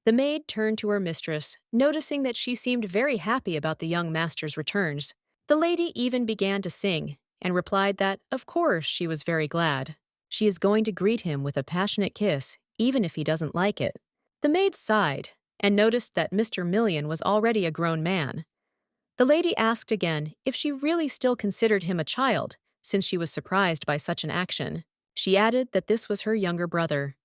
The maid turned to her mistress, noticing that she seemed very happy about the young master's returns. The lady even began to sing, and replied that, of course, she was very glad. She is going to greet him with a passionate kiss, even if he doesn't like it. The maid sighed, and noticed that Mr. Million was already a grown man. The lady asked again if she really still considered him a child, since she was surprised by such an action. She added that this was her younger brother.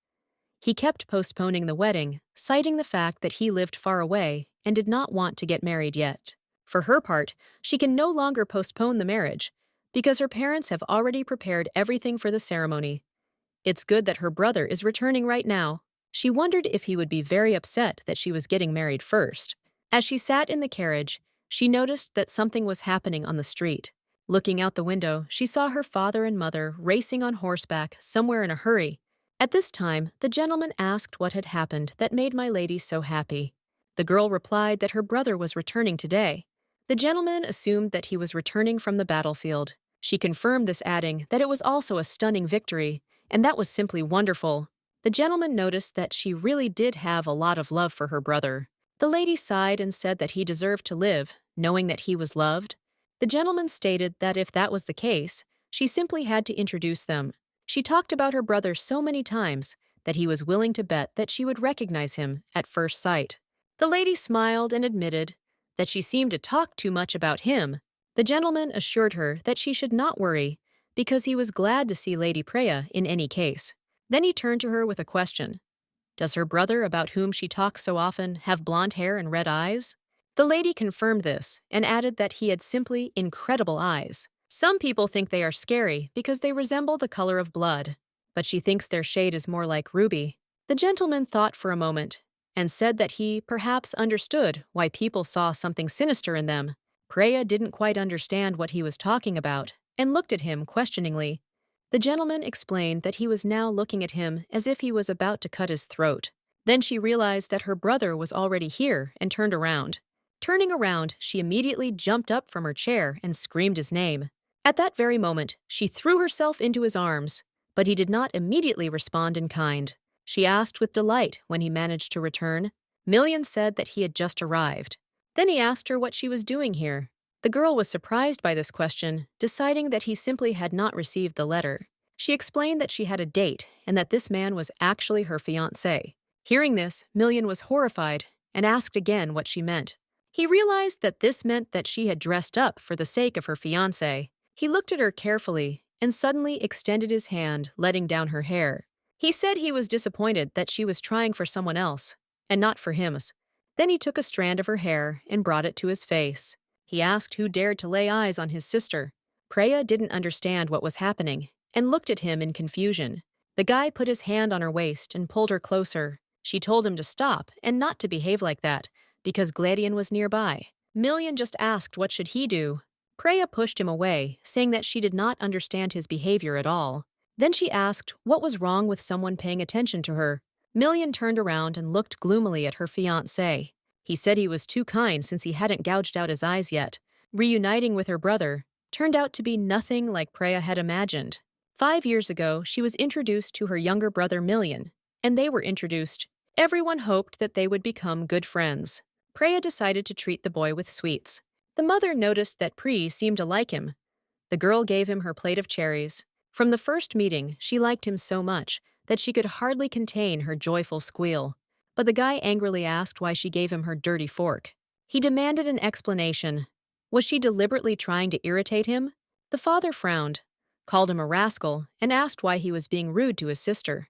He kept postponing the wedding, citing the fact that he lived far away and did not want to get married yet. For her part, she can no longer postpone the marriage, because her parents have already prepared everything for the ceremony. It's good that her brother is returning right now. She wondered if he would be very upset that she was getting married first. As she sat in the carriage, she noticed that something was happening on the street. Looking out the window, she saw her father and mother racing on horseback somewhere in a hurry. At this time, the gentleman asked what had happened that made my lady so happy. The girl replied that her brother was returning today. The gentleman assumed that he was returning from the battlefield. She confirmed this, adding that it was also a stunning victory, and that was simply wonderful. The gentleman noticed that she really did have a lot of love for her brother. The lady sighed and said that he deserved to live, knowing that he was loved. The gentleman stated that if that was the case, she simply had to introduce them. She talked about her brother so many times that he was willing to bet that she would recognize him at first sight. The lady smiled and admitted that she seemed to talk too much about him. The gentleman assured her that she should not worry, because he was glad to see Lady Preya in any case. Then he turned to her with a question. Does her brother, about whom she talks so often, have blonde hair and red eyes? The lady confirmed this and added that he had simply incredible eyes. Some people think they are scary because they resemble the color of blood, but she thinks their shade is more like ruby. The gentleman thought for a moment and said that he perhaps understood why people saw something sinister in them. Preya didn't quite understand what he was talking about and looked at him questioningly. The gentleman explained that he was now looking at him as if he was about to cut his throat. Then she realized that her brother was already here and turned around. Turning around, she immediately jumped up from her chair and screamed his name. At that very moment, she threw herself into his arms, but he did not immediately respond in kind. She asked with delight when he managed to return. Million said that he had just arrived. Then he asked her what she was doing here. The girl was surprised by this question, deciding that he simply had not received the letter. She explained that she had a date and that this man was actually her fiancé. Hearing this, Million was horrified and asked again what she meant. He realized that this meant that she had dressed up for the sake of her fiancé. He looked at her carefully and suddenly extended his hand, letting down her hair. He said he was disappointed that she was trying for someone else, and not for him. Then he took a strand of her hair and brought it to his face. He asked who dared to lay eyes on his sister. Preya didn't understand what was happening and looked at him in confusion. The guy put his hand on her waist and pulled her closer. She told him to stop and not to behave like that, because Gladion was nearby. Million just asked what should he do. Preya pushed him away, saying that she did not understand his behavior at all. Then she asked what was wrong with someone paying attention to her. Million turned around and looked gloomily at her fiancé. He said he was too kind since he hadn't gouged out his eyes yet. Reuniting with her brother turned out to be nothing like Preya had imagined. 5 years ago, she was introduced to her younger brother Million, and they were introduced. Everyone hoped that they would become good friends. Preya decided to treat the boy with sweets. The mother noticed that Pri seemed to like him. The girl gave him her plate of cherries. From the first meeting, she liked him so much that she could hardly contain her joyful squeal. But the guy angrily asked why she gave him her dirty fork. He demanded an explanation. Was she deliberately trying to irritate him? The father frowned, called him a rascal, and asked why he was being rude to his sister.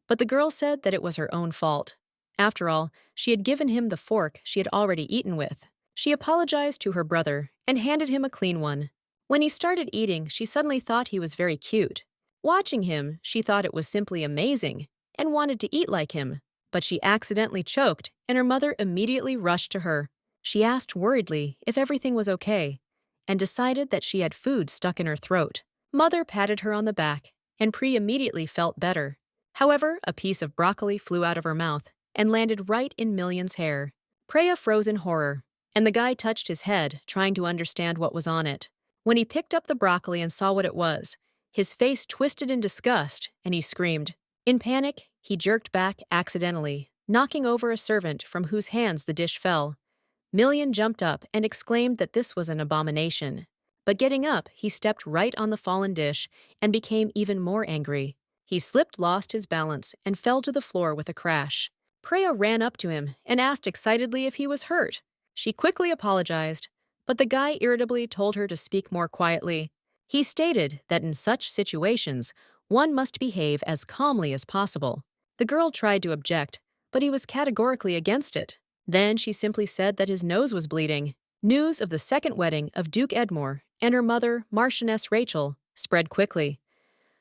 But the girl said that it was her own fault. After all, she had given him the fork she had already eaten with. She apologized to her brother and handed him a clean one. When he started eating, she suddenly thought he was very cute. Watching him, she thought it was simply amazing and wanted to eat like him. But she accidentally choked, and her mother immediately rushed to her. She asked worriedly if everything was okay and decided that she had food stuck in her throat. Mother patted her on the back, and Pri immediately felt better. However, a piece of broccoli flew out of her mouth and landed right in Million's hair. Preya froze in horror, and the guy touched his head, trying to understand what was on it. When he picked up the broccoli and saw what it was, his face twisted in disgust, and he screamed. In panic, he jerked back accidentally, knocking over a servant from whose hands the dish fell. Million jumped up and exclaimed that this was an abomination. But getting up, he stepped right on the fallen dish and became even more angry. He slipped, lost his balance, and fell to the floor with a crash. Preya ran up to him and asked excitedly if he was hurt. She quickly apologized, but the guy irritably told her to speak more quietly. He stated that in such situations, one must behave as calmly as possible. The girl tried to object, but he was categorically against it. Then she simply said that his nose was bleeding. News of the second wedding of Duke Edmure and her mother, Marchioness Rachel, spread quickly.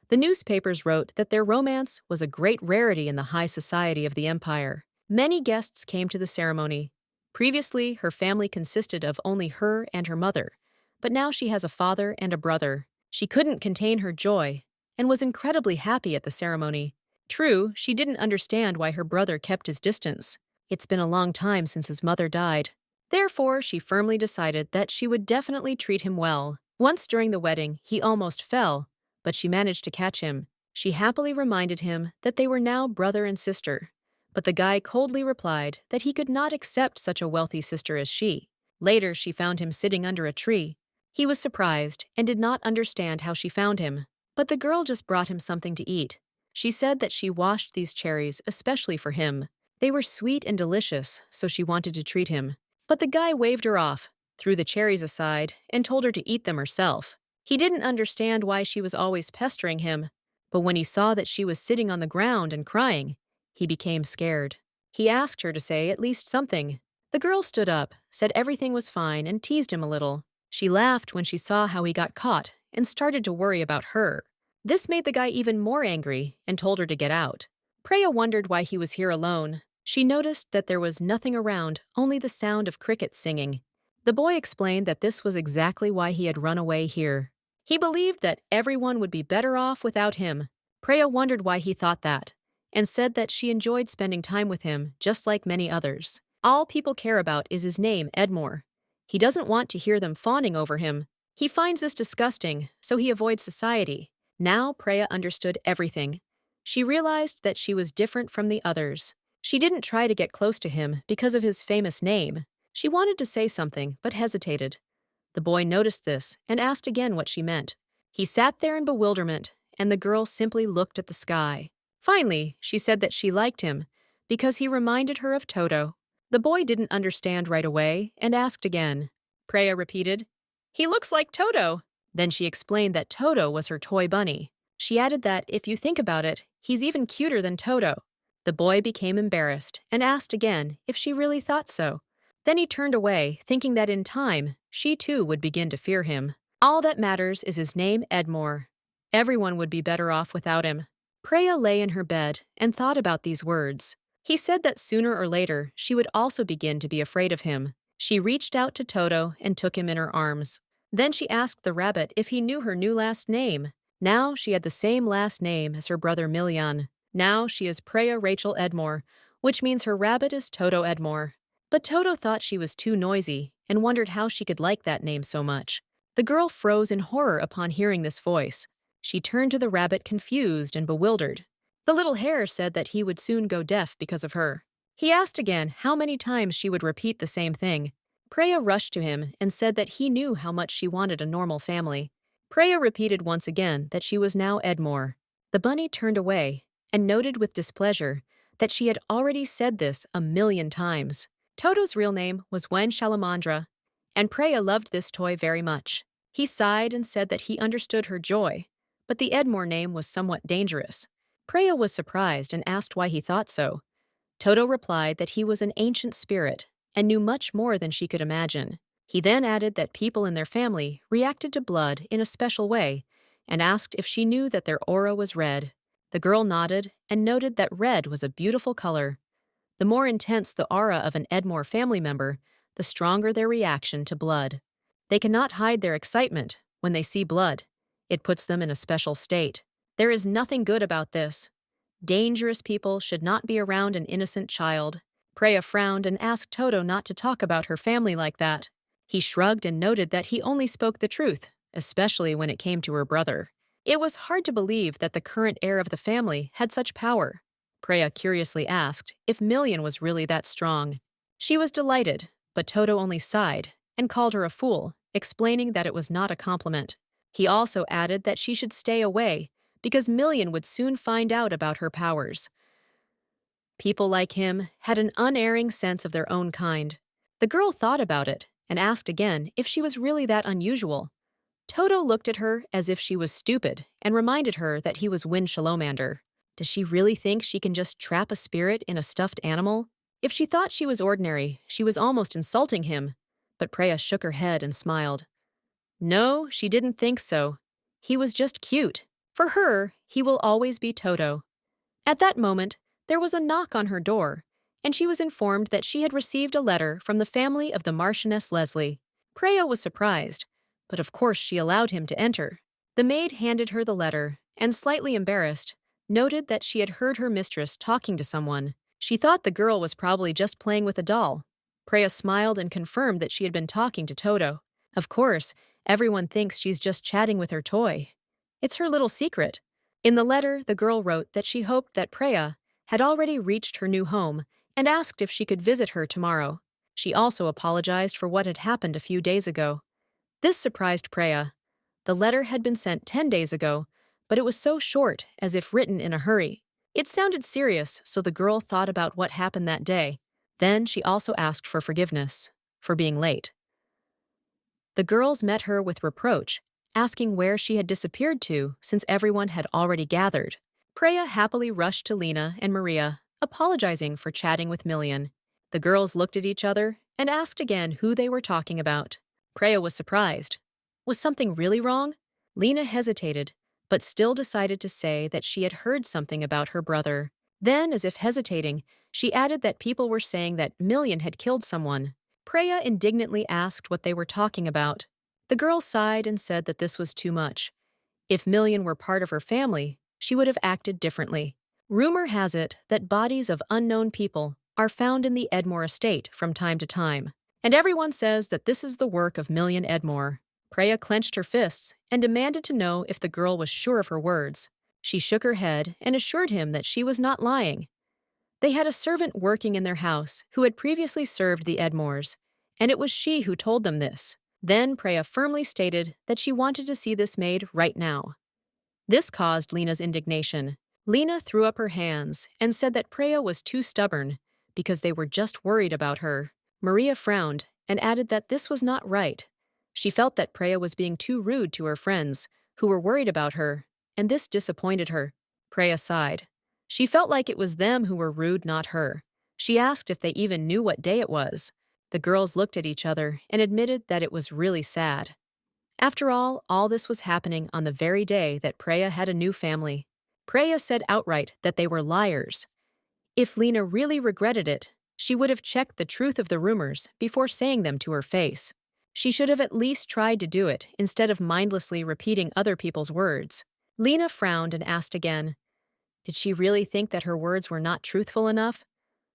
The newspapers wrote that their romance was a great rarity in the high society of the empire. Many guests came to the ceremony. Previously, her family consisted of only her and her mother, but now she has a father and a brother. She couldn't contain her joy and was incredibly happy at the ceremony. True, she didn't understand why her brother kept his distance. It's been a long time since his mother died. Therefore, she firmly decided that she would definitely treat him well. Once during the wedding, he almost fell, but she managed to catch him. She happily reminded him that they were now brother and sister. But the guy coldly replied that he could not accept such a wealthy sister as she. Later, she found him sitting under a tree. He was surprised and did not understand how she found him. But the girl just brought him something to eat. She said that she washed these cherries especially for him. They were sweet and delicious, so she wanted to treat him. But the guy waved her off, threw the cherries aside, and told her to eat them herself. He didn't understand why she was always pestering him, but when he saw that she was sitting on the ground and crying, he became scared. He asked her to say at least something. The girl stood up, said everything was fine, and teased him a little. She laughed when she saw how he got caught and started to worry about her. This made the guy even more angry and told her to get out. Preya wondered why he was here alone. She noticed that there was nothing around, only the sound of crickets singing. The boy explained that this was exactly why he had run away here. He believed that everyone would be better off without him. Preya wondered why he thought that, and said that she enjoyed spending time with him, just like many others. All people care about is his name, Edmure. He doesn't want to hear them fawning over him. He finds this disgusting, so he avoids society. Now Preya understood everything. She realized that she was different from the others. She didn't try to get close to him because of his famous name. She wanted to say something, but hesitated. The boy noticed this and asked again what she meant. He sat there in bewilderment, and the girl simply looked at the sky. Finally, she said that she liked him because he reminded her of Toto. The boy didn't understand right away and asked again. Preya repeated, "He looks like Toto." Then she explained that Toto was her toy bunny. She added that, if you think about it, he's even cuter than Toto. The boy became embarrassed and asked again if she really thought so. Then he turned away, thinking that in time, she too would begin to fear him. All that matters is his name, Edmure. Everyone would be better off without him. Preya lay in her bed and thought about these words. He said that sooner or later she would also begin to be afraid of him. She reached out to Toto and took him in her arms. Then she asked the rabbit if he knew her new last name. Now she had the same last name as her brother Million. Now she is Preya Rachel Edmure, which means her rabbit is Toto Edmure. But Toto thought she was too noisy and wondered how she could like that name so much. The girl froze in horror upon hearing this voice. She turned to the rabbit confused and bewildered. The little hare said that he would soon go deaf because of her. He asked again how many times she would repeat the same thing. Preya rushed to him and said that he knew how much she wanted a normal family. Preya repeated once again that she was now Edmure. The bunny turned away and noted with displeasure that she had already said this 1,000,000 times. Toto's real name was Wen Shalamandra, and Preya loved this toy very much. He sighed and said that he understood her joy, but the Edmure name was somewhat dangerous. Preya was surprised and asked why he thought so. Toto replied that he was an ancient spirit and knew much more than she could imagine. He then added that people in their family reacted to blood in a special way and asked if she knew that their aura was red. The girl nodded and noted that red was a beautiful color. The more intense the aura of an Edmure family member, the stronger their reaction to blood. They cannot hide their excitement when they see blood. It puts them in a special state. There is nothing good about this. Dangerous people should not be around an innocent child. Preya frowned and asked Toto not to talk about her family like that. He shrugged and noted that he only spoke the truth, especially when it came to her brother. It was hard to believe that the current heir of the family had such power. Preya curiously asked if Million was really that strong. She was delighted, but Toto only sighed and called her a fool, explaining that it was not a compliment. He also added that she should stay away because Million would soon find out about her powers. People like him had an unerring sense of their own kind. The girl thought about it and asked again if she was really that unusual. Toto looked at her as if she was stupid and reminded her that he was Wind Shalomander. Does she really think she can just trap a spirit in a stuffed animal? If she thought she was ordinary, she was almost insulting him. But Preya shook her head and smiled. No, she didn't think so. He was just cute. For her, he will always be Toto. At that moment, there was a knock on her door, and she was informed that she had received a letter from the family of the Marchioness Leslie. Preya was surprised, but of course she allowed him to enter. The maid handed her the letter, and slightly embarrassed, noted that she had heard her mistress talking to someone. She thought the girl was probably just playing with a doll. Preya smiled and confirmed that she had been talking to Toto. Of course, everyone thinks she's just chatting with her toy. It's her little secret. In the letter, the girl wrote that she hoped that Preya had already reached her new home and asked if she could visit her tomorrow. She also apologized for what had happened a few days ago. This surprised Preya. The letter had been sent 10 days ago, but it was so short, as if written in a hurry. It sounded serious, so the girl thought about what happened that day. Then she also asked for forgiveness for being late. The girls met her with reproach, asking where she had disappeared to since everyone had already gathered. Preya happily rushed to Lena and Maria, apologizing for chatting with Million. The girls looked at each other and asked again who they were talking about. Preya was surprised. Was something really wrong? Lena hesitated, but still decided to say that she had heard something about her brother. Then, as if hesitating, she added that people were saying that Million had killed someone. Preya indignantly asked what they were talking about. The girl sighed and said that this was too much. If Million were part of her family, she would have acted differently. Rumor has it that bodies of unknown people are found in the Edmore estate from time to time, and everyone says that this is the work of Million Edmore. Preya clenched her fists and demanded to know if the girl was sure of her words. She shook her head and assured him that she was not lying. They had a servant working in their house who had previously served the Edmores, and it was she who told them this. Then Preya firmly stated that she wanted to see this maid right now. This caused Lena's indignation. Lena threw up her hands and said that Preya was too stubborn because they were just worried about her. Maria frowned and added that this was not right. She felt that Preya was being too rude to her friends, who were worried about her, and this disappointed her. Preya sighed. She felt like it was them who were rude, not her. She asked if they even knew what day it was. The girls looked at each other and admitted that it was really sad. After all this was happening on the very day that Preya had a new family. Preya said outright that they were liars. If Lena really regretted it, she would have checked the truth of the rumors before saying them to her face. She should have at least tried to do it instead of mindlessly repeating other people's words. Lena frowned and asked again, did she really think that her words were not truthful enough?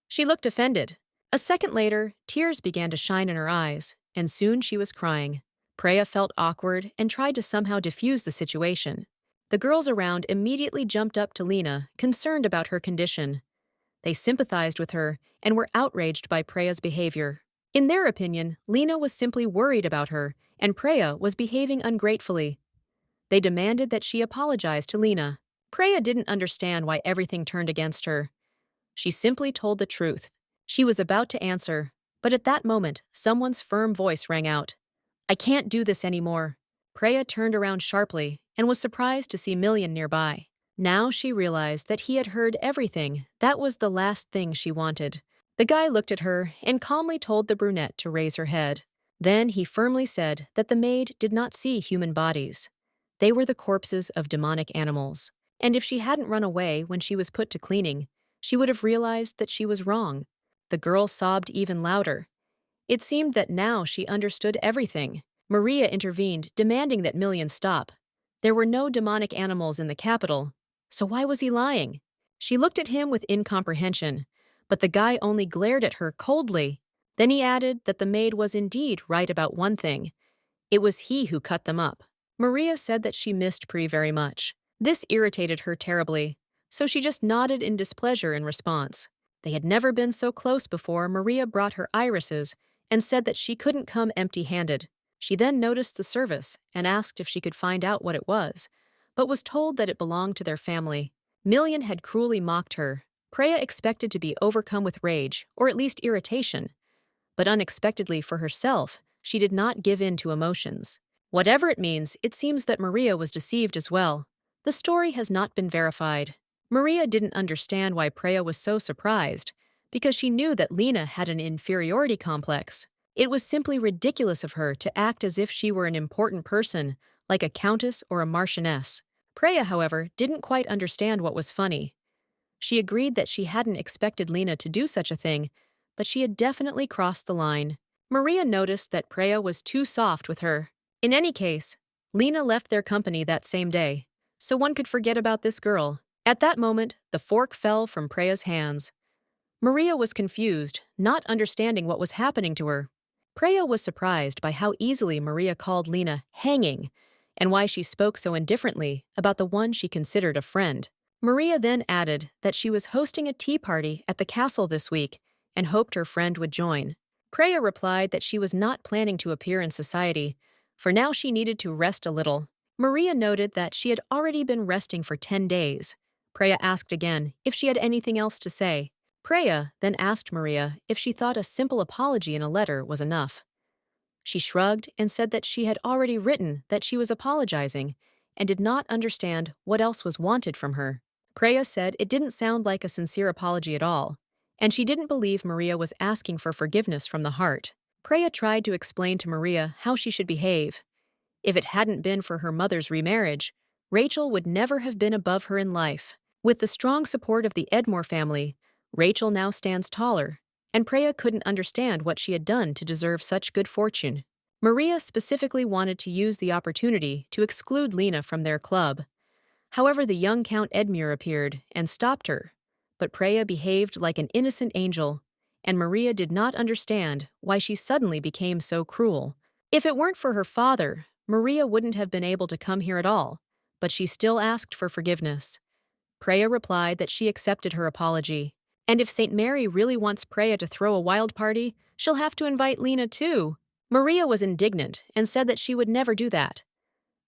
She looked offended. A second later, tears began to shine in her eyes, and soon she was crying. Preya felt awkward and tried to somehow diffuse the situation. The girls around immediately jumped up to Lena, concerned about her condition. They sympathized with her and were outraged by Preya's behavior. In their opinion, Lena was simply worried about her, and Preya was behaving ungratefully. They demanded that she apologize to Lena. Preya didn't understand why everything turned against her. She simply told the truth. She was about to answer, but at that moment, someone's firm voice rang out. I can't do this anymore. Preya turned around sharply and was surprised to see Million nearby. Now she realized that he had heard everything. That was the last thing she wanted. The guy looked at her and calmly told the brunette to raise her head. Then he firmly said that the maid did not see human bodies. They were the corpses of demonic animals. And if she hadn't run away when she was put to cleaning, she would have realized that she was wrong. The girl sobbed even louder. It seemed that now she understood everything. Maria intervened, demanding that Million stop. There were no demonic animals in the capital, so why was he lying? She looked at him with incomprehension, but the guy only glared at her coldly. Then he added that the maid was indeed right about one thing. It was he who cut them up. Maria said that she missed Pri very much. This irritated her terribly, so she just nodded in displeasure in response. They had never been so close before. Maria brought her irises and said that she couldn't come empty-handed. She then noticed the service and asked if she could find out what it was, but was told that it belonged to their family. Million had cruelly mocked her. Preya expected to be overcome with rage, or at least irritation. But unexpectedly for herself, she did not give in to emotions. Whatever it means, it seems that Maria was deceived as well. The story has not been verified. Maria didn't understand why Preya was so surprised, because she knew that Lena had an inferiority complex. It was simply ridiculous of her to act as if she were an important person, like a countess or a marchioness. Preya, however, didn't quite understand what was funny. She agreed that she hadn't expected Lena to do such a thing, but she had definitely crossed the line. Maria noticed that Preya was too soft with her. In any case, Lena left their company that same day, so one could forget about this girl. At that moment, the fork fell from Preya's hands. Maria was confused, not understanding what was happening to her. Preya was surprised by how easily Maria called Lena hanging, and why she spoke so indifferently about the one she considered a friend. Maria then added that she was hosting a tea party at the castle this week and hoped her friend would join. Preya replied that she was not planning to appear in society, for now she needed to rest a little. Maria noted that she had already been resting for 10 days. Preya asked again if she had anything else to say. Preya then asked Maria if she thought a simple apology in a letter was enough. She shrugged and said that she had already written that she was apologizing and did not understand what else was wanted from her. Preya said it didn't sound like a sincere apology at all, and she didn't believe Maria was asking for forgiveness from the heart. Preya tried to explain to Maria how she should behave. If it hadn't been for her mother's remarriage, Rachel would never have been above her in life. With the strong support of the Edmore family, Rachel now stands taller, and Preya couldn't understand what she had done to deserve such good fortune. Maria specifically wanted to use the opportunity to exclude Lena from their club. However, the young Count Edmure appeared and stopped her, but Preya behaved like an innocent angel, and Maria did not understand why she suddenly became so cruel. If it weren't for her father, Maria wouldn't have been able to come here at all, but she still asked for forgiveness. Preya replied that she accepted her apology, and if St. Mary really wants Preya to throw a wild party, she'll have to invite Lena too. Maria was indignant and said that she would never do that.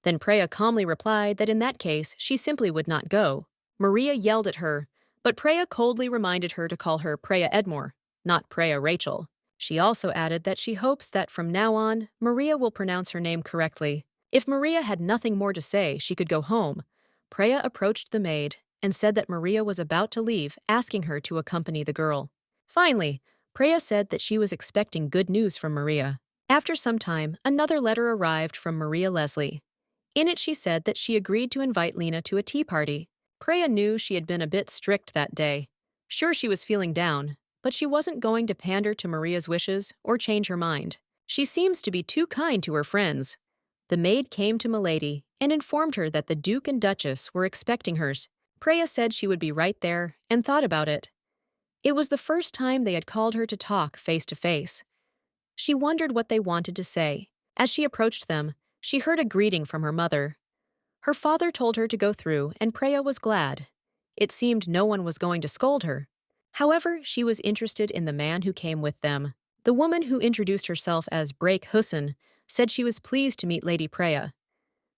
Then Preya calmly replied that in that case she simply would not go. Maria yelled at her, but Preya coldly reminded her to call her Preya Edmore, not Preya Rachel. She also added that she hopes that from now on, Maria will pronounce her name correctly. If Maria had nothing more to say, she could go home. Preya approached the maid and said that Maria was about to leave, asking her to accompany the girl. Finally, Preya said that she was expecting good news from Maria. After some time, another letter arrived from Maria Leslie. In it she said that she agreed to invite Lena to a tea party. Preya knew she had been a bit strict that day. Sure, she was feeling down, but she wasn't going to pander to Maria's wishes or change her mind. She seems to be too kind to her friends. The maid came to Milady and informed her that the Duke and Duchess were expecting hers. Preya said she would be right there and thought about it. It was the first time they had called her to talk face to face. She wondered what they wanted to say. As she approached them, she heard a greeting from her mother. Her father told her to go through, and Preya was glad. It seemed no one was going to scold her. However, she was interested in the man who came with them. The woman who introduced herself as Break Husson said she was pleased to meet Lady Preya.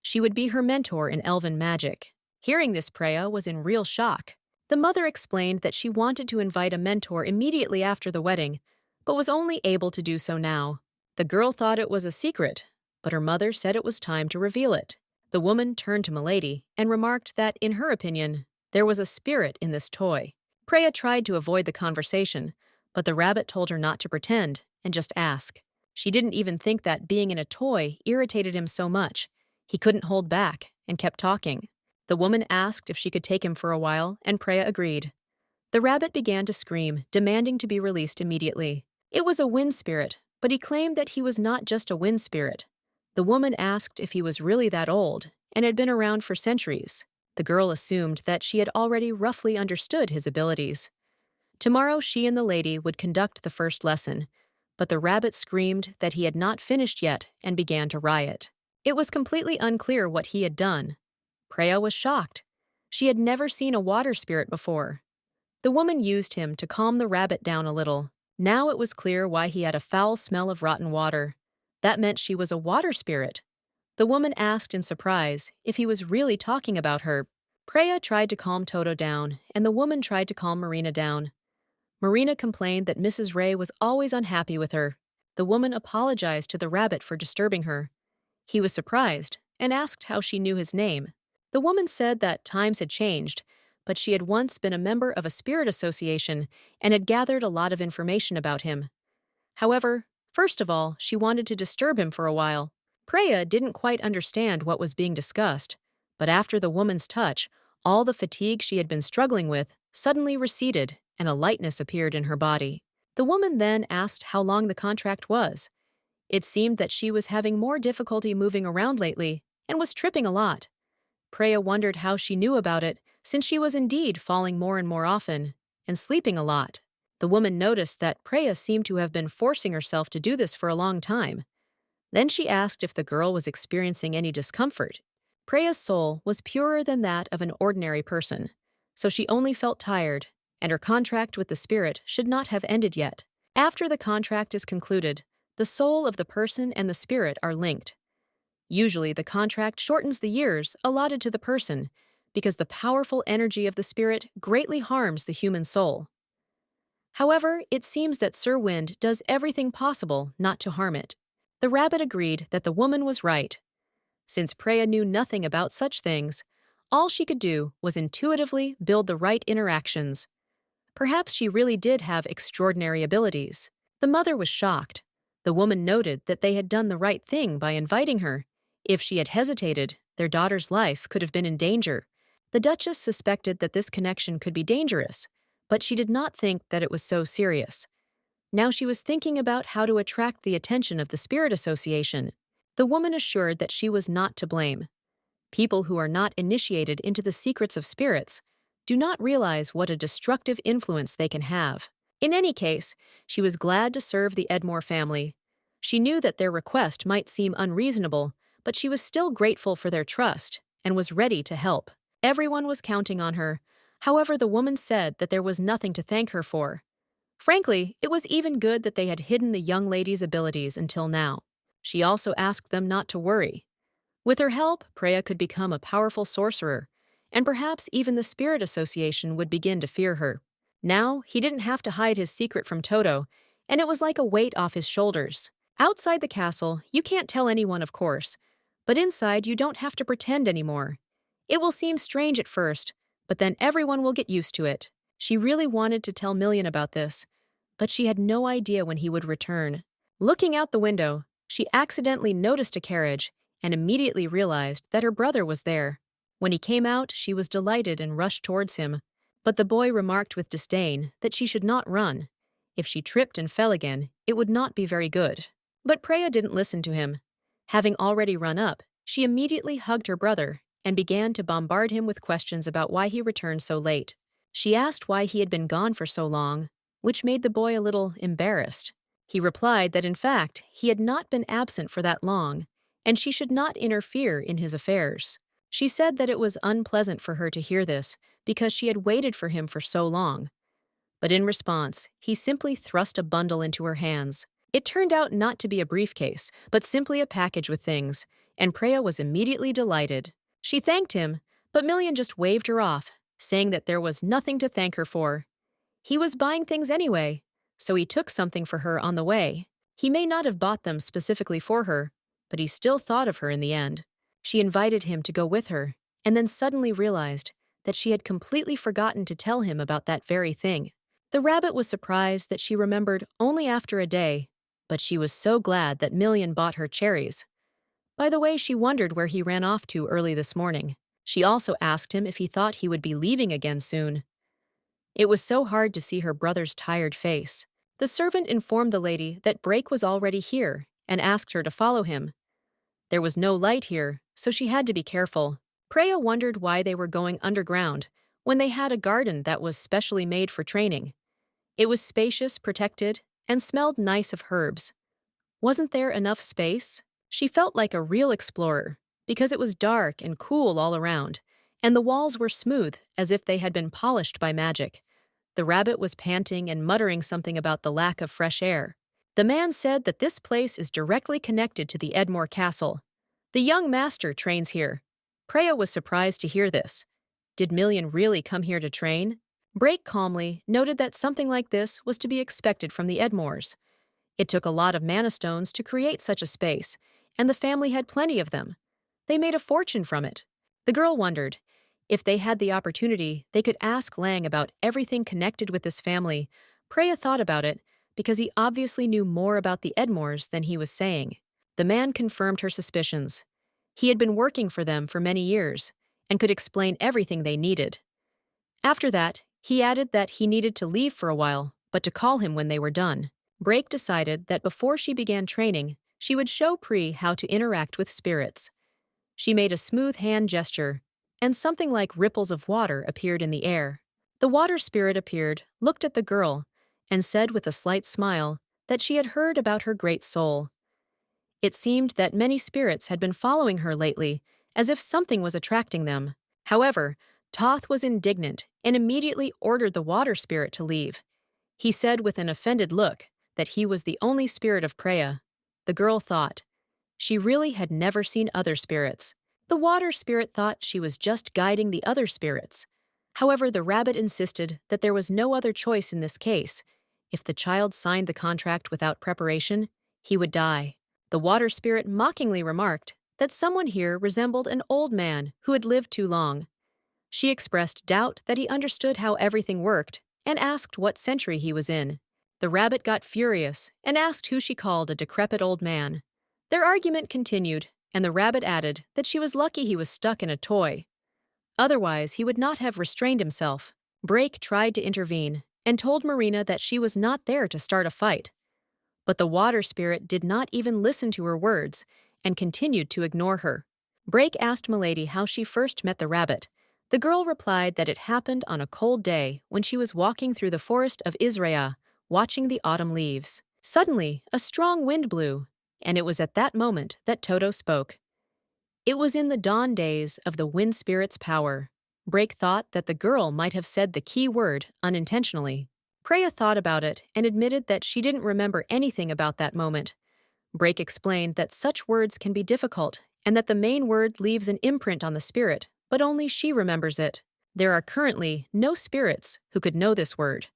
She would be her mentor in elven magic. Hearing this, Preya was in real shock. The mother explained that she wanted to invite a mentor immediately after the wedding, but was only able to do so now. The girl thought it was a secret, but her mother said it was time to reveal it. The woman turned to Milady and remarked that, in her opinion, there was a spirit in this toy. Preya tried to avoid the conversation, but the rabbit told her not to pretend and just ask. She didn't even think that being in a toy irritated him so much. He couldn't hold back and kept talking. The woman asked if she could take him for a while, and Preya agreed. The rabbit began to scream, demanding to be released immediately. It was a wind spirit, but he claimed that he was not just a wind spirit. The woman asked if he was really that old and had been around for centuries. The girl assumed that she had already roughly understood his abilities. Tomorrow she and the lady would conduct the first lesson, but the rabbit screamed that he had not finished yet and began to riot. It was completely unclear what he had done. Preya was shocked. She had never seen a water spirit before. The woman used him to calm the rabbit down a little. Now it was clear why he had a foul smell of rotten water. That meant she was a water spirit. The woman asked in surprise if he was really talking about her. Preya tried to calm Toto down, and the woman tried to calm Marina down. Marina complained that Mrs. Ray was always unhappy with her. The woman apologized to the rabbit for disturbing her. He was surprised and asked how she knew his name. The woman said that times had changed, but she had once been a member of a spirit association and had gathered a lot of information about him. However, first of all, she wanted to disturb him for a while. Preya didn't quite understand what was being discussed, but after the woman's touch, all the fatigue she had been struggling with suddenly receded and a lightness appeared in her body. The woman then asked how long the contract was. It seemed that she was having more difficulty moving around lately and was tripping a lot. Preya wondered how she knew about it, since she was indeed falling more and more often and sleeping a lot. The woman noticed that Preya seemed to have been forcing herself to do this for a long time. Then she asked if the girl was experiencing any discomfort. Preya's soul was purer than that of an ordinary person, so she only felt tired, and her contract with the spirit should not have ended yet. After the contract is concluded, the soul of the person and the spirit are linked. Usually, the contract shortens the years allotted to the person because the powerful energy of the spirit greatly harms the human soul. However, it seems that Sir Wind does everything possible not to harm it. The rabbit agreed that the woman was right. Since Preya knew nothing about such things, all she could do was intuitively build the right interactions. Perhaps she really did have extraordinary abilities. The mother was shocked. The woman noted that they had done the right thing by inviting her. If she had hesitated, their daughter's life could have been in danger. The Duchess suspected that this connection could be dangerous, but she did not think that it was so serious. Now she was thinking about how to attract the attention of the Spirit Association. The woman assured that she was not to blame. People who are not initiated into the secrets of spirits do not realize what a destructive influence they can have. In any case, she was glad to serve the Edmore family. She knew that their request might seem unreasonable, but she was still grateful for their trust and was ready to help. Everyone was counting on her. However, the woman said that there was nothing to thank her for. Frankly, it was even good that they had hidden the young lady's abilities until now. She also asked them not to worry. With her help, Preya could become a powerful sorcerer, and perhaps even the Spirit Association would begin to fear her. Now, he didn't have to hide his secret from Toto, and it was like a weight off his shoulders. Outside the castle, you can't tell anyone, of course, but inside you don't have to pretend anymore. It will seem strange at first, but then everyone will get used to it. She really wanted to tell Million about this, but she had no idea when he would return. Looking out the window, she accidentally noticed a carriage and immediately realized that her brother was there. When he came out, she was delighted and rushed towards him, but the boy remarked with disdain that she should not run. If she tripped and fell again, it would not be very good. But Preya didn't listen to him. Having already run up, she immediately hugged her brother and began to bombard him with questions about why he returned so late. She asked why he had been gone for so long, which made the boy a little embarrassed. He replied that in fact he had not been absent for that long, and she should not interfere in his affairs. She said that it was unpleasant for her to hear this because she had waited for him for so long. But in response, he simply thrust a bundle into her hands. It turned out not to be a briefcase, but simply a package with things, and Preya was immediately delighted. She thanked him, but Million just waved her off, saying that there was nothing to thank her for. He was buying things anyway, so he took something for her on the way. He may not have bought them specifically for her, but he still thought of her in the end. She invited him to go with her, and then suddenly realized that she had completely forgotten to tell him about that very thing. The rabbit was surprised that she remembered only after a day, but she was so glad that Million bought her cherries. By the way, she wondered where he ran off to early this morning. She also asked him if he thought he would be leaving again soon. It was so hard to see her brother's tired face. The servant informed the lady that Brake was already here and asked her to follow him. There was no light here, so she had to be careful. Preya wondered why they were going underground when they had a garden that was specially made for training. It was spacious, protected, and smelled nice of herbs. Wasn't there enough space? She felt like a real explorer because it was dark and cool all around, and the walls were smooth as if they had been polished by magic. The rabbit was panting and muttering something about the lack of fresh air. The man said that this place is directly connected to the Edmore Castle. The young master trains here. Freya was surprised to hear this. Did Million really come here to train? Brake calmly noted that something like this was to be expected from the Edmores. It took a lot of mana stones to create such a space, and the family had plenty of them. They made a fortune from it. The girl wondered, if they had the opportunity, they could ask Lang about everything connected with this family. Freya thought about it, because he obviously knew more about the Edmores than he was saying. The man confirmed her suspicions. He had been working for them for many years, and could explain everything they needed. After that, he added that he needed to leave for a while, but to call him when they were done. Brake decided that before she began training, she would show Pri how to interact with spirits. She made a smooth hand gesture, and something like ripples of water appeared in the air. The water spirit appeared, looked at the girl, and said with a slight smile that she had heard about her great soul. It seemed that many spirits had been following her lately, as if something was attracting them. However, Toth was indignant and immediately ordered the water spirit to leave. He said with an offended look that he was the only spirit of Freya. The girl thought. She really had never seen other spirits. The water spirit thought she was just guiding the other spirits. However, the rabbit insisted that there was no other choice in this case. If the child signed the contract without preparation, he would die. The water spirit mockingly remarked that someone here resembled an old man who had lived too long. She expressed doubt that he understood how everything worked and asked what century he was in. The rabbit got furious and asked who she called a decrepit old man. Their argument continued, and the rabbit added that she was lucky he was stuck in a toy. Otherwise, he would not have restrained himself. Brake tried to intervene and told Marina that she was not there to start a fight. But the water spirit did not even listen to her words and continued to ignore her. Brake asked Milady how she first met the rabbit. The girl replied that it happened on a cold day when she was walking through the forest of Israel, watching the autumn leaves. Suddenly, a strong wind blew, and it was at that moment that Toto spoke. It was in the dawn days of the wind spirit's power. Brake thought that the girl might have said the key word unintentionally. Freya thought about it and admitted that she didn't remember anything about that moment. Brake explained that such words can be difficult and that the main word leaves an imprint on the spirit, but only she remembers it. There are currently no spirits who could know this word.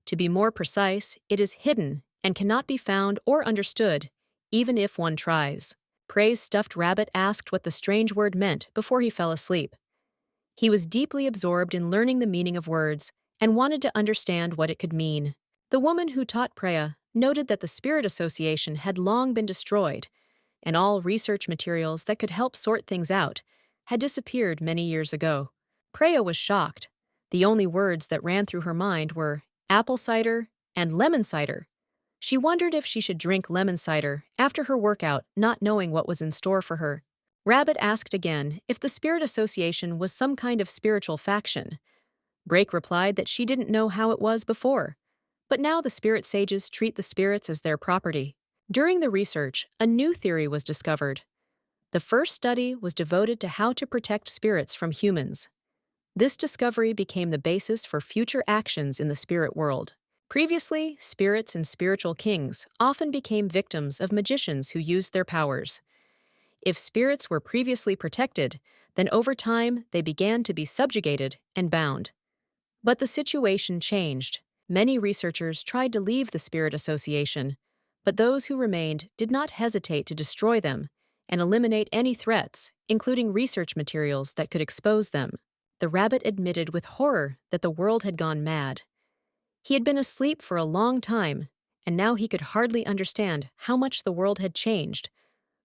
To be more precise, it is hidden and cannot be found or understood, even if one tries. Prey's stuffed rabbit asked what the strange word meant before he fell asleep. He was deeply absorbed in learning the meaning of words and wanted to understand what it could mean. The woman who taught Preya noted that the Spirit Association had long been destroyed, and all research materials that could help sort things out had disappeared many years ago. Preya was shocked. The only words that ran through her mind were apple cider and lemon cider. She wondered if she should drink lemon cider after her workout, not knowing what was in store for her. Rabbit asked again if the Spirit Association was some kind of spiritual faction. Brake replied that she didn't know how it was before, but now the spirit sages treat the spirits as their property. During the research, a new theory was discovered. The first study was devoted to how to protect spirits from humans. This discovery became the basis for future actions in the spirit world. Previously, spirits and spiritual kings often became victims of magicians who used their powers. If spirits were previously protected, then over time they began to be subjugated and bound. But the situation changed. Many researchers tried to leave the Spirit Association, but those who remained did not hesitate to destroy them and eliminate any threats, including research materials that could expose them. The rabbit admitted with horror that the world had gone mad. He had been asleep for a long time, and now he could hardly understand how much the world had changed.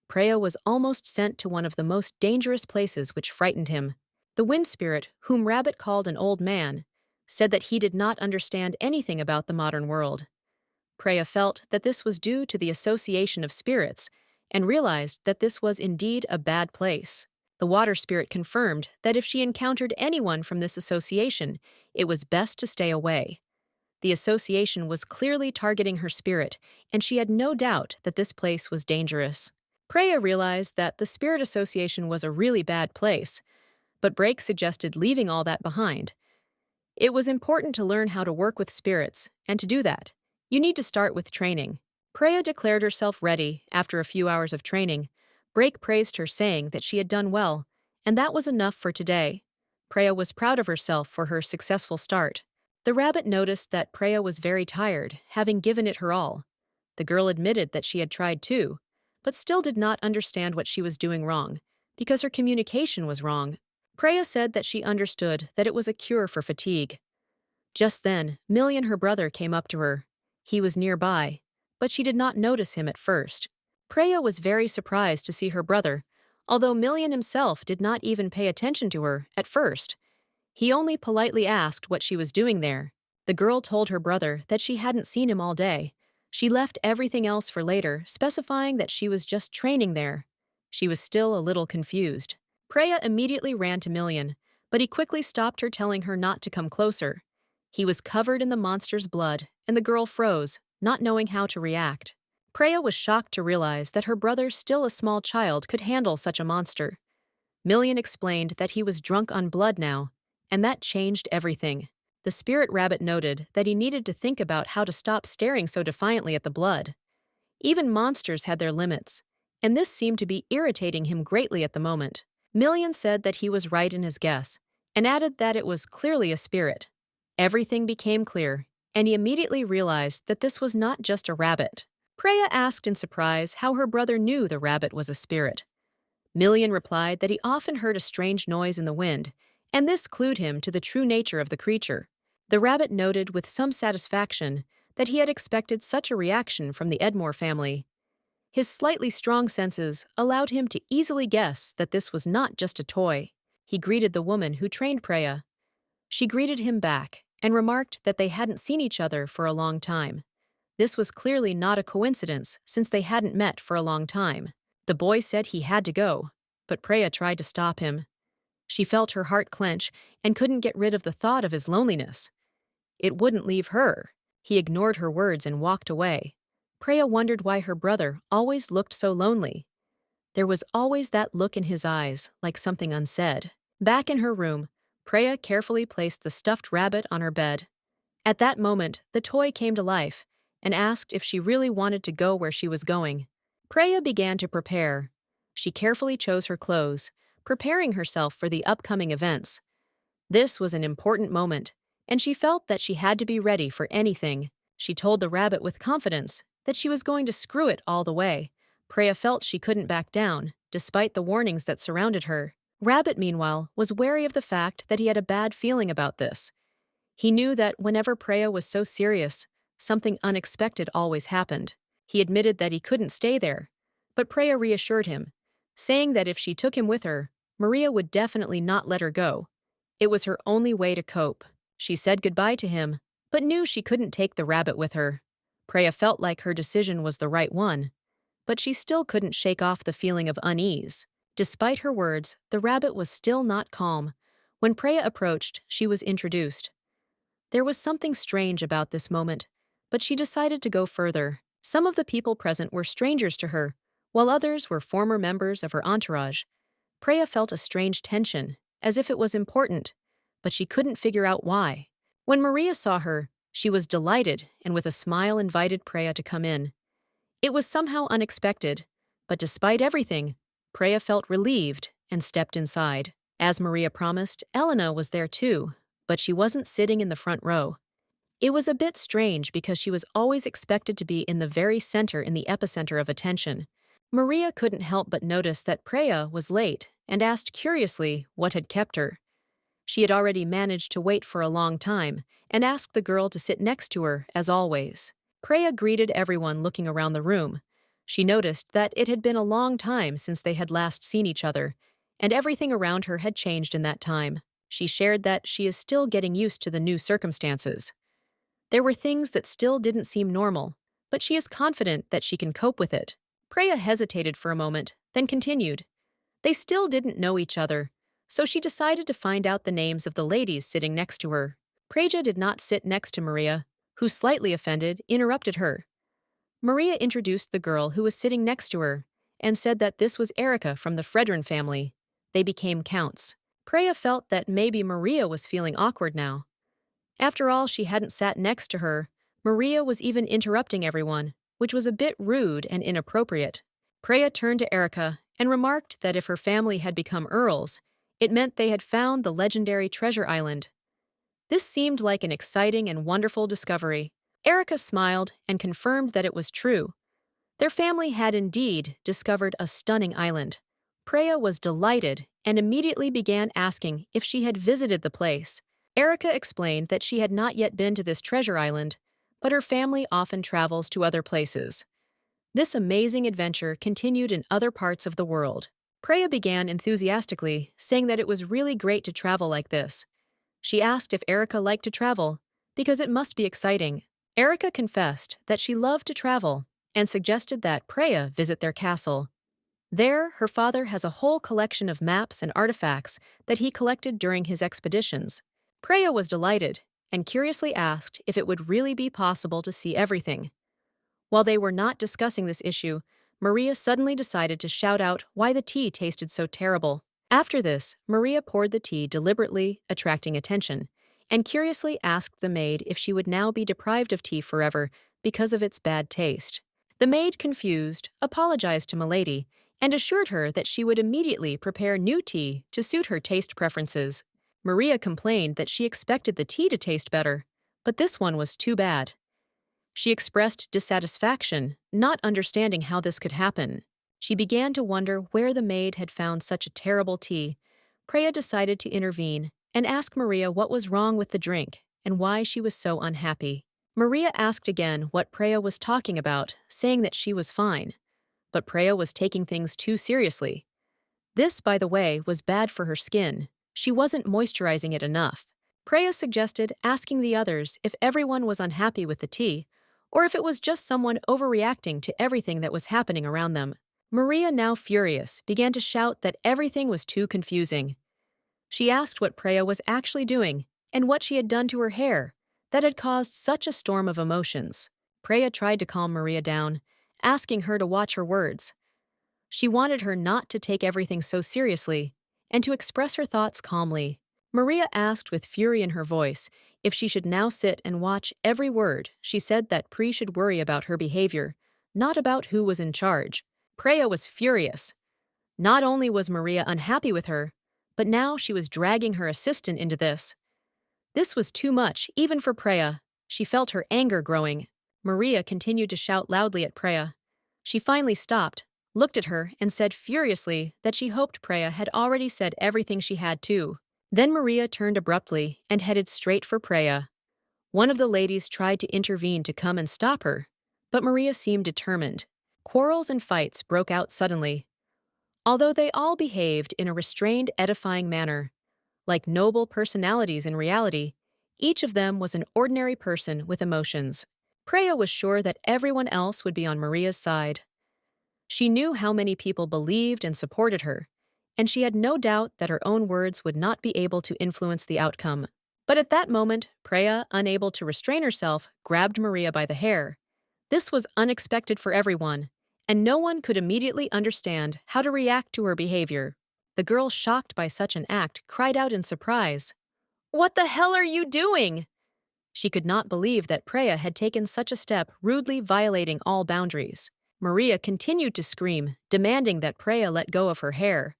Preya was almost sent to one of the most dangerous places, which frightened him. The wind spirit, whom Rabbit called an old man, said that he did not understand anything about the modern world. Preya felt that this was due to the association of spirits and realized that this was indeed a bad place. The water spirit confirmed that if she encountered anyone from this association, it was best to stay away. The association was clearly targeting her spirit, and she had no doubt that this place was dangerous. Preya realized that the Spirit Association was a really bad place, but Brake suggested leaving all that behind. It was important to learn how to work with spirits, and to do that, you need to start with training. Preya declared herself ready after a few hours of training. Brake praised her, saying that she had done well, and that was enough for today. Preya was proud of herself for her successful start. The rabbit noticed that Preya was very tired, having given it her all. The girl admitted that she had tried too, but still did not understand what she was doing wrong, because her communication was wrong. Preya said that she understood that it was a cure for fatigue. Just then, Million, her brother, came up to her. He was nearby, but she did not notice him at first. Preya was very surprised to see her brother, although Million himself did not even pay attention to her at first. He only politely asked what she was doing there. The girl told her brother that she hadn't seen him all day. She left everything else for later, specifying that she was just training there. She was still a little confused. Preya immediately ran to Million, but he quickly stopped her, telling her not to come closer. He was covered in the monster's blood, and the girl froze, not knowing how to react. Preya was shocked to realize that her brother, still a small child, could handle such a monster. Million explained that he was drunk on blood now, and that changed everything. The spirit rabbit noted that he needed to think about how to stop staring so defiantly at the blood. Even monsters had their limits, and this seemed to be irritating him greatly at the moment. Million said that he was right in his guess, and added that it was clearly a spirit. Everything became clear, and he immediately realized that this was not just a rabbit. Preya asked in surprise how her brother knew the rabbit was a spirit. Million replied that he often heard a strange noise in the wind, and this clued him to the true nature of the creature. The rabbit noted with some satisfaction that he had expected such a reaction from the Edmore family. His slightly strong senses allowed him to easily guess that this was not just a toy. He greeted the woman who trained Preya. She greeted him back and remarked that they hadn't seen each other for a long time. This was clearly not a coincidence, since they hadn't met for a long time. The boy said he had to go, but Preya tried to stop him. She felt her heart clench and couldn't get rid of the thought of his loneliness. It wouldn't leave her. He ignored her words and walked away. Preya wondered why her brother always looked so lonely. There was always that look in his eyes, like something unsaid. Back in her room, Preya carefully placed the stuffed rabbit on her bed. At that moment, the toy came to life and asked if she really wanted to go where she was going. Preya began to prepare. She carefully chose her clothes, preparing herself for the upcoming events. This was an important moment, and she felt that she had to be ready for anything. She told the rabbit with confidence that she was going to screw it all the way. Preya felt she couldn't back down, despite the warnings that surrounded her. Rabbit, meanwhile, was wary of the fact that he had a bad feeling about this. He knew that whenever Preya was so serious, something unexpected always happened. He admitted that he couldn't stay there, but Preya reassured him, saying that if she took him with her, Maria would definitely not let her go. It was her only way to cope. She said goodbye to him, but knew she couldn't take the rabbit with her. Preya felt like her decision was the right one, but she still couldn't shake off the feeling of unease. Despite her words, the rabbit was still not calm. When Preya approached, she was introduced. There was something strange about this moment, but she decided to go further. Some of the people present were strangers to her, while others were former members of her entourage. Preya felt a strange tension, as if it was important, but she couldn't figure out why. When Maria saw her, she was delighted and with a smile invited Preya to come in. It was somehow unexpected, but despite everything, Preya felt relieved and stepped inside. As Maria promised, Elena was there too, but she wasn't sitting in the front row. It was a bit strange because she was always expected to be in the very center, in the epicenter of attention. Maria couldn't help but notice that Preya was late and asked curiously what had kept her. She had already managed to wait for a long time and asked the girl to sit next to her, as always. Preya greeted everyone looking around the room. She noticed that it had been a long time since they had last seen each other, and everything around her had changed in that time. She shared that she is still getting used to the new circumstances. There were things that still didn't seem normal, but she is confident that she can cope with it. Preya hesitated for a moment, then continued. They still didn't know each other, so she decided to find out the names of the ladies sitting next to her. Preya did not sit next to Maria, who, slightly offended, interrupted her. Maria introduced the girl who was sitting next to her and said that this was Erica from the Fredrin family. They became counts. Preya felt that maybe Maria was feeling awkward now. After all, she hadn't sat next to her. Maria was even interrupting everyone, which was a bit rude and inappropriate. Preya turned to Erica and remarked that if her family had become earls, it meant they had found the legendary treasure island. This seemed like an exciting and wonderful discovery. Erica smiled and confirmed that it was true. Their family had indeed discovered a stunning island. Preya was delighted and immediately began asking if she had visited the place. Erica explained that she had not yet been to this treasure island, but her family often travels to other places. This amazing adventure continued in other parts of the world. Preya began enthusiastically, saying that it was really great to travel like this. She asked if Erica liked to travel, because it must be exciting. Erica confessed that she loved to travel and suggested that Preya visit their castle. There, her father has a whole collection of maps and artifacts that he collected during his expeditions. Preya was delighted and curiously asked if it would really be possible to see everything. While they were not discussing this issue, Maria suddenly decided to shout out why the tea tasted so terrible. After this, Maria poured the tea deliberately, attracting attention, and curiously asked the maid if she would now be deprived of tea forever because of its bad taste. The maid, confused, apologized to Milady and assured her that she would immediately prepare new tea to suit her taste preferences. Maria complained that she expected the tea to taste better, but this one was too bad. She expressed dissatisfaction, not understanding how this could happen. She began to wonder where the maid had found such a terrible tea. Preya decided to intervene and ask Maria what was wrong with the drink and why she was so unhappy. Maria asked again what Preya was talking about, saying that she was fine. But Preya was taking things too seriously. This, by the way, was bad for her skin. She wasn't moisturizing it enough. Preya suggested asking the others if everyone was unhappy with the tea, or if it was just someone overreacting to everything that was happening around them. Maria, now furious, began to shout that everything was too confusing. She asked what Preya was actually doing and what she had done to her hair that had caused such a storm of emotions. Preya tried to calm Maria down, asking her to watch her words. She wanted her not to take everything so seriously and to express her thoughts calmly. Maria asked with fury in her voice if she should now sit and watch every word. She said that Pre should worry about her behavior, not about who was in charge. Preya was furious. Not only was Maria unhappy with her, but now she was dragging her assistant into this. This was too much, even for Preya. She felt her anger growing. Maria continued to shout loudly at Preya. She finally stopped, looked at her, and said furiously that she hoped Preya had already said everything she had to. Then Maria turned abruptly and headed straight for Preya. One of the ladies tried to intervene to come and stop her, but Maria seemed determined. Quarrels and fights broke out suddenly. Although they all behaved in a restrained, edifying manner, like noble personalities in reality, each of them was an ordinary person with emotions. Preya was sure that everyone else would be on Maria's side. She knew how many people believed and supported her, and she had no doubt that her own words would not be able to influence the outcome. But at that moment, Preya, unable to restrain herself, grabbed Maria by the hair. This was unexpected for everyone, and no one could immediately understand how to react to her behavior. The girl, shocked by such an act, cried out in surprise. "What the hell are you doing?" She could not believe that Preya had taken such a step, rudely violating all boundaries. Maria continued to scream, demanding that Preya let go of her hair.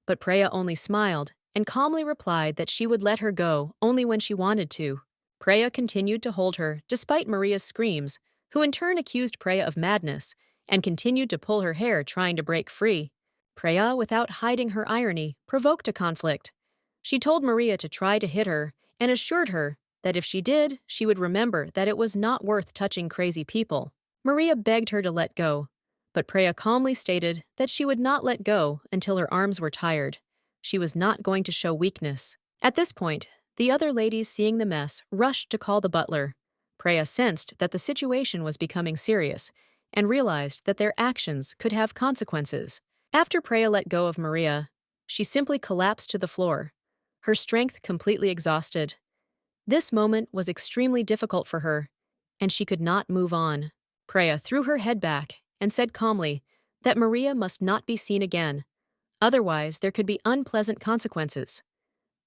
But Preya only smiled and calmly replied that she would let her go only when she wanted to. Preya continued to hold her despite Maria's screams, who in turn accused Preya of madness and continued to pull her hair, trying to break free. Preya, without hiding her irony, provoked a conflict. She told Maria to try to hit her and assured her that if she did, she would remember that it was not worth touching crazy people. Maria begged her to let go, but Preya calmly stated that she would not let go until her arms were tired. She was not going to show weakness. At this point, the other ladies, seeing the mess, rushed to call the butler. Preya sensed that the situation was becoming serious and realized that their actions could have consequences. After Preya let go of Maria, she simply collapsed to the floor, her strength completely exhausted. This moment was extremely difficult for her, and she could not move on. Preya threw her head back and said calmly that Maria must not be seen again. Otherwise, there could be unpleasant consequences.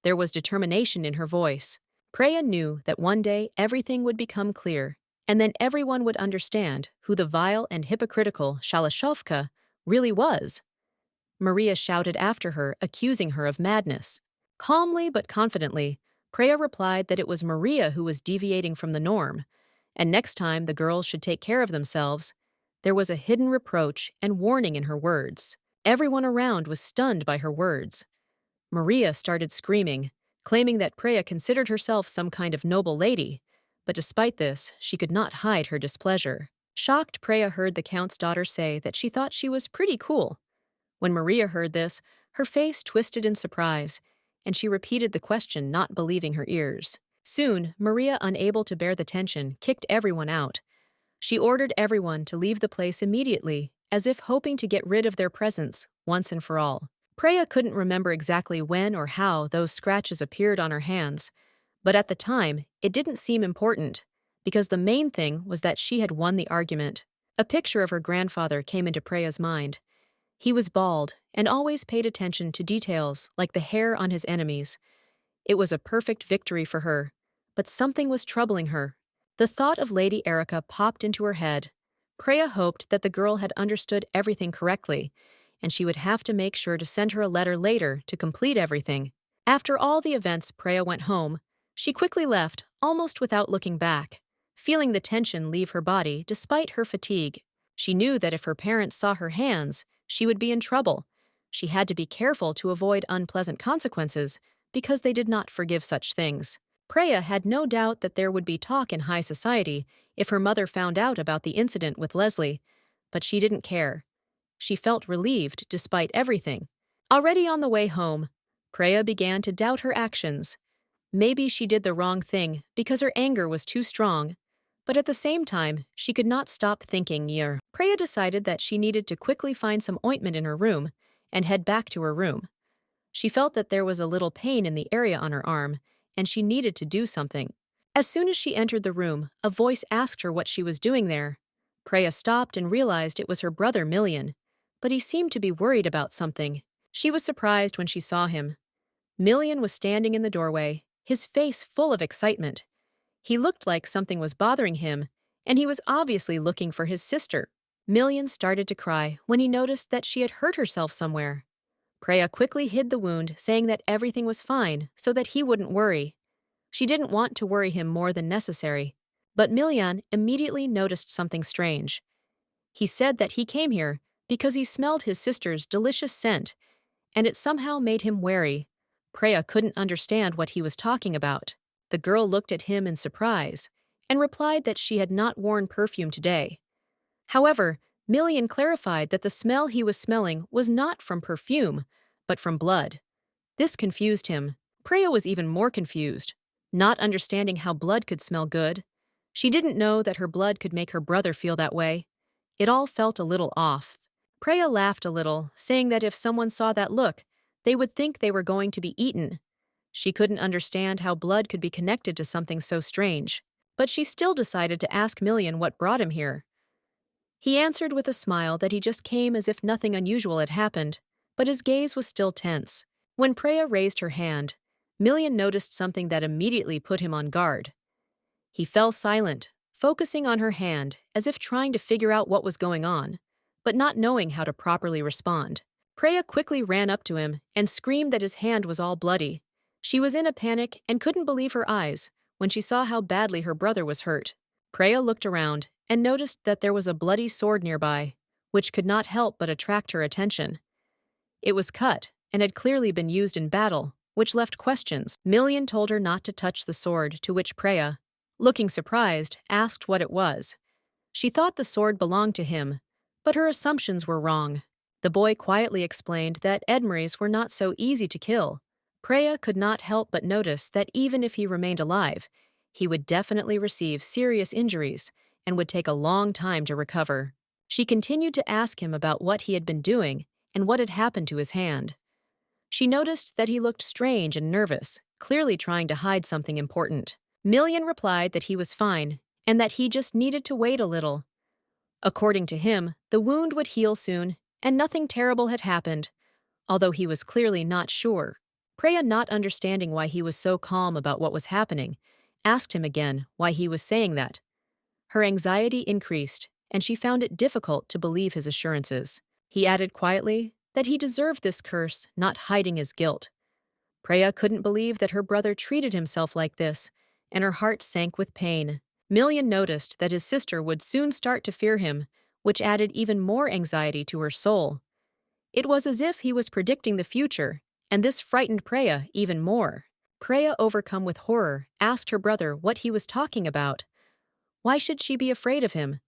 There was determination in her voice. Preya knew that one day everything would become clear, and then everyone would understand who the vile and hypocritical Shalashovka really was. Maria shouted after her, accusing her of madness. Calmly but confidently, Preya replied that it was Maria who was deviating from the norm, and next time the girls should take care of themselves. There was a hidden reproach and warning in her words. Everyone around was stunned by her words. Maria started screaming, claiming that Preya considered herself some kind of noble lady, but despite this, she could not hide her displeasure. Shocked, Preya heard the Count's daughter say that she thought she was pretty cool. When Maria heard this, her face twisted in surprise, and she repeated the question, not believing her ears. Soon, Maria, unable to bear the tension, kicked everyone out. She ordered everyone to leave the place immediately, as if hoping to get rid of their presence once and for all. Preya couldn't remember exactly when or how those scratches appeared on her hands, but at the time, it didn't seem important, because the main thing was that she had won the argument. A picture of her grandfather came into Preya's mind. He was bald and always paid attention to details like the hair on his enemies. It was a perfect victory for her, but something was troubling her. The thought of Lady Erica popped into her head. Preya hoped that the girl had understood everything correctly, and she would have to make sure to send her a letter later to complete everything. After all the events, Preya went home. She quickly left, almost without looking back, feeling the tension leave her body despite her fatigue. She knew that if her parents saw her hands, she would be in trouble. She had to be careful to avoid unpleasant consequences, because they did not forgive such things. Preya had no doubt that there would be talk in high society if her mother found out about the incident with Leslie, but she didn't care. She felt relieved despite everything. Already on the way home, Preya began to doubt her actions. Maybe she did the wrong thing because her anger was too strong, but at the same time, she could not stop thinking. Preya decided that she needed to quickly find some ointment in her room and head back to her room. She felt that there was a little pain in the area on her arm, and she needed to do something. As soon as she entered the room, a voice asked her what she was doing there. Preya stopped and realized it was her brother Milian, but he seemed to be worried about something. She was surprised when she saw him. Milian was standing in the doorway, his face full of excitement. He looked like something was bothering him, and he was obviously looking for his sister. Milian started to cry when he noticed that she had hurt herself somewhere. Preya quickly hid the wound, saying that everything was fine so that he wouldn't worry. She didn't want to worry him more than necessary, but Milian immediately noticed something strange. He said that he came here because he smelled his sister's delicious scent, and it somehow made him wary. Preya couldn't understand what he was talking about. The girl looked at him in surprise and replied that she had not worn perfume today. However, Milian clarified that the smell he was smelling was not from perfume, but from blood. This confused him. Preya was even more confused, not understanding how blood could smell good. She didn't know that her blood could make her brother feel that way. It all felt a little off. Preya laughed a little, saying that if someone saw that look, they would think they were going to be eaten. She couldn't understand how blood could be connected to something so strange, but she still decided to ask Milian what brought him here. He answered with a smile that he just came as if nothing unusual had happened, but his gaze was still tense. When Preya raised her hand, Milian noticed something that immediately put him on guard. He fell silent, focusing on her hand as if trying to figure out what was going on, but not knowing how to properly respond. Preya quickly ran up to him and screamed that his hand was all bloody. She was in a panic and couldn't believe her eyes when she saw how badly her brother was hurt. Preya looked around and noticed that there was a bloody sword nearby, which could not help but attract her attention. It was cut and had clearly been used in battle, which left questions. Milian told her not to touch the sword, to which Preya, looking surprised, asked what it was. She thought the sword belonged to him, but her assumptions were wrong. The boy quietly explained that Edmaries were not so easy to kill. Preya could not help but notice that even if he remained alive, he would definitely receive serious injuries and would take a long time to recover. She continued to ask him about what he had been doing and what had happened to his hand. She noticed that he looked strange and nervous, clearly trying to hide something important. Milian replied that he was fine and that he just needed to wait a little. According to him, the wound would heal soon and nothing terrible had happened, although he was clearly not sure. Preya, not understanding why he was so calm about what was happening, asked him again why he was saying that. Her anxiety increased, and she found it difficult to believe his assurances. He added quietly that he deserved this curse, not hiding his guilt. Preya couldn't believe that her brother treated himself like this, and her heart sank with pain. Million noticed that his sister would soon start to fear him, which added even more anxiety to her soul. It was as if he was predicting the future, and this frightened Preya even more. Preya, overcome with horror, asked her brother what he was talking about. Why should she be afraid of him?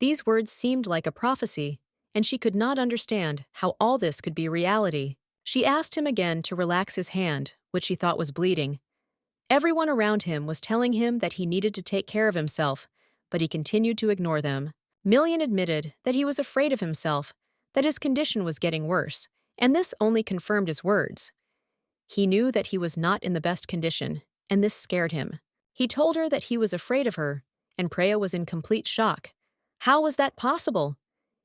These words seemed like a prophecy, and she could not understand how all this could be reality. She asked him again to relax his hand, which she thought was bleeding. Everyone around him was telling him that he needed to take care of himself, but he continued to ignore them. Million admitted that he was afraid of himself, that his condition was getting worse, and this only confirmed his words. He knew that he was not in the best condition, and this scared him. He told her that he was afraid of her, and Preya was in complete shock. How was that possible?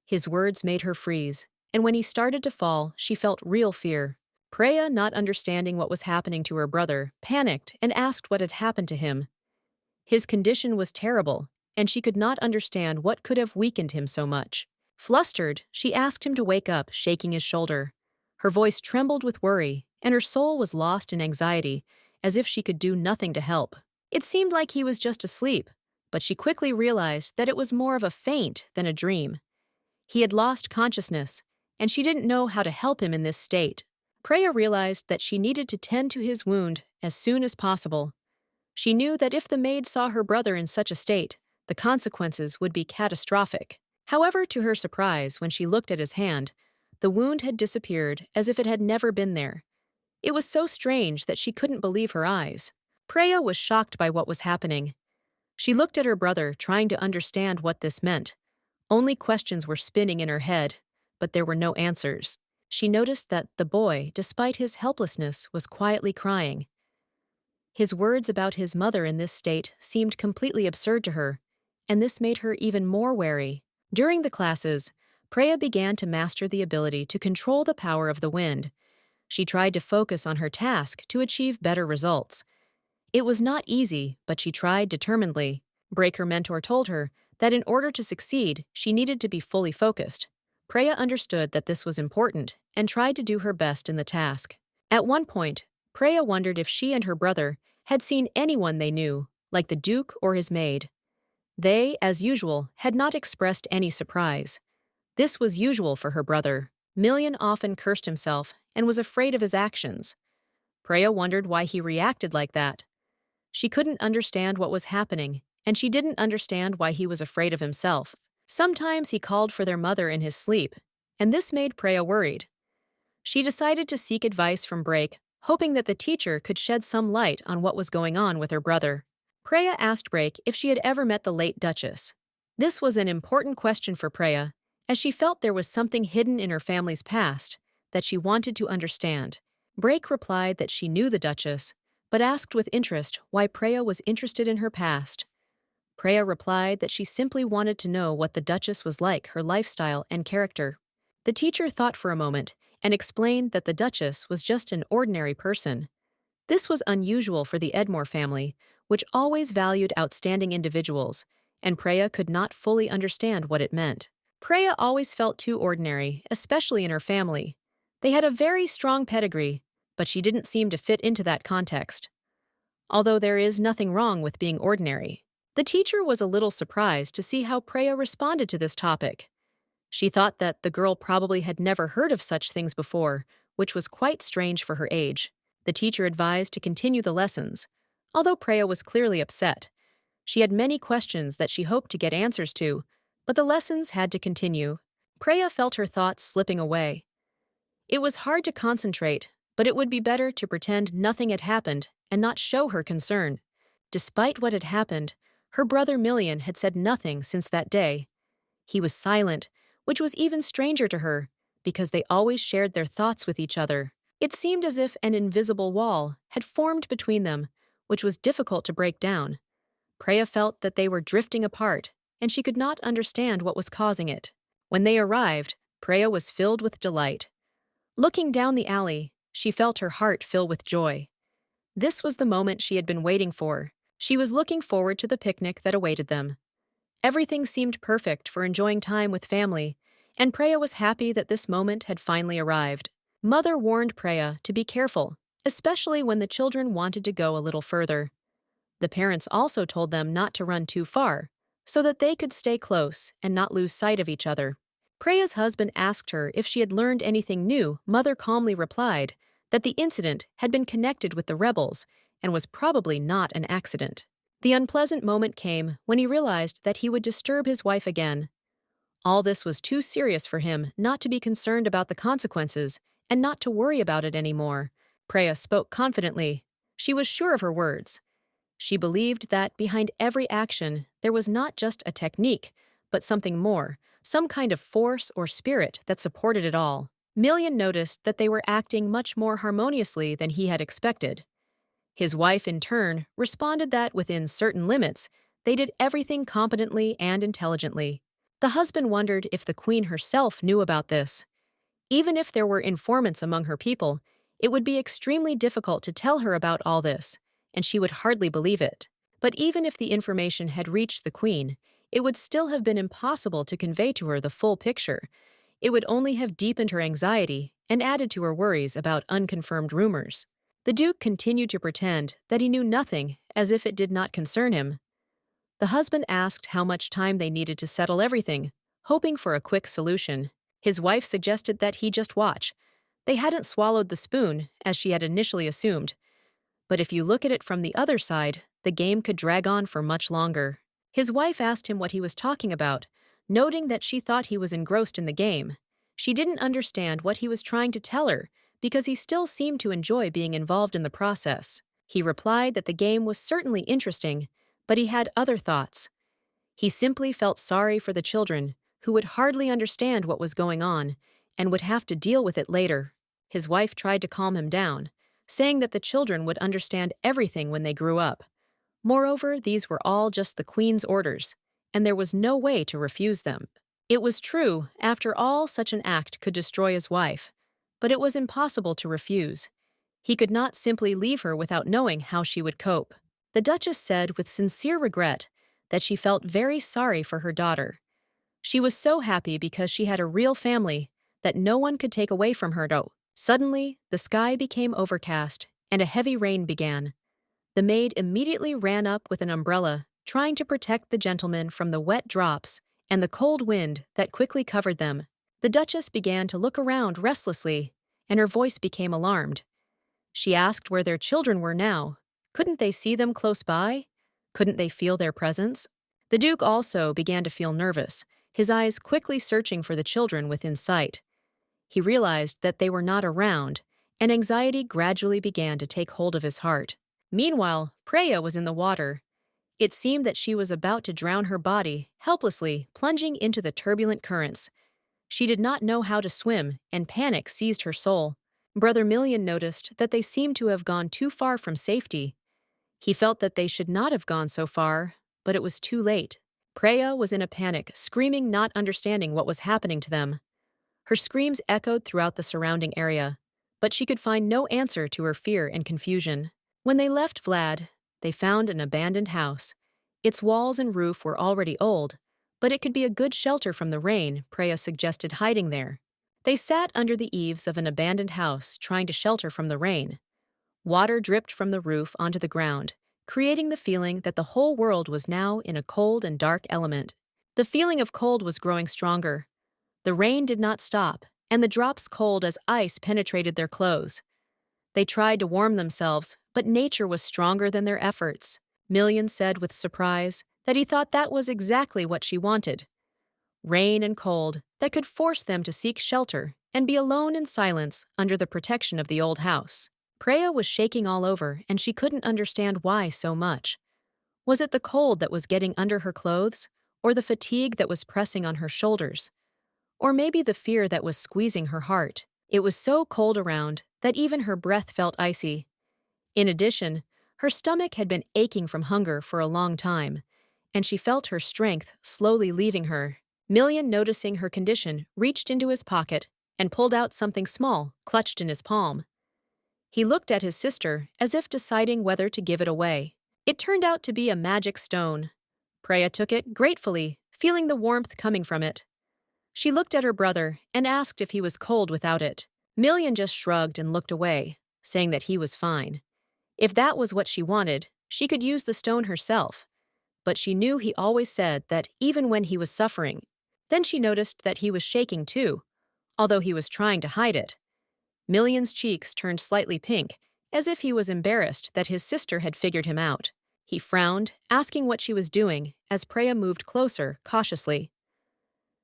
His words made her freeze, and when he started to fall, she felt real fear. Preya, not understanding what was happening to her brother, panicked and asked what had happened to him. His condition was terrible, and she could not understand what could have weakened him so much. Flustered, she asked him to wake up, shaking his shoulder. Her voice trembled with worry, and her soul was lost in anxiety, as if she could do nothing to help. It seemed like he was just asleep, but she quickly realized that it was more of a faint than a dream. He had lost consciousness, and she didn't know how to help him in this state. Preya realized that she needed to tend to his wound as soon as possible. She knew that if the maid saw her brother in such a state, the consequences would be catastrophic. However, to her surprise, when she looked at his hand, the wound had disappeared as if it had never been there. It was so strange that she couldn't believe her eyes. Preya was shocked by what was happening. She looked at her brother, trying to understand what this meant. Only questions were spinning in her head, but there were no answers. She noticed that the boy, despite his helplessness, was quietly crying. His words about his mother in this state seemed completely absurd to her, and this made her even more wary. During the classes, Preya began to master the ability to control the power of the wind. She tried to focus on her task to achieve better results. It was not easy, but she tried determinedly. Her mentor told her that in order to succeed, she needed to be fully focused. Preya understood that this was important and tried to do her best in the task. At one point, Preya wondered if she and her brother had seen anyone they knew, like the Duke or his maid. They, as usual, had not expressed any surprise. This was usual for her brother. Million often cursed himself and was afraid of his actions. Preya wondered why he reacted like that. She couldn't understand what was happening, and she didn't understand why he was afraid of himself. Sometimes he called for their mother in his sleep, and this made Preya worried. She decided to seek advice from Brake, hoping that the teacher could shed some light on what was going on with her brother. Preya asked Brake if she had ever met the late Duchess. This was an important question for Preya, as she felt there was something hidden in her family's past that she wanted to understand. Brake replied that she knew the Duchess, but asked with interest why Preya was interested in her past. Preya replied that she simply wanted to know what the Duchess was like, her lifestyle and character. The teacher thought for a moment and explained that the Duchess was just an ordinary person. This was unusual for the Edmore family, which always valued outstanding individuals, and Preya could not fully understand what it meant. Preya always felt too ordinary, especially in her family. They had a very strong pedigree, but she didn't seem to fit into that context. Although there is nothing wrong with being ordinary. The teacher was a little surprised to see how Preya responded to this topic. She thought that the girl probably had never heard of such things before, which was quite strange for her age. The teacher advised to continue the lessons, although Preya was clearly upset. She had many questions that she hoped to get answers to, but the lessons had to continue. Preya felt her thoughts slipping away. It was hard to concentrate, but it would be better to pretend nothing had happened and not show her concern. Despite what had happened, her brother Million had said nothing since that day. He was silent, which was even stranger to her, because they always shared their thoughts with each other. It seemed as if an invisible wall had formed between them, which was difficult to break down. Preya felt that they were drifting apart, and she could not understand what was causing it. When they arrived, Preya was filled with delight. Looking down the alley, She felt her heart fill with joy. This was the moment she had been waiting for. She was looking forward to the picnic that awaited them. Everything seemed perfect for enjoying time with family, and Preya was happy that this moment had finally arrived. Mother warned Preya to be careful, especially when the children wanted to go a little further. The parents also told them not to run too far, so that they could stay close and not lose sight of each other. Preya's husband asked her if she had learned anything new. Mother calmly replied that the incident had been connected with the rebels and was probably not an accident. The unpleasant moment came when he realized that he would disturb his wife again. All this was too serious for him not to be concerned about the consequences and not to worry about it anymore. Preya spoke confidently. She was sure of her words. She believed that behind every action there was not just a technique, but something more, some kind of force or spirit that supported it all. Million noticed that they were acting much more harmoniously than he had expected. His wife, in turn, responded that within certain limits, they did everything competently and intelligently. The husband wondered if the queen herself knew about this. Even if there were informants among her people, it would be extremely difficult to tell her about all this, and she would hardly believe it. But even if the information had reached the queen, it would still have been impossible to convey to her the full picture. It would only have deepened her anxiety and added to her worries about unconfirmed rumors. The Duke continued to pretend that he knew nothing, as if it did not concern him. The husband asked how much time they needed to settle everything, hoping for a quick solution. His wife suggested that he just watch. They hadn't swallowed the spoon, as she had initially assumed. But if you look at it from the other side, the game could drag on for much longer. His wife asked him what he was talking about, noting that she thought he was engrossed in the game. She didn't understand what he was trying to tell her, because he still seemed to enjoy being involved in the process. He replied that the game was certainly interesting, but he had other thoughts. He simply felt sorry for the children, who would hardly understand what was going on and would have to deal with it later. His wife tried to calm him down, saying that the children would understand everything when they grew up. Moreover, these were all just the queen's orders, and there was no way to refuse them. It was true, after all, such an act could destroy his wife, but it was impossible to refuse. He could not simply leave her without knowing how she would cope. The Duchess said with sincere regret that she felt very sorry for her daughter. She was so happy because she had a real family that no one could take away from her. Suddenly, the sky became overcast and a heavy rain began. The maid immediately ran up with an umbrella, trying to protect the gentleman from the wet drops and the cold wind that quickly covered them. The Duchess began to look around restlessly, and her voice became alarmed. She asked where their children were now. Couldn't they see them close by? Couldn't they feel their presence? The Duke also began to feel nervous, his eyes quickly searching for the children within sight. He realized that they were not around, and anxiety gradually began to take hold of his heart. Meanwhile, Preya was in the water. It seemed that she was about to drown her body, helplessly plunging into the turbulent currents. She did not know how to swim, and panic seized her soul. Brother Million noticed that they seemed to have gone too far from safety. He felt that they should not have gone so far, but it was too late. Preya was in a panic, screaming, not understanding what was happening to them. Her screams echoed throughout the surrounding area, but she could find no answer to her fear and confusion. When they left Vlad, they found an abandoned house. Its walls and roof were already old, but it could be a good shelter from the rain. Preya suggested hiding there. They sat under the eaves of an abandoned house, trying to shelter from the rain. Water dripped from the roof onto the ground, creating the feeling that the whole world was now in a cold and dark element. The feeling of cold was growing stronger. The rain did not stop, and the drops cold as ice penetrated their clothes. They tried to warm themselves, but nature was stronger than their efforts. Million said with surprise that he thought that was exactly what she wanted. Rain and cold that could force them to seek shelter and be alone in silence under the protection of the old house. Preya was shaking all over, and she couldn't understand why so much. Was it the cold that was getting under her clothes, or the fatigue that was pressing on her shoulders? Or maybe the fear that was squeezing her heart? It was so cold around that even her breath felt icy. In addition, her stomach had been aching from hunger for a long time, and she felt her strength slowly leaving her. Million, noticing her condition, reached into his pocket and pulled out something small, clutched in his palm. He looked at his sister as if deciding whether to give it away. It turned out to be a magic stone. Preya took it gratefully, feeling the warmth coming from it. She looked at her brother and asked if he was cold without it. Million just shrugged and looked away, saying that he was fine. If that was what she wanted, she could use the stone herself. But she knew he always said that even when he was suffering. Then she noticed that he was shaking too, although he was trying to hide it. Million's cheeks turned slightly pink, as if he was embarrassed that his sister had figured him out. He frowned, asking what she was doing, as Preya moved closer, cautiously.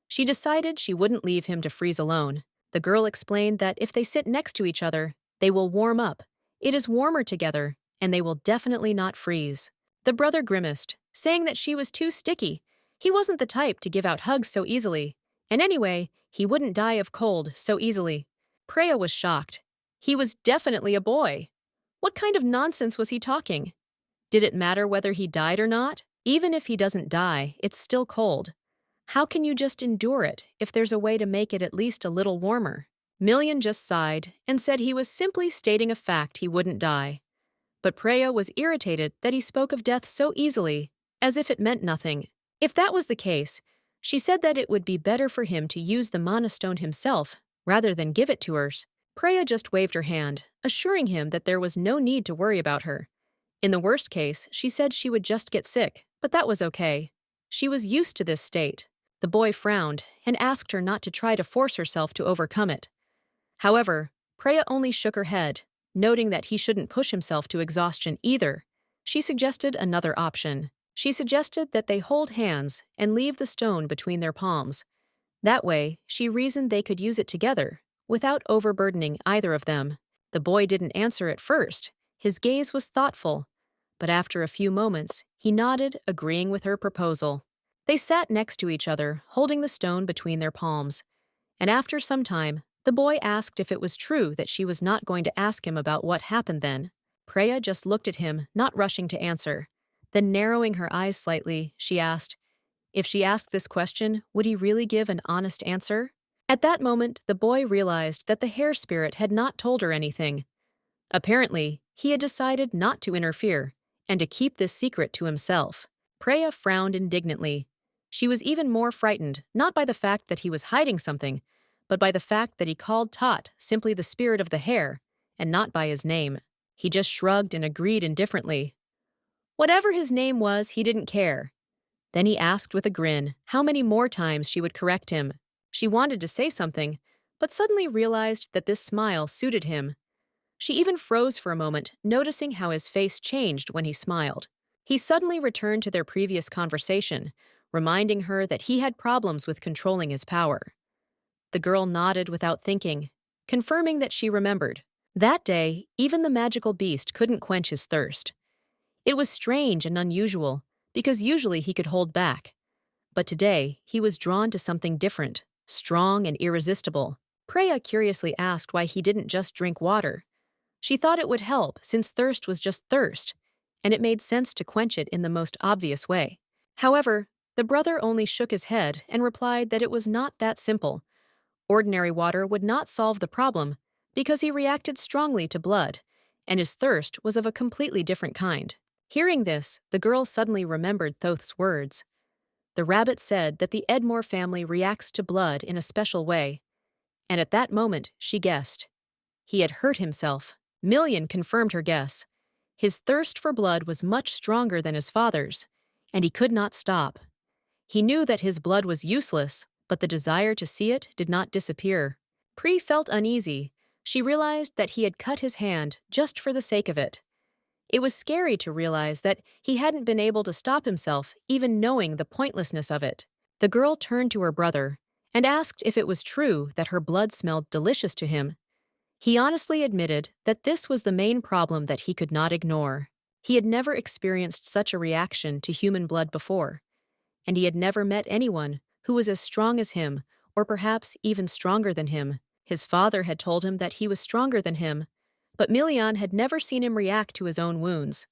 She decided she wouldn't leave him to freeze alone. The girl explained that if they sit next to each other, they will warm up. It is warmer together, and they will definitely not freeze. The brother grimaced, saying that she was too sticky. He wasn't the type to give out hugs so easily. And anyway, he wouldn't die of cold so easily. Preya was shocked. He was definitely a boy. What kind of nonsense was he talking? Did it matter whether he died or not? Even if he doesn't die, it's still cold. How can you just endure it if there's a way to make it at least a little warmer? Million just sighed and said he was simply stating a fact he wouldn't die. But Preya was irritated that he spoke of death so easily, as if it meant nothing. If that was the case, she said that it would be better for him to use the mana stone himself rather than give it to her. Preya just waved her hand, assuring him that there was no need to worry about her. In the worst case, she said she would just get sick, but that was okay. She was used to this state. The boy frowned and asked her not to try to force herself to overcome it. However, Preya only shook her head, noting that he shouldn't push himself to exhaustion either. She suggested another option. She suggested that they hold hands and leave the stone between their palms. That way, she reasoned they could use it together, without overburdening either of them. The boy didn't answer at first. His gaze was thoughtful, but after a few moments, he nodded, agreeing with her proposal. They sat next to each other, holding the stone between their palms. And after some time, the boy asked if it was true that she was not going to ask him about what happened then. Preya just looked at him, not rushing to answer. Then narrowing her eyes slightly, she asked, if she asked this question, would he really give an honest answer? At that moment, the boy realized that the hair spirit had not told her anything. Apparently, he had decided not to interfere and to keep this secret to himself. Preya frowned indignantly. She was even more frightened, not by the fact that he was hiding something, but by the fact that he called Tot simply the spirit of the hair, and not by his name. He just shrugged and agreed indifferently. Whatever his name was, he didn't care. Then he asked with a grin how many more times she would correct him. She wanted to say something, but suddenly realized that this smile suited him. She even froze for a moment, noticing how his face changed when he smiled. He suddenly returned to their previous conversation, reminding her that he had problems with controlling his power. The girl nodded without thinking, confirming that she remembered. That day, even the magical beast couldn't quench his thirst. It was strange and unusual, because usually he could hold back. But today, he was drawn to something different, strong and irresistible. Preya curiously asked why he didn't just drink water. She thought it would help, since thirst was just thirst, and it made sense to quench it in the most obvious way. However, the brother only shook his head and replied that it was not that simple. Ordinary water would not solve the problem, because he reacted strongly to blood, and his thirst was of a completely different kind. Hearing this, the girl suddenly remembered Thoth's words. The rabbit said that the Edmore family reacts to blood in a special way, and at that moment she guessed. He had hurt himself. Million confirmed her guess. His thirst for blood was much stronger than his father's, and he could not stop. He knew that his blood was useless, but the desire to see it did not disappear. Pre felt uneasy. She realized that he had cut his hand just for the sake of it. It was scary to realize that he hadn't been able to stop himself, even knowing the pointlessness of it. The girl turned to her brother and asked if it was true that her blood smelled delicious to him. He honestly admitted that this was the main problem that he could not ignore. He had never experienced such a reaction to human blood before, and he had never met anyone who was as strong as him, or perhaps even stronger than him. His father had told him that he was stronger than him, but Millian had never seen him react to his own wounds.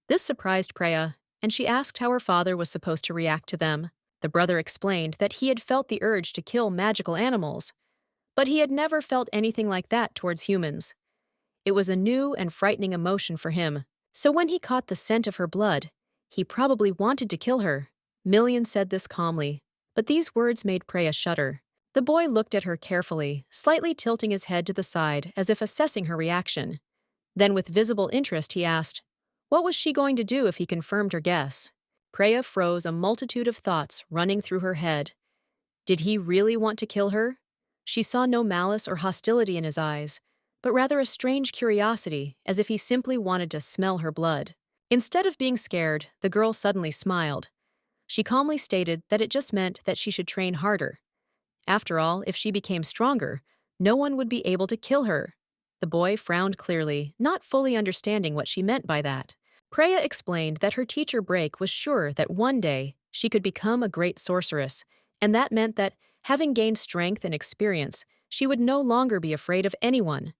This surprised Preya, and she asked how her father was supposed to react to them. The brother explained that he had felt the urge to kill magical animals, but he had never felt anything like that towards humans. It was a new and frightening emotion for him. So when he caught the scent of her blood, he probably wanted to kill her. Million said this calmly, but these words made Preya shudder. The boy looked at her carefully, slightly tilting his head to the side as if assessing her reaction. Then with visible interest he asked, what was she going to do if he confirmed her guess? Preya froze, a multitude of thoughts running through her head. Did he really want to kill her? She saw no malice or hostility in his eyes, but rather a strange curiosity, as if he simply wanted to smell her blood. Instead of being scared, the girl suddenly smiled. She calmly stated that it just meant that she should train harder. After all, if she became stronger, no one would be able to kill her. The boy frowned clearly, not fully understanding what she meant by that. Preya explained that her teacher Break was sure that one day she could become a great sorceress, and that meant that, having gained strength and experience, she would no longer be afraid of anyone.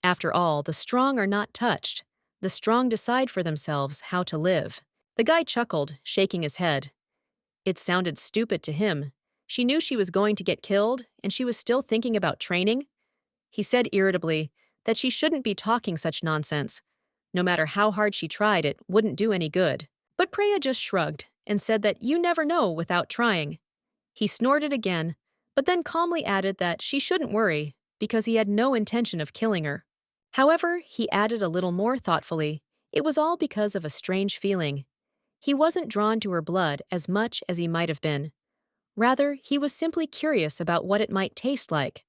After all, the strong are not touched. The strong decide for themselves how to live. The guy chuckled, shaking his head. It sounded stupid to him. She knew she was going to get killed, and she was still thinking about training. He said irritably that she shouldn't be talking such nonsense. No matter how hard she tried, it wouldn't do any good. But Preya just shrugged and said that you never know without trying. He snorted again, but then calmly added that she shouldn't worry because he had no intention of killing her. However, he added a little more thoughtfully, it was all because of a strange feeling. He wasn't drawn to her blood as much as he might have been. Rather, he was simply curious about what it might taste like,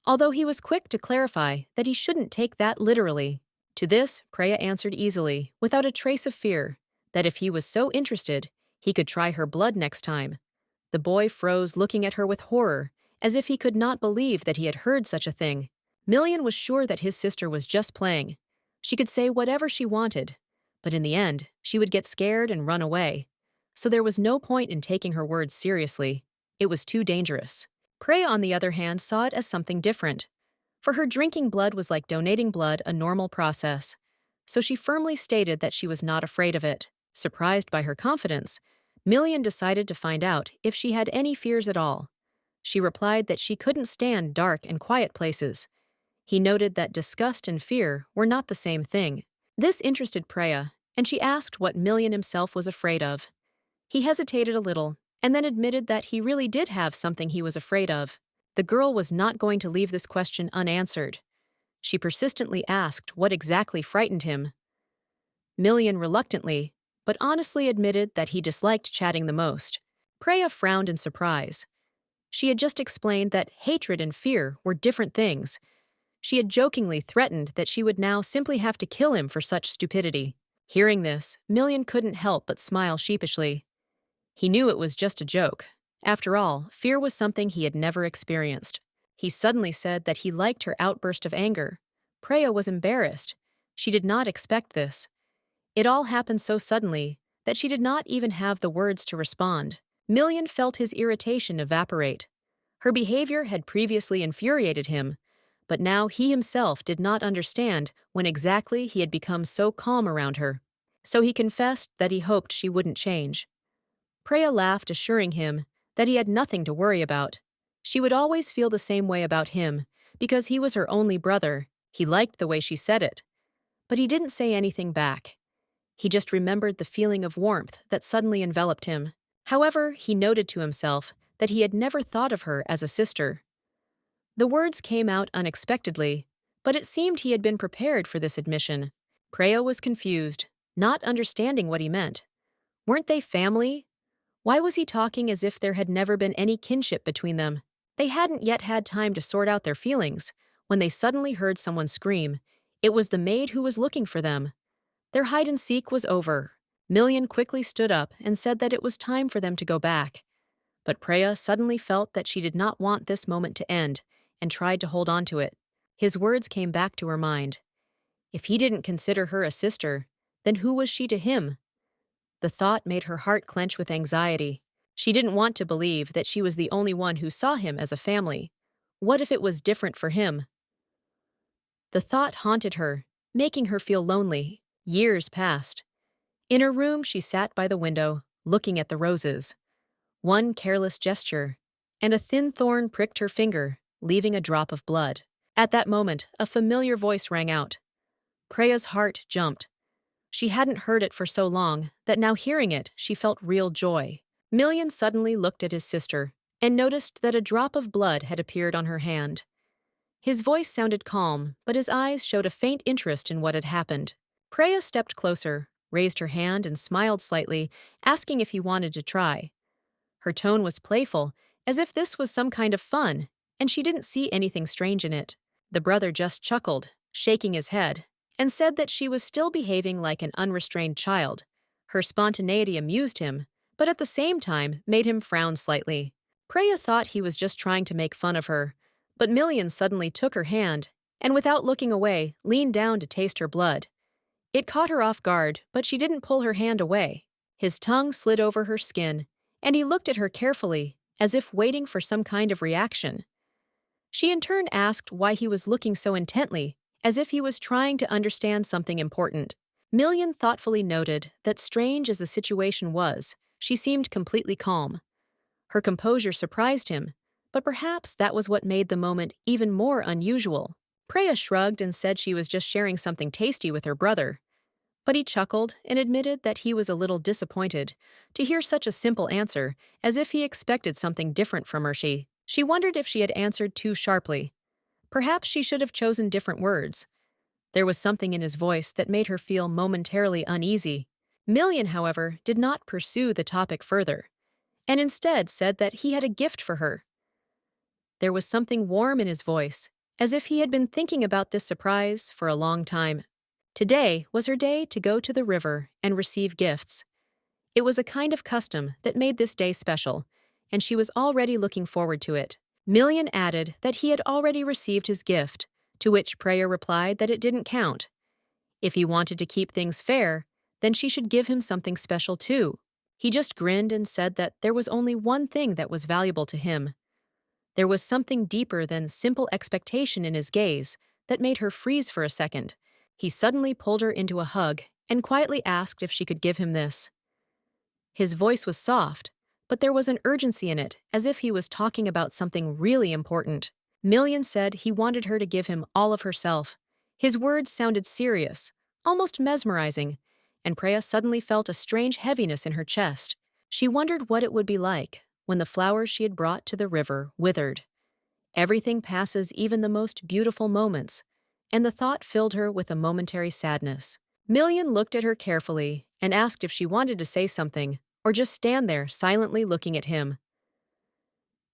although he was quick to clarify that he shouldn't take that literally. To this, Preya answered easily, without a trace of fear, that if he was so interested, he could try her blood next time. The boy froze, looking at her with horror, as if he could not believe that he had heard such a thing. Million was sure that his sister was just playing. She could say whatever she wanted, but in the end, she would get scared and run away. So there was no point in taking her words seriously. It was too dangerous. Preya, on the other hand, saw it as something different. For her, drinking blood was like donating blood, a normal process. So she firmly stated that she was not afraid of it. Surprised by her confidence, Million decided to find out if she had any fears at all. She replied that she couldn't stand dark and quiet places. He noted that disgust and fear were not the same thing. This interested Preya, and she asked what Million himself was afraid of. He hesitated a little, and then admitted that he really did have something he was afraid of. The girl was not going to leave this question unanswered. She persistently asked what exactly frightened him. Million reluctantly, but honestly admitted that he disliked chatting the most. Preya frowned in surprise. She had just explained that hatred and fear were different things. She had jokingly threatened that she would now simply have to kill him for such stupidity. Hearing this, Million couldn't help but smile sheepishly. He knew it was just a joke. After all, fear was something he had never experienced. He suddenly said that he liked her outburst of anger. Preya was embarrassed. She did not expect this. It all happened so suddenly that she did not even have the words to respond. Million felt his irritation evaporate. Her behavior had previously infuriated him, but now he himself did not understand when exactly he had become so calm around her. So he confessed that he hoped she wouldn't change. Preya laughed, assuring him that he had nothing to worry about. She would always feel the same way about him because he was her only brother. He liked the way she said it. But he didn't say anything back. He just remembered the feeling of warmth that suddenly enveloped him. However, he noted to himself that he had never thought of her as a sister. The words came out unexpectedly, but it seemed he had been prepared for this admission. Preya was confused, not understanding what he meant. Weren't they family? Why was he talking as if there had never been any kinship between them? They hadn't yet had time to sort out their feelings when they suddenly heard someone scream. It was the maid who was looking for them. Their hide-and-seek was over. Million quickly stood up and said that it was time for them to go back. But Preya suddenly felt that she did not want this moment to end and tried to hold on to it. His words came back to her mind. If he didn't consider her a sister, then who was she to him? The thought made her heart clench with anxiety. She didn't want to believe that she was the only one who saw him as a family. What if it was different for him? The thought haunted her, making her feel lonely. Years passed. In her room, she sat by the window, looking at the roses. One careless gesture, and a thin thorn pricked her finger, leaving a drop of blood. At that moment, a familiar voice rang out. Preya's heart jumped. She hadn't heard it for so long that now hearing it, she felt real joy. Million suddenly looked at his sister and noticed that a drop of blood had appeared on her hand. His voice sounded calm, but his eyes showed a faint interest in what had happened. Preya stepped closer, raised her hand and smiled slightly, asking if he wanted to try. Her tone was playful, as if this was some kind of fun, and she didn't see anything strange in it. The brother just chuckled, shaking his head, and said that she was still behaving like an unrestrained child. Her spontaneity amused him, but at the same time made him frown slightly. Preya thought he was just trying to make fun of her, but Million suddenly took her hand, and without looking away, leaned down to taste her blood. It caught her off guard, but she didn't pull her hand away. His tongue slid over her skin, and he looked at her carefully, as if waiting for some kind of reaction. She in turn asked why he was looking so intently, as if he was trying to understand something important. Million thoughtfully noted that strange as the situation was, she seemed completely calm. Her composure surprised him, but perhaps that was what made the moment even more unusual. Preya shrugged and said she was just sharing something tasty with her brother. But he chuckled and admitted that he was a little disappointed to hear such a simple answer, as if he expected something different from her. She wondered if she had answered too sharply. Perhaps she should have chosen different words. There was something in his voice that made her feel momentarily uneasy. Million, however, did not pursue the topic further, and instead said that he had a gift for her. There was something warm in his voice, as if he had been thinking about this surprise for a long time. Today was her day to go to the river and receive gifts. It was a kind of custom that made this day special, and she was already looking forward to it. Million added that he had already received his gift, to which Preya replied that it didn't count. If he wanted to keep things fair, then she should give him something special too. He just grinned and said that there was only one thing that was valuable to him. There was something deeper than simple expectation in his gaze that made her freeze for a second. He suddenly pulled her into a hug and quietly asked if she could give him this. His voice was soft, but there was an urgency in it, as if he was talking about something really important. Million said he wanted her to give him all of herself. His words sounded serious, almost mesmerizing, and Preya suddenly felt a strange heaviness in her chest. She wondered what it would be like when the flowers she had brought to the river withered. Everything passes, even the most beautiful moments, and the thought filled her with a momentary sadness. Million looked at her carefully and asked if she wanted to say something or just stand there silently looking at him.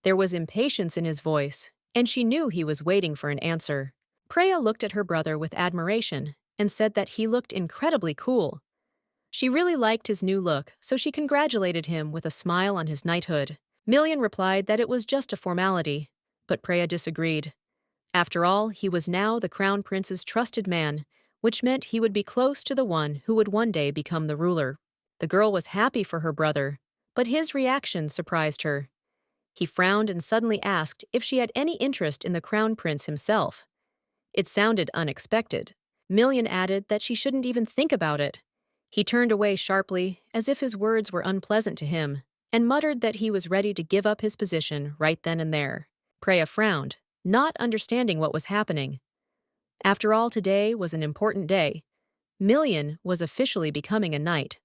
There was impatience in his voice, and she knew he was waiting for an answer. Preya looked at her brother with admiration and said that he looked incredibly cool. She really liked his new look, so she congratulated him with a smile on his knighthood. Million replied that it was just a formality, but Preya disagreed. After all, he was now the crown prince's trusted man, which meant he would be close to the one who would one day become the ruler. The girl was happy for her brother, but his reaction surprised her. He frowned and suddenly asked if she had any interest in the crown prince himself. It sounded unexpected. Million added that she shouldn't even think about it. He turned away sharply, as if his words were unpleasant to him, and muttered that he was ready to give up his position right then and there. Preya frowned, not understanding what was happening. After all, today was an important day. Million was officially becoming a knight.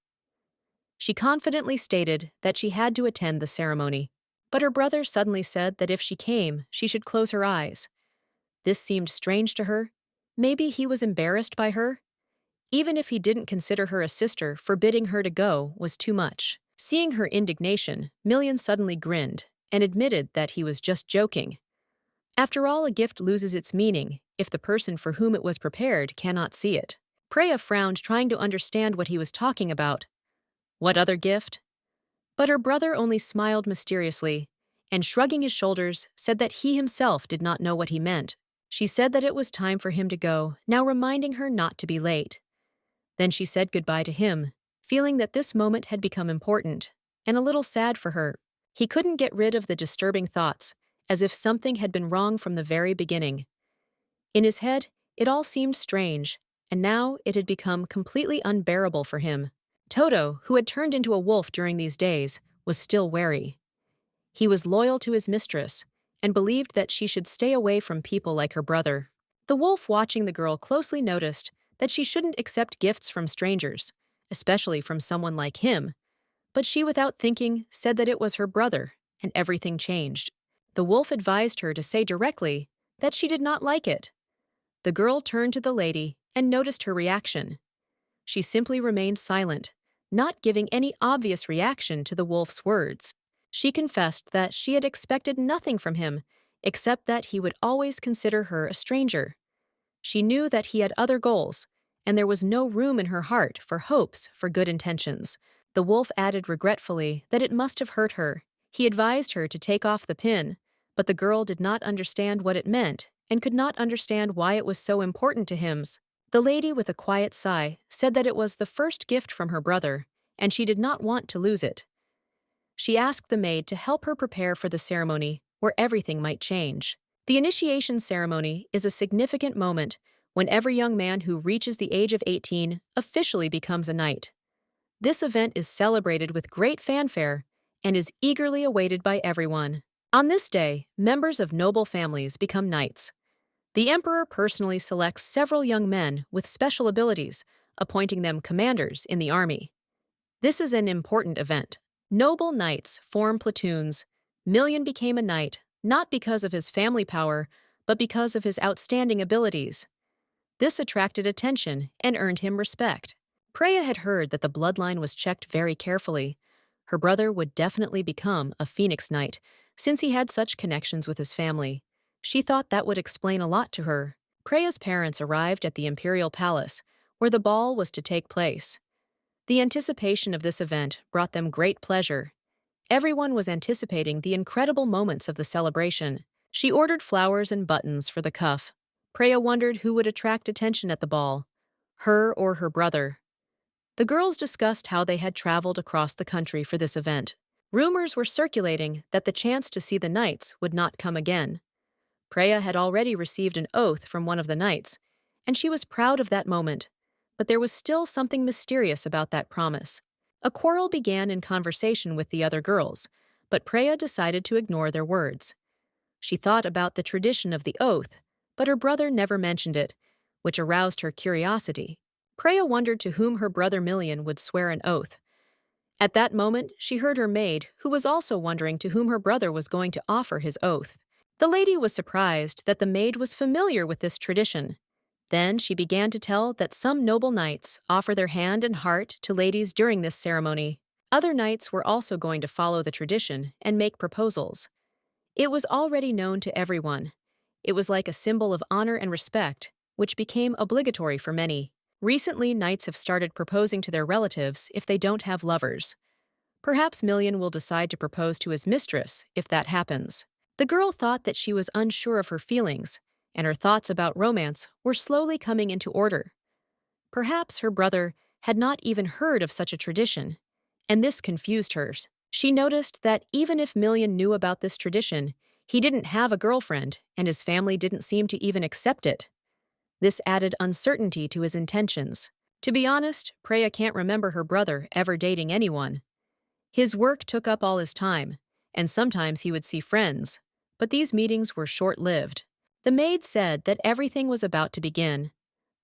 She confidently stated that she had to attend the ceremony, but her brother suddenly said that if she came, she should close her eyes. This seemed strange to her. Maybe he was embarrassed by her? Even if he didn't consider her a sister, forbidding her to go was too much. Seeing her indignation, Million suddenly grinned and admitted that he was just joking. After all, a gift loses its meaning if the person for whom it was prepared cannot see it. Preya frowned, trying to understand what he was talking about. What other gift? But her brother only smiled mysteriously, and shrugging his shoulders, said that he himself did not know what he meant. She said that it was time for him to go, now reminding her not to be late. Then she said goodbye to him, feeling that this moment had become important, and a little sad for her. He couldn't get rid of the disturbing thoughts, as if something had been wrong from the very beginning. In his head, it all seemed strange, and now it had become completely unbearable for him. Toto, who had turned into a wolf during these days, was still wary. He was loyal to his mistress, and believed that she should stay away from people like her brother. The wolf, watching the girl closely, noticed that she shouldn't accept gifts from strangers, especially from someone like him, but she, without thinking, said that it was her brother, and everything changed. The wolf advised her to say directly that she did not like it. The girl turned to the lady and noticed her reaction. She simply remained silent, not giving any obvious reaction to the wolf's words. She confessed that she had expected nothing from him except that he would always consider her a stranger. She knew that he had other goals, and there was no room in her heart for hopes for good intentions. The wolf added regretfully that it must have hurt her. He advised her to take off the pin, but the girl did not understand what it meant and could not understand why it was so important to him. The lady, with a quiet sigh, said that it was the first gift from her brother, and she did not want to lose it. She asked the maid to help her prepare for the ceremony, where everything might change. The initiation ceremony is a significant moment when every young man who reaches the age of 18 officially becomes a knight. This event is celebrated with great fanfare and is eagerly awaited by everyone. On this day, members of noble families become knights. The emperor personally selects several young men with special abilities, appointing them commanders in the army. This is an important event. Noble knights form platoons. Million became a knight, not because of his family power, but because of his outstanding abilities. This attracted attention and earned him respect. Preya had heard that the bloodline was checked very carefully. Her brother would definitely become a Phoenix Knight, since he had such connections with his family. She thought that would explain a lot to her. Preya's parents arrived at the imperial palace, where the ball was to take place. The anticipation of this event brought them great pleasure. Everyone was anticipating the incredible moments of the celebration. She ordered flowers and buttons for the cuff. Preya wondered who would attract attention at the ball, her or her brother. The girls discussed how they had traveled across the country for this event. Rumors were circulating that the chance to see the knights would not come again. Preya had already received an oath from one of the knights, and she was proud of that moment, but there was still something mysterious about that promise. A quarrel began in conversation with the other girls, but Preya decided to ignore their words. She thought about the tradition of the oath, but her brother never mentioned it, which aroused her curiosity. Preya wondered to whom her brother Million would swear an oath. At that moment, she heard her maid, who was also wondering to whom her brother was going to offer his oath. The lady was surprised that the maid was familiar with this tradition. Then she began to tell that some noble knights offer their hand and heart to ladies during this ceremony. Other knights were also going to follow the tradition and make proposals. It was already known to everyone. It was like a symbol of honor and respect, which became obligatory for many. Recently, knights have started proposing to their relatives if they don't have lovers. Perhaps Million will decide to propose to his mistress if that happens. The girl thought that she was unsure of her feelings, and her thoughts about romance were slowly coming into order. Perhaps her brother had not even heard of such a tradition, and this confused her. She noticed that even if Million knew about this tradition, he didn't have a girlfriend, and his family didn't seem to even accept it. This added uncertainty to his intentions. To be honest, Preya can't remember her brother ever dating anyone. His work took up all his time, and sometimes he would see friends, but these meetings were short-lived. The maid said that everything was about to begin.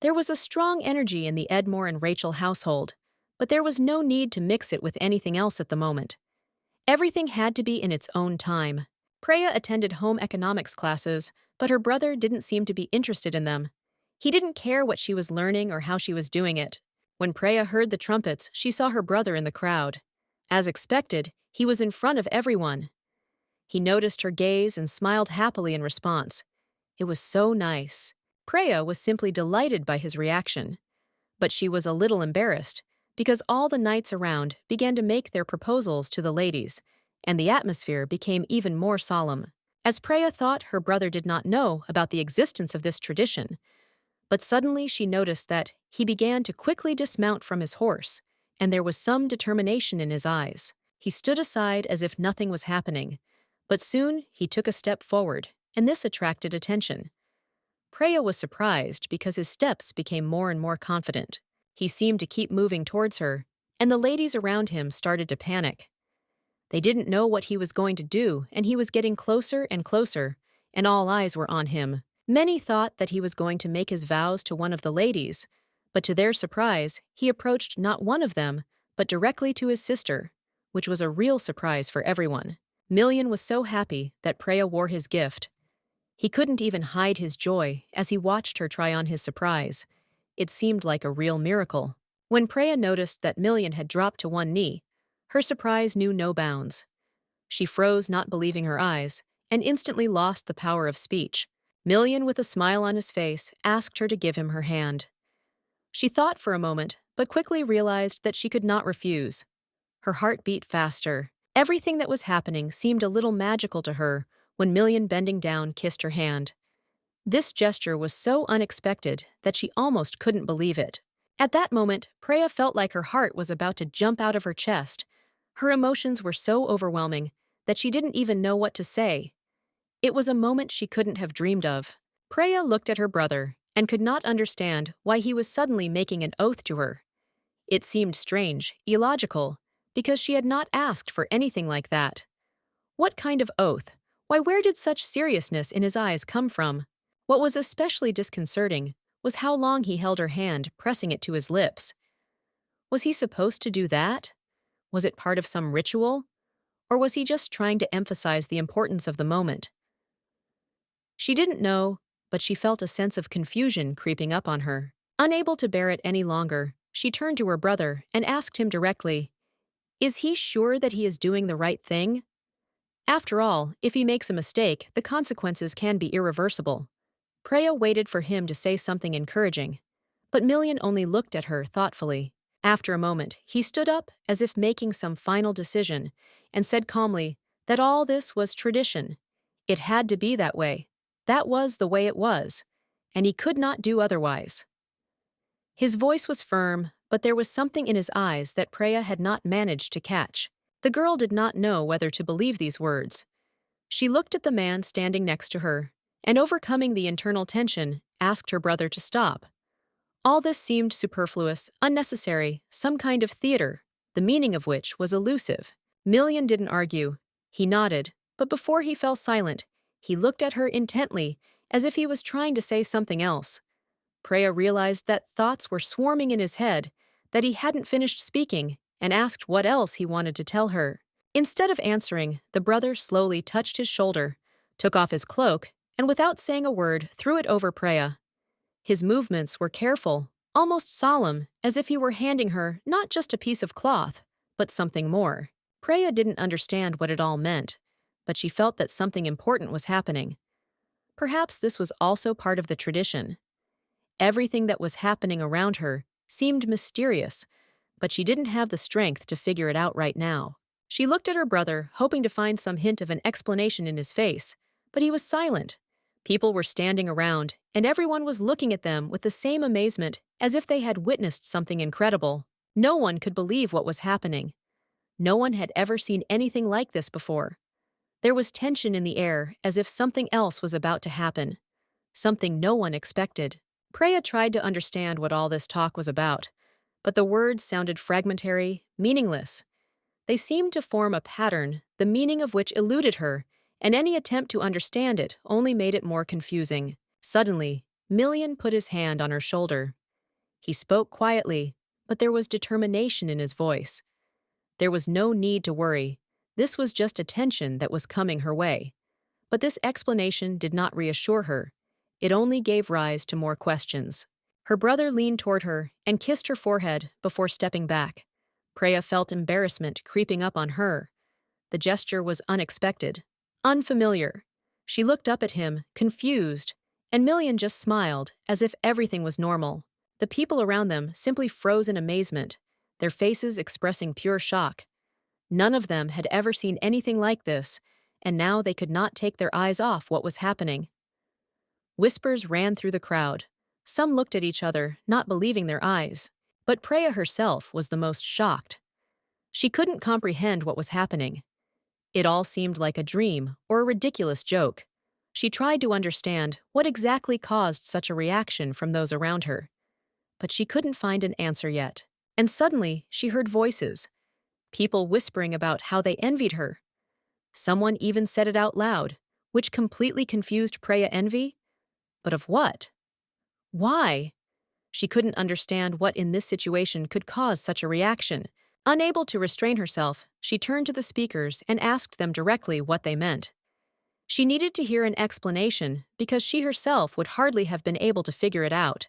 There was a strong energy in the Edmore and Rachel household, but there was no need to mix it with anything else at the moment. Everything had to be in its own time. Preya attended home economics classes, but her brother didn't seem to be interested in them. He didn't care what she was learning or how she was doing it. When Preya heard the trumpets, she saw her brother in the crowd. As expected, he was in front of everyone. He noticed her gaze and smiled happily in response. It was so nice. Preya was simply delighted by his reaction. But she was a little embarrassed, because all the knights around began to make their proposals to the ladies, and the atmosphere became even more solemn. As Preya thought her brother did not know about the existence of this tradition, but suddenly she noticed that he began to quickly dismount from his horse, and there was some determination in his eyes. He stood aside as if nothing was happening, but soon he took a step forward, and this attracted attention. Preya was surprised because his steps became more and more confident. He seemed to keep moving towards her, and the ladies around him started to panic. They didn't know what he was going to do, and he was getting closer and closer, and all eyes were on him. Many thought that he was going to make his vows to one of the ladies, But to their surprise, he approached not one of them, but directly to his sister, which was a real surprise for everyone. Million was so happy that Preya wore his gift. He couldn't even hide his joy as he watched her try on his surprise. It seemed like a real miracle. When Preya noticed that Million had dropped to one knee, her surprise knew no bounds. She froze, not believing her eyes, and instantly lost the power of speech. Million, with a smile on his face, asked her to give him her hand. She thought for a moment, but quickly realized that she could not refuse. Her heart beat faster. Everything that was happening seemed a little magical to her when Million, bending down, kissed her hand. This gesture was so unexpected that she almost couldn't believe it. At that moment, Preya felt like her heart was about to jump out of her chest. Her emotions were so overwhelming that she didn't even know what to say. It was a moment she couldn't have dreamed of. Preya looked at her brother and could not understand why he was suddenly making an oath to her. It seemed strange, illogical, because she had not asked for anything like that. What kind of oath? Why, where did such seriousness in his eyes come from? What was especially disconcerting was how long he held her hand, pressing it to his lips. Was he supposed to do that? Was it part of some ritual? Or was he just trying to emphasize the importance of the moment? She didn't know, but she felt a sense of confusion creeping up on her. Unable to bear it any longer, she turned to her brother and asked him directly, "Is he sure that he is doing the right thing? After all, if he makes a mistake, the consequences can be irreversible." Preya waited for him to say something encouraging, but Million only looked at her thoughtfully. After a moment, he stood up as if making some final decision and said calmly that all this was tradition. It had to be that way. That was the way it was, and he could not do otherwise. His voice was firm, but there was something in his eyes that Preya had not managed to catch. The girl did not know whether to believe these words. She looked at the man standing next to her, and overcoming the internal tension, asked her brother to stop. All this seemed superfluous, unnecessary, some kind of theater, the meaning of which was elusive. Million didn't argue. He nodded, but before he fell silent, he looked at her intently, as if he was trying to say something else. Preya realized that thoughts were swarming in his head, that he hadn't finished speaking, and asked what else he wanted to tell her. Instead of answering, the brother slowly touched his shoulder, took off his cloak, and without saying a word, threw it over Preya. His movements were careful, almost solemn, as if he were handing her not just a piece of cloth, but something more. Preya didn't understand what it all meant, but she felt that something important was happening. Perhaps this was also part of the tradition. Everything that was happening around her seemed mysterious, but she didn't have the strength to figure it out right now. She looked at her brother, hoping to find some hint of an explanation in his face, but he was silent. People were standing around, and everyone was looking at them with the same amazement as if they had witnessed something incredible. No one could believe what was happening. No one had ever seen anything like this before. There was tension in the air, as if something else was about to happen. Something no one expected. Preya tried to understand what all this talk was about, but the words sounded fragmentary, meaningless. They seemed to form a pattern, the meaning of which eluded her, and any attempt to understand it only made it more confusing. Suddenly, Million put his hand on her shoulder. He spoke quietly, but there was determination in his voice. There was no need to worry. This was just a tension that was coming her way. But this explanation did not reassure her. It only gave rise to more questions. Her brother leaned toward her and kissed her forehead before stepping back. Preya felt embarrassment creeping up on her. The gesture was unexpected, unfamiliar. She looked up at him, confused, and Million just smiled, as if everything was normal. The people around them simply froze in amazement, their faces expressing pure shock. None of them had ever seen anything like this, and now they could not take their eyes off what was happening. Whispers ran through the crowd. Some looked at each other, not believing their eyes. But Preya herself was the most shocked. She couldn't comprehend what was happening. It all seemed like a dream or a ridiculous joke. She tried to understand what exactly caused such a reaction from those around her. But she couldn't find an answer yet. And suddenly, she heard voices. People whispering about how they envied her. Someone even said it out loud, which completely confused Preya. Envy? But of what? Why? She couldn't understand what in this situation could cause such a reaction. Unable to restrain herself, she turned to the speakers and asked them directly what they meant. She needed to hear an explanation because she herself would hardly have been able to figure it out.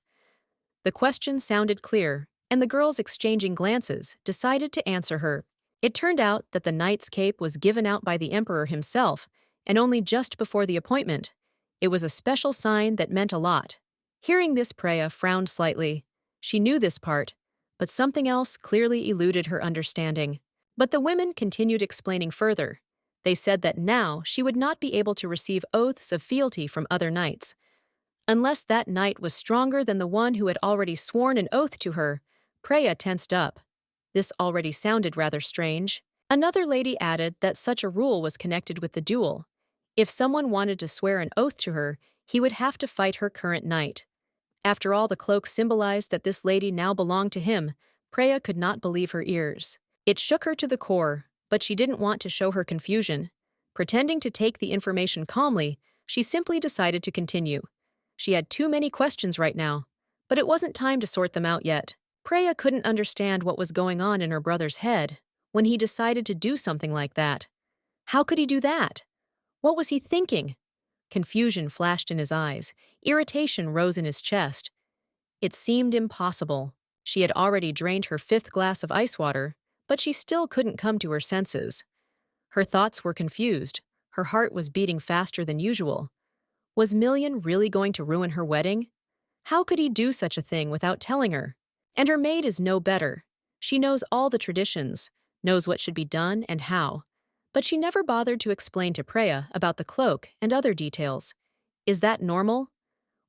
The question sounded clear, and the girls exchanging glances decided to answer her. It turned out that the knight's cape was given out by the emperor himself, and only just before the appointment. It was a special sign that meant a lot. Hearing this, Preya frowned slightly. She knew this part, but something else clearly eluded her understanding. But the women continued explaining further. They said that now she would not be able to receive oaths of fealty from other knights. Unless that knight was stronger than the one who had already sworn an oath to her. Preya tensed up. This already sounded rather strange. Another lady added that such a rule was connected with the duel. If someone wanted to swear an oath to her, he would have to fight her current knight. After all, the cloak symbolized that this lady now belonged to him. Preya could not believe her ears. It shook her to the core, but she didn't want to show her confusion. Pretending to take the information calmly, she simply decided to continue. She had too many questions right now, but it wasn't time to sort them out yet. Preya couldn't understand what was going on in her brother's head when he decided to do something like that. How could he do that? What was he thinking? Confusion flashed in his eyes. Irritation rose in his chest. It seemed impossible. She had already drained her 5th glass of ice water, but she still couldn't come to her senses. Her thoughts were confused. Her heart was beating faster than usual. Was Million really going to ruin her wedding? How could he do such a thing without telling her? And her maid is no better. She knows all the traditions, knows what should be done and how. But she never bothered to explain to Preya about the cloak and other details. Is that normal?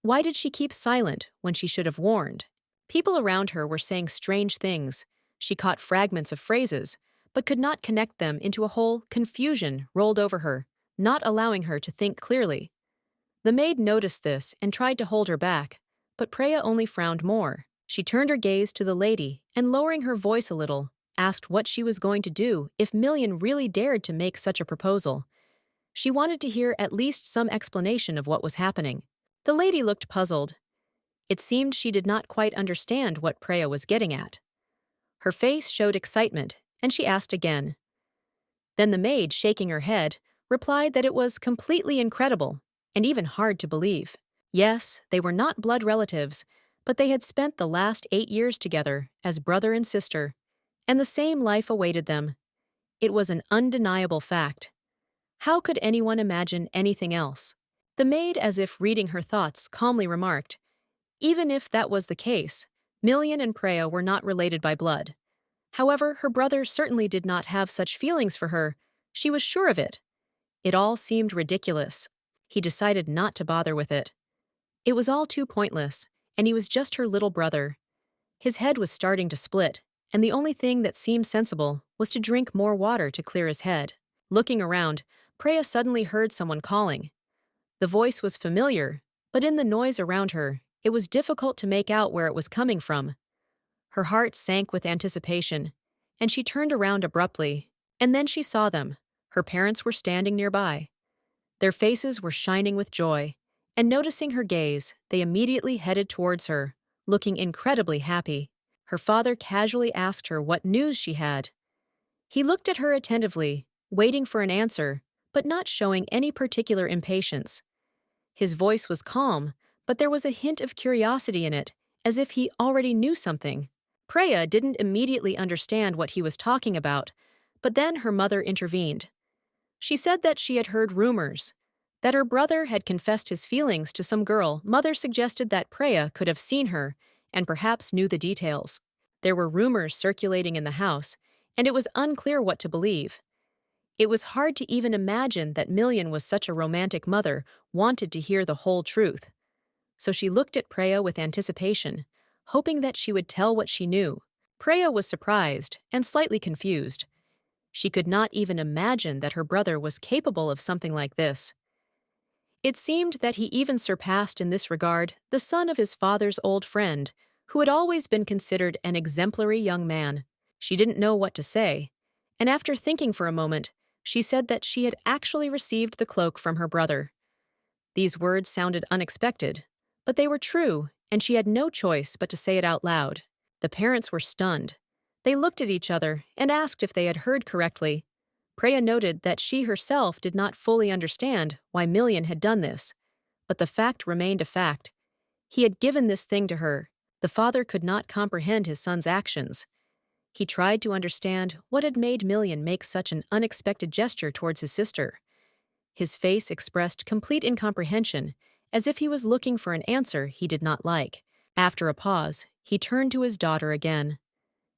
Why did she keep silent when she should have warned? People around her were saying strange things. She caught fragments of phrases, but could not connect them into a whole. Confusion rolled over her, not allowing her to think clearly. The maid noticed this and tried to hold her back, but Preya only frowned more. She turned her gaze to the lady and, lowering her voice a little, asked what she was going to do if Million really dared to make such a proposal. She wanted to hear at least some explanation of what was happening. The lady looked puzzled. It seemed she did not quite understand what Preya was getting at. Her face showed excitement, and she asked again. Then the maid, shaking her head, replied that it was completely incredible and even hard to believe. Yes, they were not blood relatives, but they had spent the last 8 years together as brother and sister, and the same life awaited them. It was an undeniable fact. How could anyone imagine anything else? The maid, as if reading her thoughts, calmly remarked, even if that was the case, Million and Preya were not related by blood. However, her brother certainly did not have such feelings for her. She was sure of it. It all seemed ridiculous. He decided not to bother with it. It was all too pointless, and he was just her little brother. His head was starting to split, and the only thing that seemed sensible was to drink more water to clear his head. Looking around, Preya suddenly heard someone calling. The voice was familiar, but in the noise around her, it was difficult to make out where it was coming from. Her heart sank with anticipation, and she turned around abruptly, and then she saw them. Her parents were standing nearby. Their faces were shining with joy, and noticing her gaze, they immediately headed towards her, looking incredibly happy. Her father casually asked her what news she had. He looked at her attentively, waiting for an answer, but not showing any particular impatience. His voice was calm, but there was a hint of curiosity in it, as if he already knew something. Preya didn't immediately understand what he was talking about, but then her mother intervened. She said that she had heard rumors, that her brother had confessed his feelings to some girl. Mother suggested that Preya could have seen her and perhaps knew the details. There were rumors circulating in the house, and it was unclear what to believe. It was hard to even imagine that Million was such a romantic mother, wanted to hear the whole truth. So she looked at Preya with anticipation, hoping that she would tell what she knew. Preya was surprised and slightly confused. She could not even imagine that her brother was capable of something like this. It seemed that he even surpassed in this regard the son of his father's old friend, who had always been considered an exemplary young man. She didn't know what to say, and after thinking for a moment, she said that she had actually received the cloak from her brother. These words sounded unexpected, but they were true, and she had no choice but to say it out loud. The parents were stunned. They looked at each other and asked if they had heard correctly. Preya noted that she herself did not fully understand why Million had done this, but the fact remained a fact. He had given this thing to her. The father could not comprehend his son's actions. He tried to understand what had made Million make such an unexpected gesture towards his sister. His face expressed complete incomprehension, as if he was looking for an answer he did not like. After a pause, he turned to his daughter again.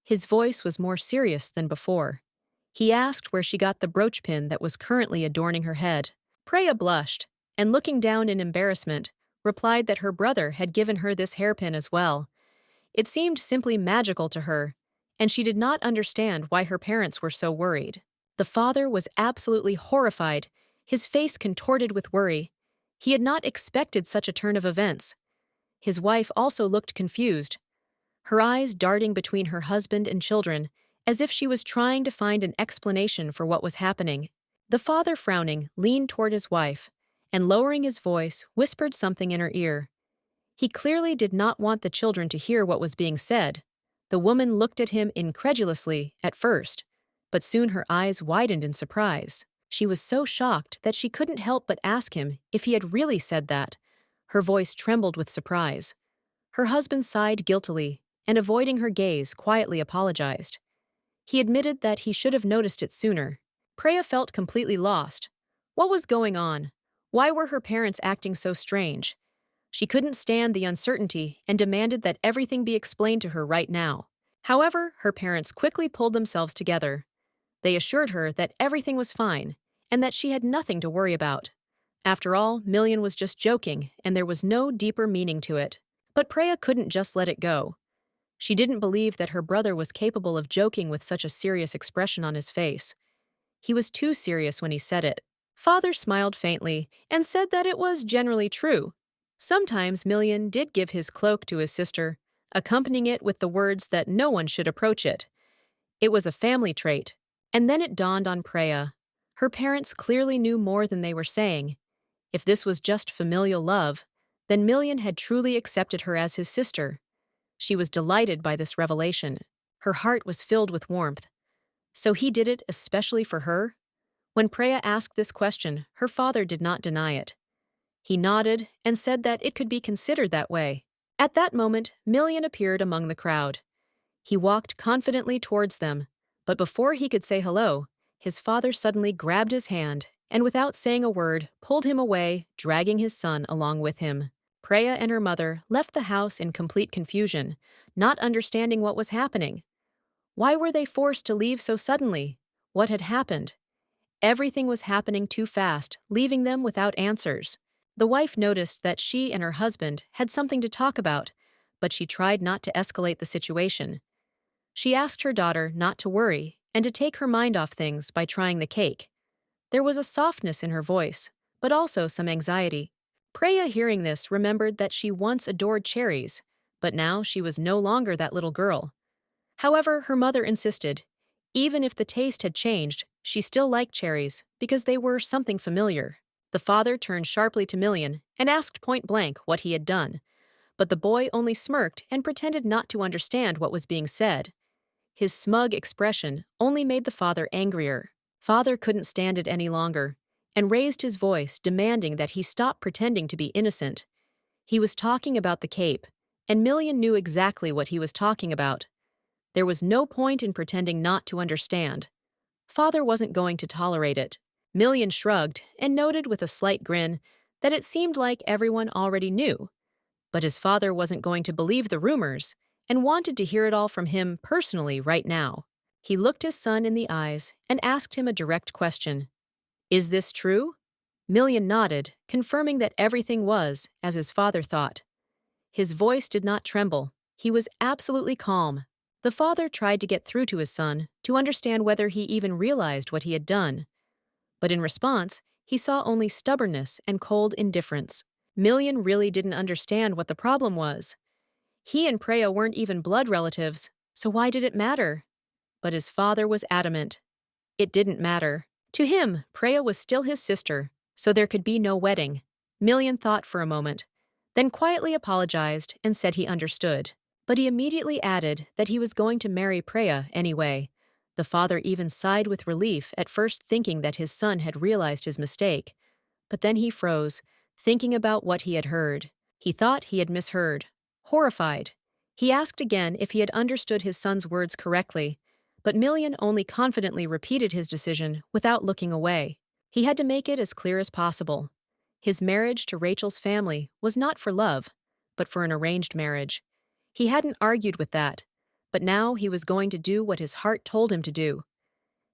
His voice was more serious than before. He asked where she got the brooch pin that was currently adorning her head. Preya blushed, and looking down in embarrassment, replied that her brother had given her this hairpin as well. It seemed simply magical to her, and she did not understand why her parents were so worried. The father was absolutely horrified, his face contorted with worry. He had not expected such a turn of events. His wife also looked confused, her eyes darting between her husband and children, as if she was trying to find an explanation for what was happening. The father, frowning, leaned toward his wife, and lowering his voice, whispered something in her ear. He clearly did not want the children to hear what was being said. The woman looked at him incredulously at first, but soon her eyes widened in surprise. She was so shocked that she couldn't help but ask him if he had really said that. Her voice trembled with surprise. Her husband sighed guiltily, and avoiding her gaze, quietly apologized. He admitted that he should have noticed it sooner. Preya felt completely lost. What was going on? Why were her parents acting so strange? She couldn't stand the uncertainty and demanded that everything be explained to her right now. However, her parents quickly pulled themselves together. They assured her that everything was fine and that she had nothing to worry about. After all, Million was just joking, and there was no deeper meaning to it. But Preya couldn't just let it go. She didn't believe that her brother was capable of joking with such a serious expression on his face. He was too serious when he said it. Father smiled faintly and said that it was generally true. Sometimes Million did give his cloak to his sister, accompanying it with the words that no one should approach it. It was a family trait. And then it dawned on Preya. Her parents clearly knew more than they were saying. If this was just familial love, then Million had truly accepted her as his sister. She was delighted by this revelation. Her heart was filled with warmth. So he did it especially for her? When Preya asked this question, her father did not deny it. He nodded and said that it could be considered that way. At that moment, Million appeared among the crowd. He walked confidently towards them, but before he could say hello, his father suddenly grabbed his hand and, without saying a word, pulled him away, dragging his son along with him. Preya and her mother left the house in complete confusion, not understanding what was happening. Why were they forced to leave so suddenly? What had happened? Everything was happening too fast, leaving them without answers. The wife noticed that she and her husband had something to talk about, but she tried not to escalate the situation. She asked her daughter not to worry and to take her mind off things by trying the cake. There was a softness in her voice, but also some anxiety. Preya, hearing this, remembered that she once adored cherries, but now she was no longer that little girl. However, her mother insisted. Even if the taste had changed, she still liked cherries because they were something familiar. The father turned sharply to Million and asked point-blank what he had done, but the boy only smirked and pretended not to understand what was being said. His smug expression only made the father angrier. Father couldn't stand it any longer and raised his voice, demanding that he stop pretending to be innocent. He was talking about the cape, and Million knew exactly what he was talking about. There was no point in pretending not to understand. Father wasn't going to tolerate it. Million shrugged and noted with a slight grin that it seemed like everyone already knew. But his father wasn't going to believe the rumors and wanted to hear it all from him personally right now. He looked his son in the eyes and asked him a direct question. "Is this true?" Million nodded, confirming that everything was as his father thought. His voice did not tremble. He was absolutely calm. The father tried to get through to his son to understand whether he even realized what he had done. But in response, he saw only stubbornness and cold indifference. Million really didn't understand what the problem was. He and Preya weren't even blood relatives, so why did it matter? But his father was adamant. It didn't matter. To him, Preya was still his sister, so there could be no wedding. Million thought for a moment. then quietly apologized and said he understood. But he immediately added that he was going to marry Preya anyway. The father even sighed with relief, at first thinking that his son had realized his mistake. But then he froze, thinking about what he had heard. He thought he had misheard. Horrified, he asked again if he had understood his son's words correctly, but Million only confidently repeated his decision without looking away. He had to make it as clear as possible. His marriage to Rachel's family was not for love, but for an arranged marriage. He hadn't argued with that, but now he was going to do what his heart told him to do.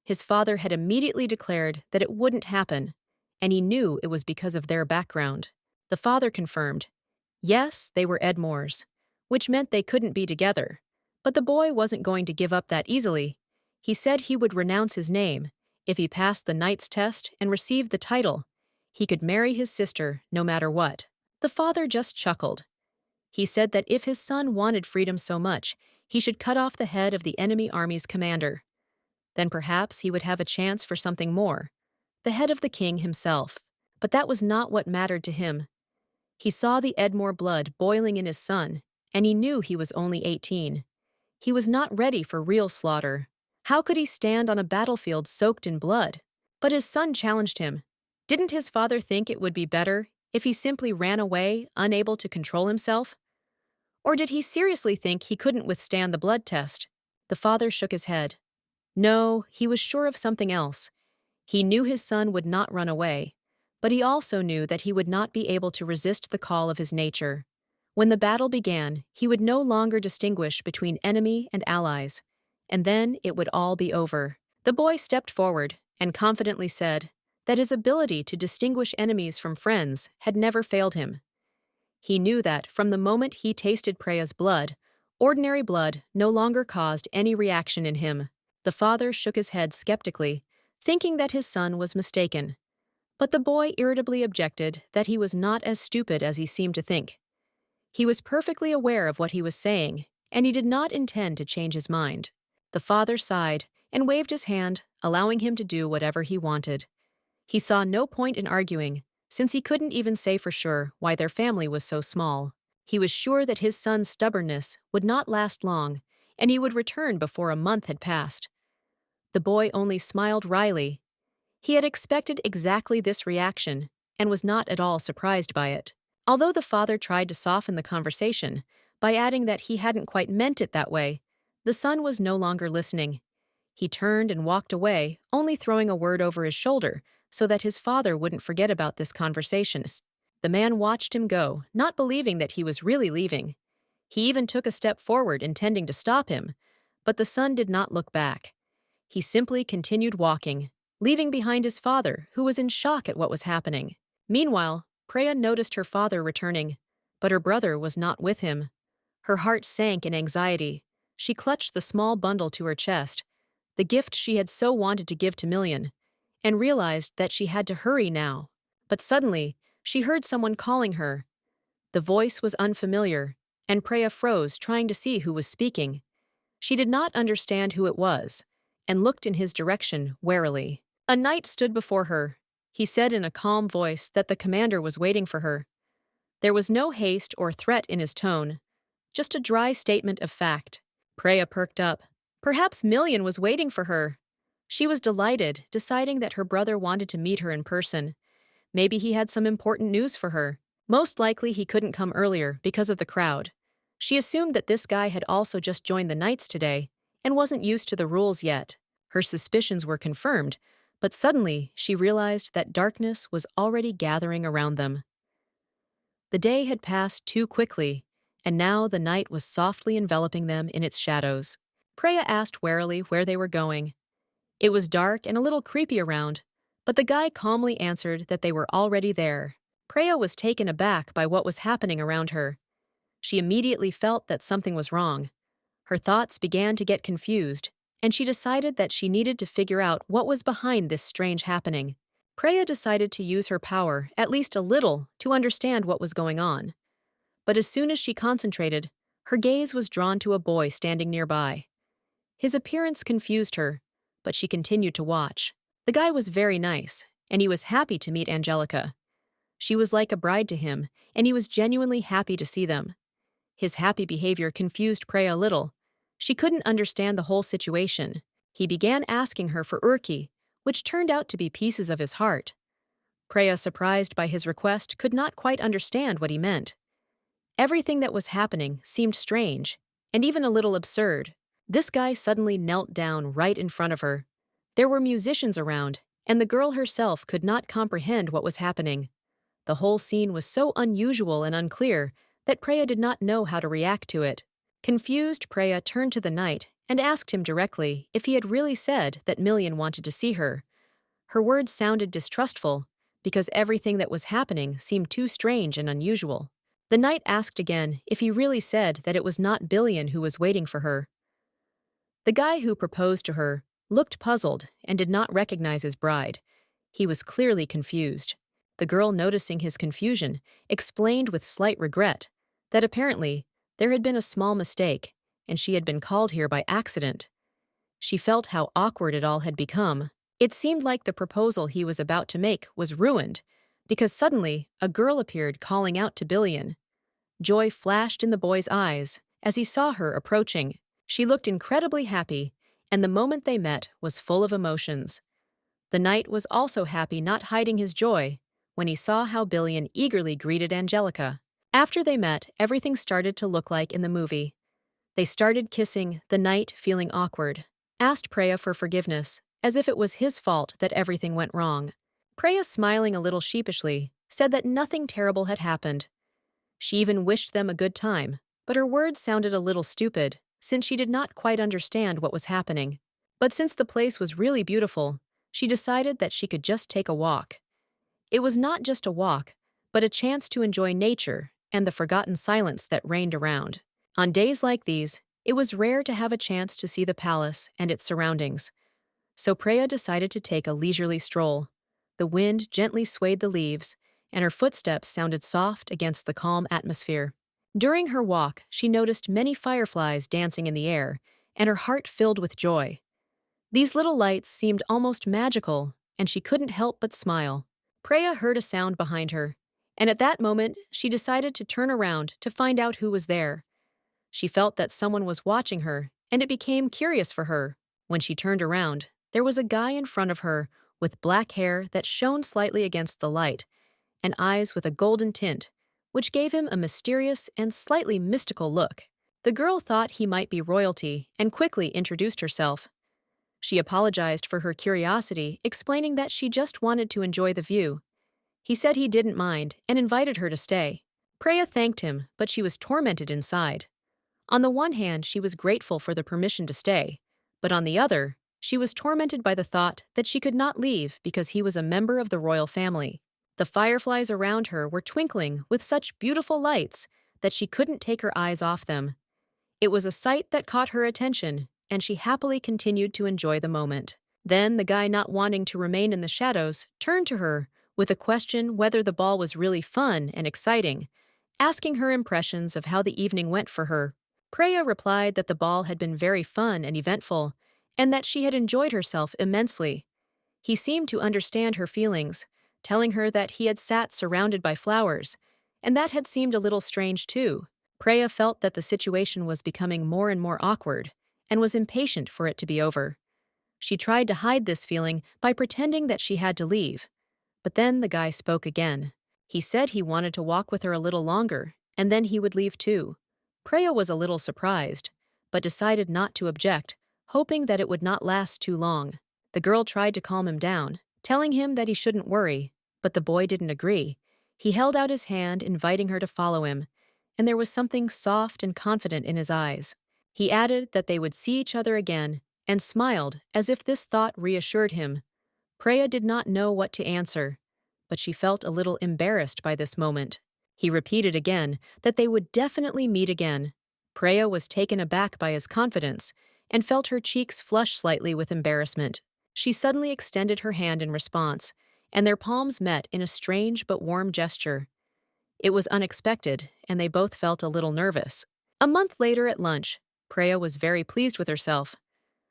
His father had immediately declared that it wouldn't happen, and he knew it was because of their background. The father confirmed, yes, they were Edmores, which meant they couldn't be together. But the boy wasn't going to give up that easily. He said he would renounce his name if he passed the knight's test and received the title. He could marry his sister no matter what. The father just chuckled. He said that if his son wanted freedom so much, he should cut off the head of the enemy army's commander. Then perhaps he would have a chance for something more, the head of the king himself. But that was not what mattered to him. He saw the Edmore blood boiling in his son, and he knew he was only 18. He was not ready for real slaughter. How could he stand on a battlefield soaked in blood? But his son challenged him. Didn't his father think it would be better if he simply ran away, unable to control himself? Or did he seriously think he couldn't withstand the blood test? The father shook his head. No, he was sure of something else. He knew his son would not run away, but he also knew that he would not be able to resist the call of his nature. When the battle began, he would no longer distinguish between enemy and allies, and then it would all be over. The boy stepped forward and confidently said that his ability to distinguish enemies from friends had never failed him. He knew that from the moment he tasted Preya's blood, ordinary blood no longer caused any reaction in him. The father shook his head skeptically, thinking that his son was mistaken. But the boy irritably objected that he was not as stupid as he seemed to think. He was perfectly aware of what he was saying, and he did not intend to change his mind. The father sighed and waved his hand, allowing him to do whatever he wanted. He saw no point in arguing, since he couldn't even say for sure why their family was so small. He was sure that his son's stubbornness would not last long, and he would return before a month had passed. The boy only smiled wryly. He had expected exactly this reaction, and was not at all surprised by it. Although the father tried to soften the conversation by adding that he hadn't quite meant it that way, the son was no longer listening. He turned and walked away, only throwing a word over his shoulder so that his father wouldn't forget about this conversation. The man watched him go, not believing that he was really leaving. He even took a step forward, intending to stop him, but the son did not look back. He simply continued walking, leaving behind his father, who was in shock at what was happening. Meanwhile, Preya noticed her father returning, but her brother was not with him. Her heart sank in anxiety. She clutched the small bundle to her chest, the gift she had so wanted to give to Million, and realized that she had to hurry now. But suddenly, she heard someone calling her. The voice was unfamiliar, and Preya froze, trying to see who was speaking. She did not understand who it was, and looked in his direction warily. A knight stood before her. He said in a calm voice that the commander was waiting for her. There was no haste or threat in his tone, just a dry statement of fact. Preya perked up. Perhaps Million was waiting for her. She was delighted, deciding that her brother wanted to meet her in person. Maybe he had some important news for her. Most likely he couldn't come earlier because of the crowd. She assumed that this guy had also just joined the Knights today and wasn't used to the rules yet. Her suspicions were confirmed, but suddenly she realized that darkness was already gathering around them. The day had passed too quickly, and now the night was softly enveloping them in its shadows. Preya asked warily where they were going. It was dark and a little creepy around, but the guy calmly answered that they were already there. Preya was taken aback by what was happening around her. She immediately felt that something was wrong. Her thoughts began to get confused, and she decided that she needed to figure out what was behind this strange happening. Preya decided to use her power, at least a little, to understand what was going on. But as soon as she concentrated, her gaze was drawn to a boy standing nearby. His appearance confused her, but she continued to watch. The guy was very nice, and he was happy to meet Angelica. She was like a bride to him, and he was genuinely happy to see them. His happy behavior confused Preya a little. She couldn't understand the whole situation. He began asking her for Urki, which turned out to be pieces of his heart. Preya, surprised by his request, could not quite understand what he meant. Everything that was happening seemed strange, and even a little absurd. This guy suddenly knelt down right in front of her. There were musicians around, and the girl herself could not comprehend what was happening. The whole scene was so unusual and unclear that Preya did not know how to react to it. Confused, Preya turned to the knight and asked him directly if he had really said that Million wanted to see her. Her words sounded distrustful, because everything that was happening seemed too strange and unusual. The knight asked again if he really said that it was not Billion who was waiting for her. The guy who proposed to her looked puzzled and did not recognize his bride. He was clearly confused. The girl, noticing his confusion, explained with slight regret that apparently there had been a small mistake and she had been called here by accident. She felt how awkward it all had become. It seemed like the proposal he was about to make was ruined, because suddenly a girl appeared calling out to Billion. Joy flashed in the boy's eyes as he saw her approaching. She looked incredibly happy, and the moment they met was full of emotions. The knight was also happy, not hiding his joy, when he saw how Billion eagerly greeted Angelica. After they met, everything started to look like in the movie. They started kissing, the knight, feeling awkward, asked Preya for forgiveness, as if it was his fault that everything went wrong. Preya, smiling a little sheepishly, said that nothing terrible had happened. She even wished them a good time, but her words sounded a little stupid, since she did not quite understand what was happening. But since the place was really beautiful, she decided that she could just take a walk. It was not just a walk, but a chance to enjoy nature and the forgotten silence that reigned around. On days like these, it was rare to have a chance to see the palace and its surroundings. So Preya decided to take a leisurely stroll. The wind gently swayed the leaves, and her footsteps sounded soft against the calm atmosphere. During her walk, she noticed many fireflies dancing in the air, and her heart filled with joy. These little lights seemed almost magical, and she couldn't help but smile. Preya heard a sound behind her, and at that moment, she decided to turn around to find out who was there. She felt that someone was watching her, and it became curious for her. When she turned around, there was a guy in front of her with black hair that shone slightly against the light, and eyes with a golden tint, which gave him a mysterious and slightly mystical look. The girl thought he might be royalty and quickly introduced herself. She apologized for her curiosity, explaining that she just wanted to enjoy the view. He said he didn't mind and invited her to stay. Preya thanked him, but she was tormented inside. On the one hand, she was grateful for the permission to stay, but on the other, she was tormented by the thought that she could not leave because he was a member of the royal family. The fireflies around her were twinkling with such beautiful lights that she couldn't take her eyes off them. It was a sight that caught her attention, and she happily continued to enjoy the moment. Then the guy, not wanting to remain in the shadows, turned to her with a question whether the ball was really fun and exciting, asking her impressions of how the evening went for her. Preya replied that the ball had been very fun and eventful, and that she had enjoyed herself immensely. He seemed to understand her feelings, telling her that he had sat surrounded by flowers, and that had seemed a little strange too. Preya felt that the situation was becoming more and more awkward, and was impatient for it to be over. She tried to hide this feeling by pretending that she had to leave. But then the guy spoke again. He said he wanted to walk with her a little longer, and then he would leave too. Preya was a little surprised, but decided not to object, hoping that it would not last too long. The girl tried to calm him down, telling him that he shouldn't worry, but the boy didn't agree. He held out his hand, inviting her to follow him, and there was something soft and confident in his eyes. He added that they would see each other again, and smiled as if this thought reassured him. Preya did not know what to answer, but she felt a little embarrassed by this moment. He repeated again that they would definitely meet again. Preya was taken aback by his confidence and felt her cheeks flush slightly with embarrassment. She suddenly extended her hand in response, and their palms met in a strange but warm gesture. It was unexpected, and they both felt a little nervous. A month later at lunch, Preya was very pleased with herself.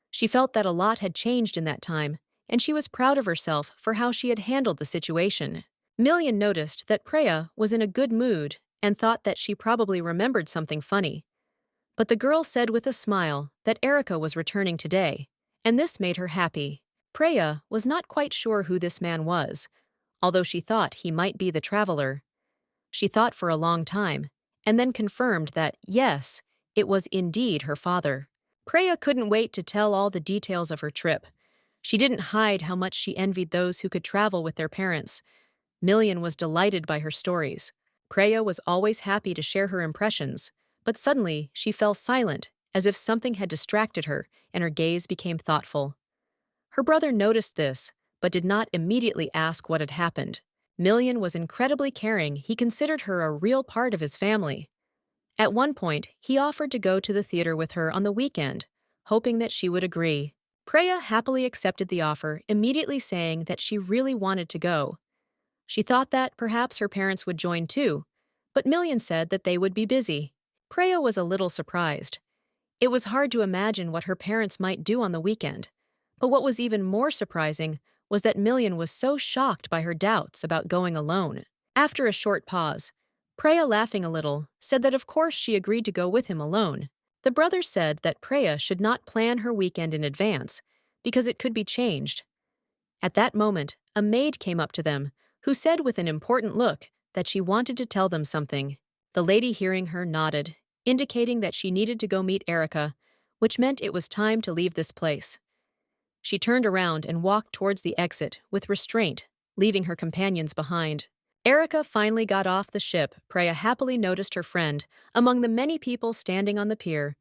She felt that a lot had changed in that time, and she was proud of herself for how she had handled the situation. Million noticed that Preya was in a good mood and thought that she probably remembered something funny. But the girl said with a smile that Erica was returning today, and this made her happy. Preya was not quite sure who this man was, although she thought he might be the traveler. She thought for a long time, and then confirmed that, yes, it was indeed her father. Preya couldn't wait to tell all the details of her trip. She didn't hide how much she envied those who could travel with their parents. Million was delighted by her stories. Preya was always happy to share her impressions, but suddenly she fell silent, as if something had distracted her, and her gaze became thoughtful. Her brother noticed this, but did not immediately ask what had happened. Million was incredibly caring. He considered her a real part of his family. At one point, he offered to go to the theater with her on the weekend, hoping that she would agree. Preya happily accepted the offer, immediately saying that she really wanted to go. She thought that perhaps her parents would join too, but Million said that they would be busy. Preya was a little surprised. It was hard to imagine what her parents might do on the weekend, but what was even more surprising was that Million was so shocked by her doubts about going alone. After a short pause, Preya, laughing a little, said that of course she agreed to go with him alone. The brother said that Preya should not plan her weekend in advance, because it could be changed. At that moment, a maid came up to them, who said with an important look that she wanted to tell them something. The lady, hearing her, nodded, indicating that she needed to go meet Erica, which meant it was time to leave this place. She turned around and walked towards the exit with restraint, leaving her companions behind. Erica finally got off the ship. Preya happily noticed her friend among the many people standing on the pier,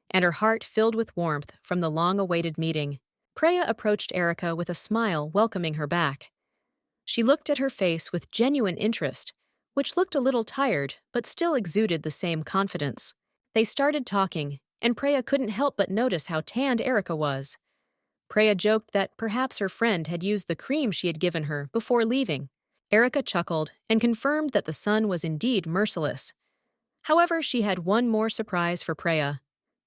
and her heart filled with warmth from the long-awaited meeting. Preya approached Erica with a smile, welcoming her back. She looked at her face with genuine interest, which looked a little tired but still exuded the same confidence. They started talking, and Preya couldn't help but notice how tanned Erica was. Preya joked that perhaps her friend had used the cream she had given her before leaving. Erica chuckled and confirmed that the sun was indeed merciless. However, she had one more surprise for Preya,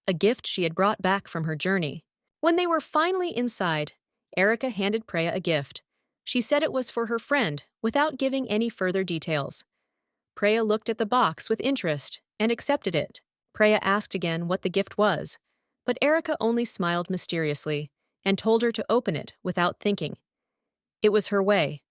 a gift she had brought back from her journey. When they were finally inside, Erica handed Preya a gift. She said it was for her friend, without giving any further details. Preya looked at the box with interest and accepted it. Preya asked again what the gift was, but Erica only smiled mysteriously and told her to open it without thinking. It was her way.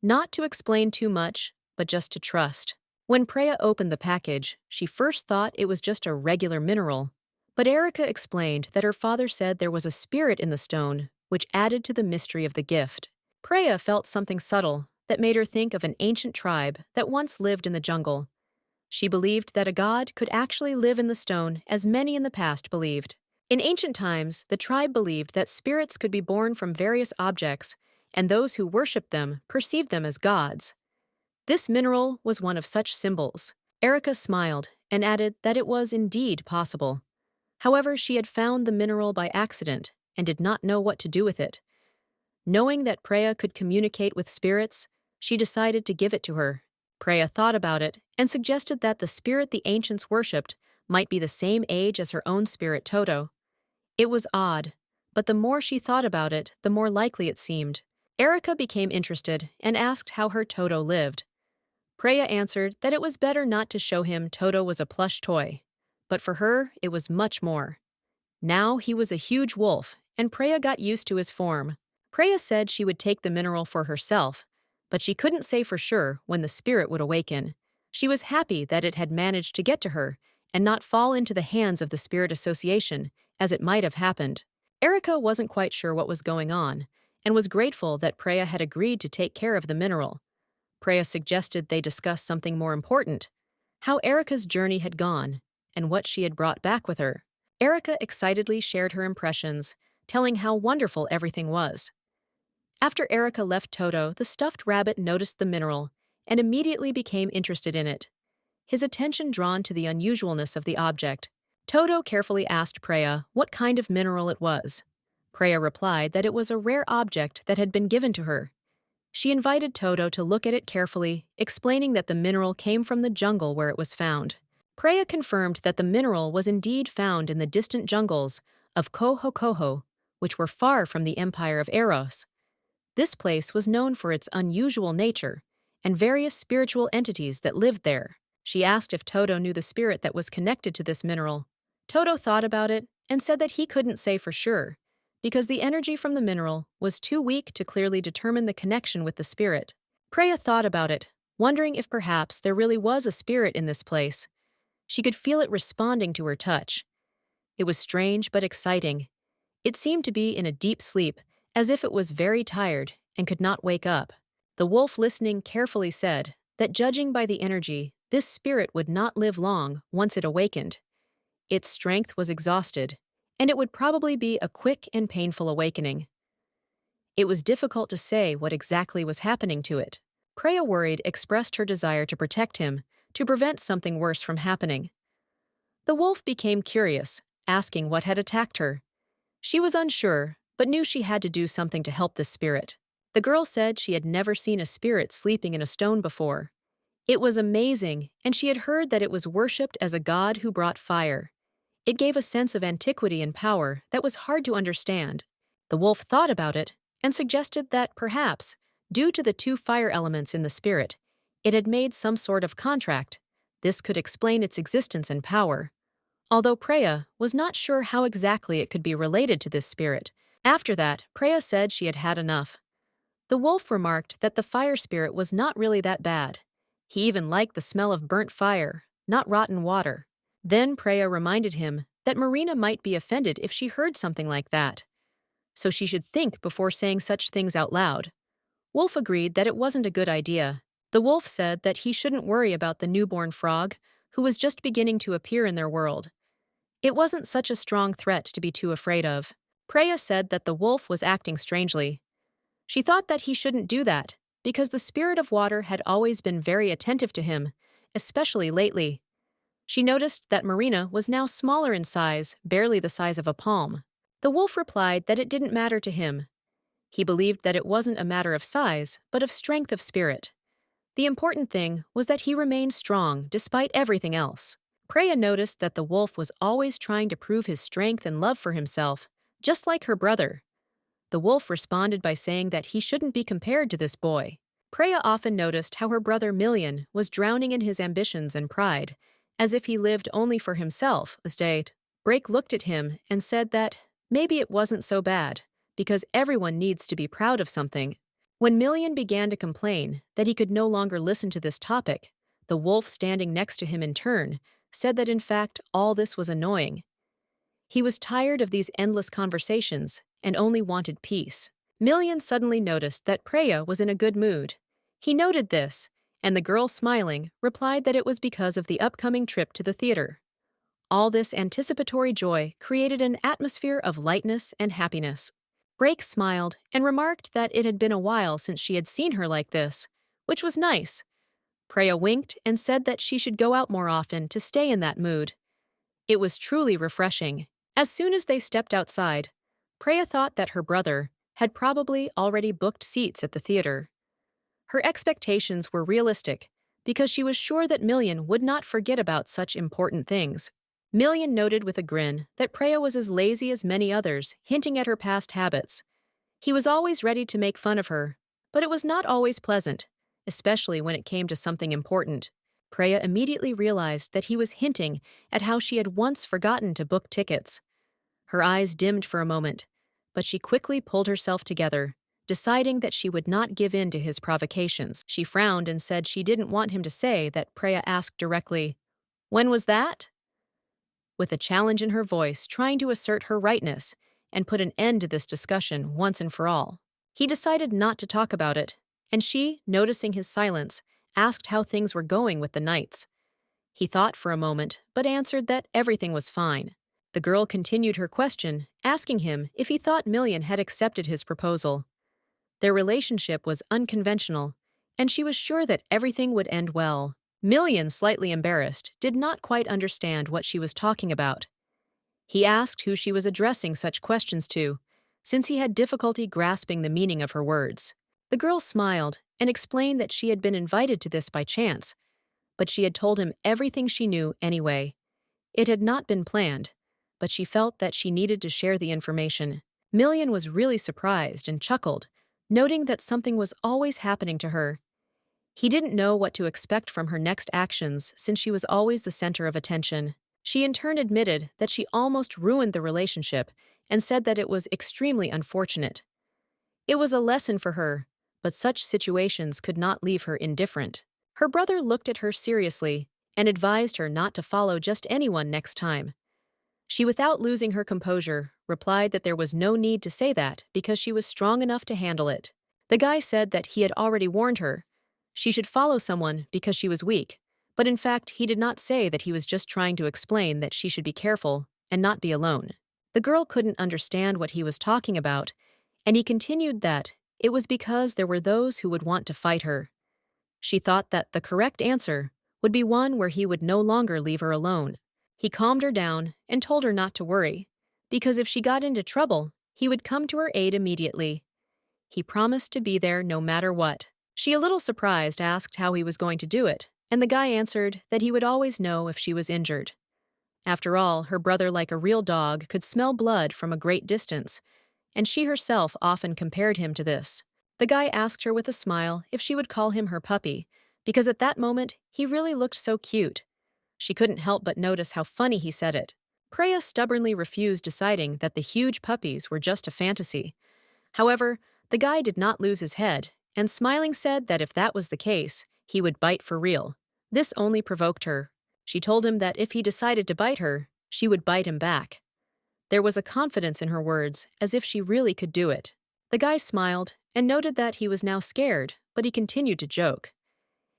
Not to explain too much, but just to trust. When Preya opened the package, she first thought it was just a regular mineral. But Erica explained that her father said there was a spirit in the stone, which added to the mystery of the gift. Preya felt something subtle that made her think of an ancient tribe that once lived in the jungle. She believed that a god could actually live in the stone, as many in the past believed. In ancient times, the tribe believed that spirits could be born from various objects, and those who worshipped them perceived them as gods. This mineral was one of such symbols. Erica smiled and added that it was indeed possible. However, she had found the mineral by accident and did not know what to do with it. Knowing that Preya could communicate with spirits, she decided to give it to her. Preya thought about it and suggested that the spirit the ancients worshipped might be the same age as her own spirit Toto. It was odd, but the more she thought about it, the more likely it seemed. Erica became interested and asked how her Toto lived. Preya answered that it was better not to show him Toto was a plush toy, but for her it was much more. Now he was a huge wolf, and Preya got used to his form. Preya said she would take the mineral for herself, but she couldn't say for sure when the spirit would awaken. She was happy that it had managed to get to her and not fall into the hands of the Spirit Association, as it might have happened. Erica wasn't quite sure what was going on, and was grateful that Preya had agreed to take care of the mineral. Preya suggested they discuss something more important, how Erica's journey had gone, and what she had brought back with her. Erica excitedly shared her impressions, telling how wonderful everything was. After Erica left Toto, the stuffed rabbit noticed the mineral and immediately became interested in it, his attention drawn to the unusualness of the object. Toto carefully asked Preya what kind of mineral it was. Preya replied that it was a rare object that had been given to her. She invited Toto to look at it carefully, explaining that the mineral came from the jungle where it was found. Preya confirmed that the mineral was indeed found in the distant jungles of Kohokoho, which were far from the empire of Eros. This place was known for its unusual nature, and various spiritual entities that lived there. She asked if Toto knew the spirit that was connected to this mineral. Toto thought about it and said that he couldn't say for sure, because the energy from the mineral was too weak to clearly determine the connection with the spirit. Preya thought about it, wondering if perhaps there really was a spirit in this place. She could feel it responding to her touch. It was strange but exciting. It seemed to be in a deep sleep, as if it was very tired and could not wake up. The wolf, listening carefully, said that judging by the energy, this spirit would not live long once it awakened. Its strength was exhausted, and it would probably be a quick and painful awakening. It was difficult to say what exactly was happening to it. Preya, worried, expressed her desire to protect him, to prevent something worse from happening. The wolf became curious, asking what had attacked her. She was unsure, but knew she had to do something to help this spirit. The girl said she had never seen a spirit sleeping in a stone before. It was amazing, and she had heard that it was worshipped as a god who brought fire. It gave a sense of antiquity and power that was hard to understand. The wolf thought about it and suggested that perhaps, due to the two fire elements in the spirit, it had made some sort of contract. This could explain its existence and power. Although Preya was not sure how exactly it could be related to this spirit. After that, Preya said she had had enough. The wolf remarked that the fire spirit was not really that bad. He even liked the smell of burnt fire, not rotten water. Then Preya reminded him that Marina might be offended if she heard something like that, so she should think before saying such things out loud. Wolf agreed that it wasn't a good idea. The wolf said that he shouldn't worry about the newborn frog, who was just beginning to appear in their world. It wasn't such a strong threat to be too afraid of. Preya said that the wolf was acting strangely. She thought that he shouldn't do that, because the spirit of water had always been very attentive to him, especially lately. She noticed that Marina was now smaller in size, barely the size of a palm. The wolf replied that it didn't matter to him. He believed that it wasn't a matter of size, but of strength of spirit. The important thing was that he remained strong despite everything else. Preya noticed that the wolf was always trying to prove his strength and love for himself, just like her brother. The wolf responded by saying that he shouldn't be compared to this boy. Preya often noticed how her brother Million was drowning in his ambitions and pride, as if he lived only for himself. Break looked at him and said that maybe it wasn't so bad, because everyone needs to be proud of something. When Million began to complain that he could no longer listen to this topic, the wolf, standing next to him in turn, said that in fact all this was annoying. He was tired of these endless conversations and only wanted peace. Million suddenly noticed that Preya was in a good mood. He noted this, and the girl, smiling, replied that it was because of the upcoming trip to the theater. All this anticipatory joy created an atmosphere of lightness and happiness. Break smiled and remarked that it had been a while since she had seen her like this, which was nice. Preya winked and said that she should go out more often to stay in that mood. It was truly refreshing. As soon as they stepped outside, Preya thought that her brother had probably already booked seats at the theater. Her expectations were realistic, because she was sure that Million would not forget about such important things. Million noted with a grin that Preya was as lazy as many others, hinting at her past habits. He was always ready to make fun of her, but it was not always pleasant, especially when it came to something important. Preya immediately realized that he was hinting at how she had once forgotten to book tickets. Her eyes dimmed for a moment, but she quickly pulled herself together, deciding that she would not give in to his provocations. She frowned and said she didn't want him to say that. Preya asked directly, "When was that?" With a challenge in her voice, trying to assert her rightness and put an end to this discussion once and for all. He decided not to talk about it, and she, noticing his silence, asked how things were going with the Knights. He thought for a moment, but answered that everything was fine. The girl continued her question, asking him if he thought Million had accepted his proposal. Their relationship was unconventional, and she was sure that everything would end well. Million, slightly embarrassed, did not quite understand what she was talking about. He asked who she was addressing such questions to, since he had difficulty grasping the meaning of her words. The girl smiled and explained that she had been invited to this by chance, but she had told him everything she knew anyway. It had not been planned, but she felt that she needed to share the information. Million was really surprised and chuckled, noting that something was always happening to her. He didn't know what to expect from her next actions since she was always the center of attention. She in turn admitted that she almost ruined the relationship and said that it was extremely unfortunate. It was a lesson for her, but such situations could not leave her indifferent. Her brother looked at her seriously and advised her not to follow just anyone next time. She, without losing her composure, replied that there was no need to say that because she was strong enough to handle it. The guy said that he had already warned her. She should follow someone because she was weak, but in fact, he did not say that he was just trying to explain that she should be careful and not be alone. The girl couldn't understand what he was talking about, and he continued that it was because there were those who would want to fight her. She thought that the correct answer would be one where he would no longer leave her alone. He calmed her down and told her not to worry, because if she got into trouble, he would come to her aid immediately. He promised to be there no matter what. She, a little surprised, asked how he was going to do it, and the guy answered that he would always know if she was injured. After all, her brother, like a real dog, could smell blood from a great distance, and she herself often compared him to this. The guy asked her with a smile if she would call him her puppy, because at that moment he really looked so cute. She couldn't help but notice how funny he said it. Preya stubbornly refused, deciding that the huge puppies were just a fantasy. However, the guy did not lose his head, and smiling said that if that was the case, he would bite for real. This only provoked her. She told him that if he decided to bite her, she would bite him back. There was a confidence in her words, as if she really could do it. The guy smiled and noted that he was now scared, but he continued to joke.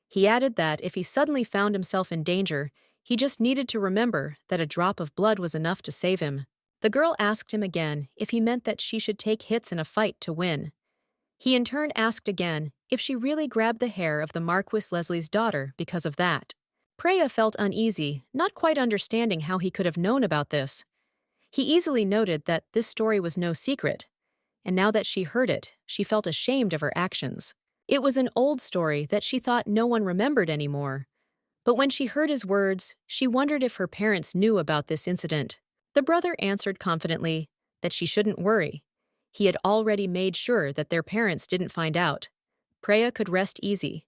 He added that if he suddenly found himself in danger, he just needed to remember that a drop of blood was enough to save him. The girl asked him again if he meant that she should take hits in a fight to win. He in turn asked again if she really grabbed the hair of the Marquis Leslie's daughter because of that. Preya felt uneasy, not quite understanding how he could have known about this. He easily noted that this story was no secret, and now that she heard it, she felt ashamed of her actions. It was an old story that she thought no one remembered anymore. But when she heard his words, she wondered if her parents knew about this incident. The brother answered confidently that she shouldn't worry. He had already made sure that their parents didn't find out. Preya could rest easy.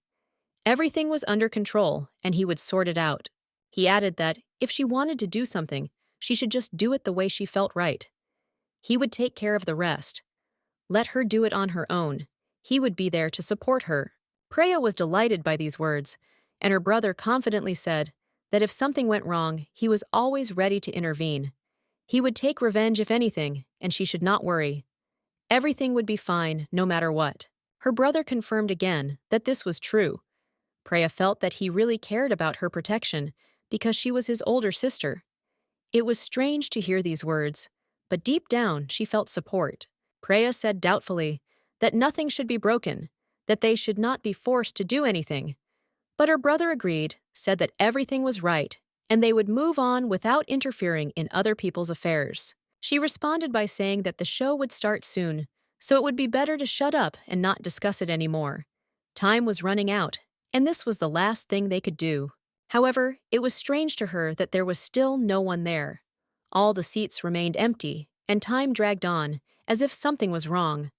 Everything was under control, and he would sort it out. He added that if she wanted to do something, she should just do it the way she felt right. He would take care of the rest. Let her do it on her own. He would be there to support her. Preya was delighted by these words, and her brother confidently said that if something went wrong, he was always ready to intervene. He would take revenge if anything, and she should not worry. Everything would be fine, no matter what. Her brother confirmed again that this was true. Preya felt that he really cared about her protection because she was his older sister. It was strange to hear these words, but deep down she felt support. Preya said doubtfully that nothing should be broken, that they should not be forced to do anything. But her brother agreed, said that everything was right, and they would move on without interfering in other people's affairs. She responded by saying that the show would start soon, so it would be better to shut up and not discuss it anymore. Time was running out, and this was the last thing they could do. However, it was strange to her that there was still no one there. All the seats remained empty, and time dragged on, as if something was wrong.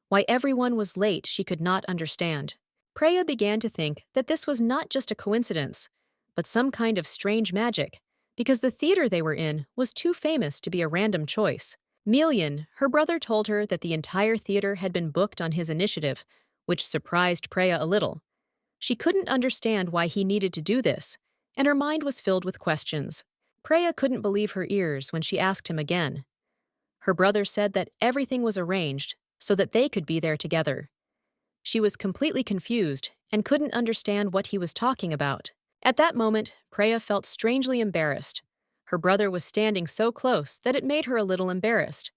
Why everyone was late she could not understand. Preya began to think that this was not just a coincidence, but some kind of strange magic, because the theater they were in was too famous to be a random choice. Milian, her brother, told her that the entire theater had been booked on his initiative, which surprised Preya a little. She couldn't understand why he needed to do this, and her mind was filled with questions. Preya couldn't believe her ears when she asked him again. Her brother said that everything was arranged so that they could be there together. She was completely confused and couldn't understand what he was talking about. At that moment, Preya felt strangely embarrassed. Her brother was standing so close that it made her a little embarrassed.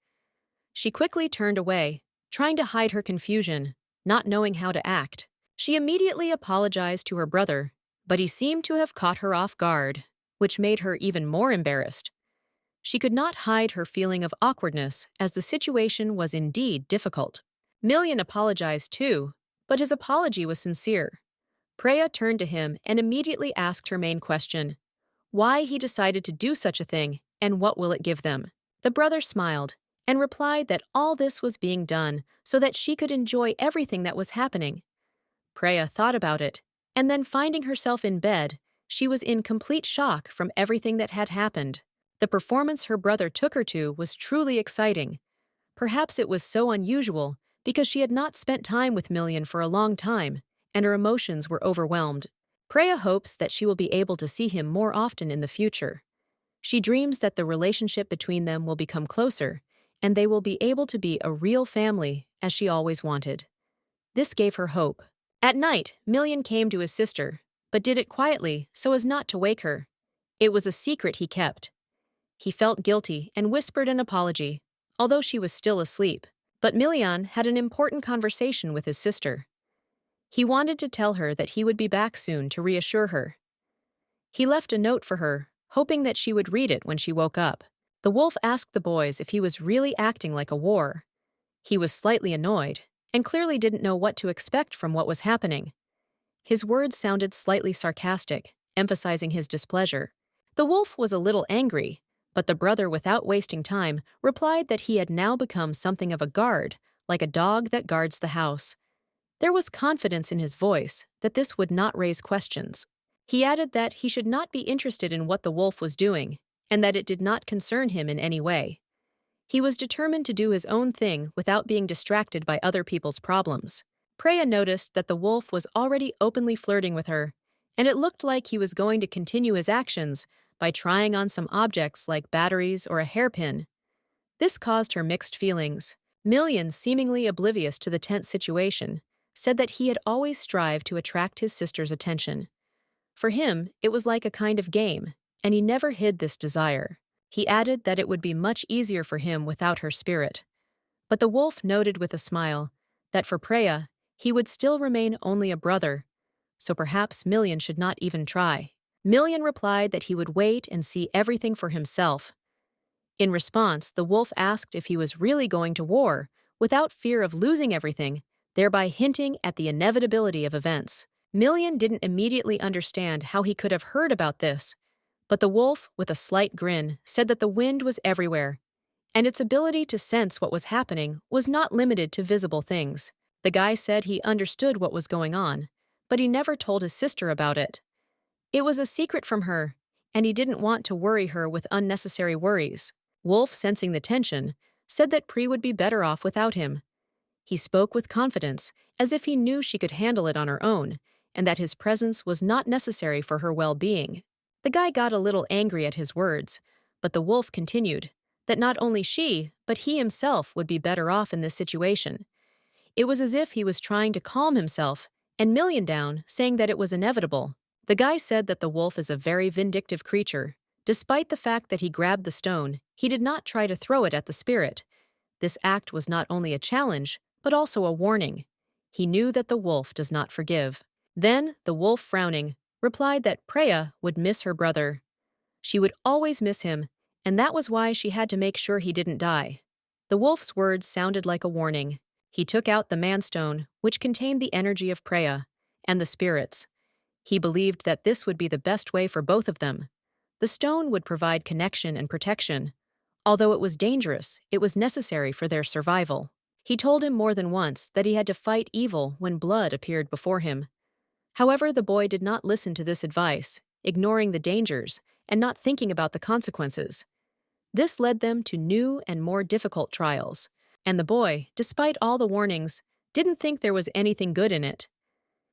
She quickly turned away, trying to hide her confusion, not knowing how to act. She immediately apologized to her brother, but he seemed to have caught her off guard, which made her even more embarrassed. She could not hide her feeling of awkwardness, as the situation was indeed difficult. Milian apologized too, but his apology was sincere. Preya turned to him and immediately asked her main question: why he decided to do such a thing, and what will it give them? The brother smiled and replied that all this was being done so that she could enjoy everything that was happening. Preya thought about it And then finding herself in bed, she was in complete shock from everything that had happened. The performance her brother took her to was truly exciting. Perhaps it was so unusual because she had not spent time with Million for a long time, and her emotions were overwhelmed. Preya hopes that she will be able to see him more often in the future. She dreams that the relationship between them will become closer, and they will be able to be a real family, as she always wanted. This gave her hope. At night, Million came to his sister, but did it quietly so as not to wake her. It was a secret he kept. He felt guilty and whispered an apology, although she was still asleep. But Million had an important conversation with his sister. He wanted to tell her that he would be back soon to reassure her. He left a note for her, hoping that she would read it when she woke up. The wolf asked the boys if he was really acting like a war. He was slightly annoyed, and clearly didn't know what to expect from what was happening. His words sounded slightly sarcastic, emphasizing his displeasure. The wolf was a little angry, but the brother, without wasting time, replied that he had now become something of a guard, like a dog that guards the house. There was confidence in his voice that this would not raise questions. He added that he should not be interested in what the wolf was doing, and that it did not concern him in any way. He was determined to do his own thing without being distracted by other people's problems. Preya noticed that the wolf was already openly flirting with her, and it looked like he was going to continue his actions by trying on some objects like batteries or a hairpin. This caused her mixed feelings. Million, seemingly oblivious to the tense situation, said that he had always strived to attract his sister's attention. For him, it was like a kind of game, and he never hid this desire. He added that it would be much easier for him without her spirit. But the wolf noted with a smile that for Preya, he would still remain only a brother, so perhaps Million should not even try. Million replied that he would wait and see everything for himself. In response, the wolf asked if he was really going to war, without fear of losing everything, thereby hinting at the inevitability of events. Million didn't immediately understand how he could have heard about this, but the wolf, with a slight grin, said that the wind was everywhere, and its ability to sense what was happening was not limited to visible things. The guy said he understood what was going on, but he never told his sister about it. It was a secret from her, and he didn't want to worry her with unnecessary worries. Wolf, sensing the tension, said that Pre would be better off without him. He spoke with confidence, as if he knew she could handle it on her own, and that his presence was not necessary for her well-being. The guy got a little angry at his words, but the wolf continued that not only she, but he himself would be better off in this situation. It was as if he was trying to calm himself, and Million down, saying that it was inevitable. The guy said that the wolf is a very vindictive creature. Despite the fact that he grabbed the stone, he did not try to throw it at the spirit. This act was not only a challenge, but also a warning. He knew that the wolf does not forgive. Then, the wolf, frowning, replied that Preya would miss her brother. She would always miss him, and that was why she had to make sure he didn't die. The wolf's words sounded like a warning. He took out the manstone, which contained the energy of Preya, and the spirits. He believed that this would be the best way for both of them. The stone would provide connection and protection. Although it was dangerous, it was necessary for their survival. He told him more than once that he had to fight evil when blood appeared before him. However, the boy did not listen to this advice, ignoring the dangers and not thinking about the consequences. This led them to new and more difficult trials, and the boy, despite all the warnings, didn't think there was anything good in it.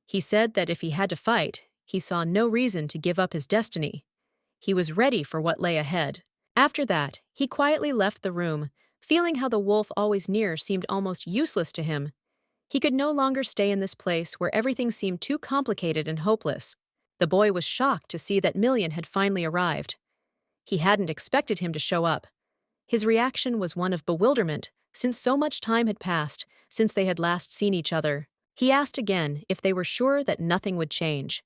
He said that if he had to fight, he saw no reason to give up his destiny. He was ready for what lay ahead. After that, he quietly left the room, feeling how the wolf always near seemed almost useless to him. He could no longer stay in this place where everything seemed too complicated and hopeless. The boy was shocked to see that Million had finally arrived. He hadn't expected him to show up. His reaction was one of bewilderment, since so much time had passed since they had last seen each other. He asked again if they were sure that nothing would change.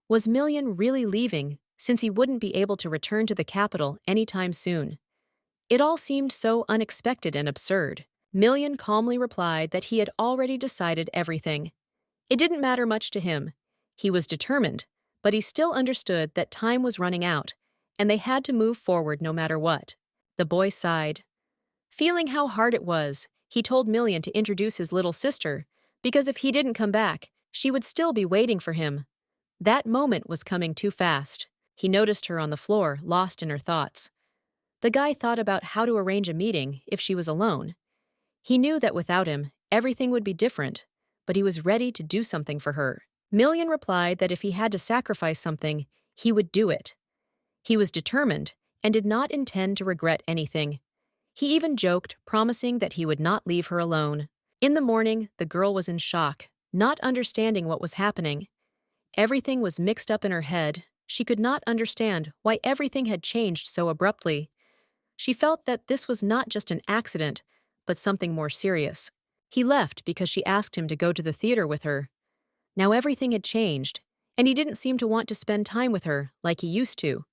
Was Million really leaving, since he wouldn't be able to return to the capital anytime soon? It all seemed so unexpected and absurd. Million calmly replied that he had already decided everything. It didn't matter much to him. He was determined, but he still understood that time was running out, and they had to move forward no matter what. The boy sighed. Feeling how hard it was, he told Million to introduce his little sister, because if he didn't come back, she would still be waiting for him. That moment was coming too fast. He noticed her on the floor, lost in her thoughts. The guy thought about how to arrange a meeting if she was alone. He knew that without him, everything would be different, but he was ready to do something for her. Million replied that if he had to sacrifice something, he would do it. He was determined and did not intend to regret anything. He even joked, promising that he would not leave her alone. In the morning, the girl was in shock, not understanding what was happening. Everything was mixed up in her head. She could not understand why everything had changed so abruptly. She felt that this was not just an accident, but something more serious. He left because she asked him to go to the theater with her. Now everything had changed, and he didn't seem to want to spend time with her like he used to.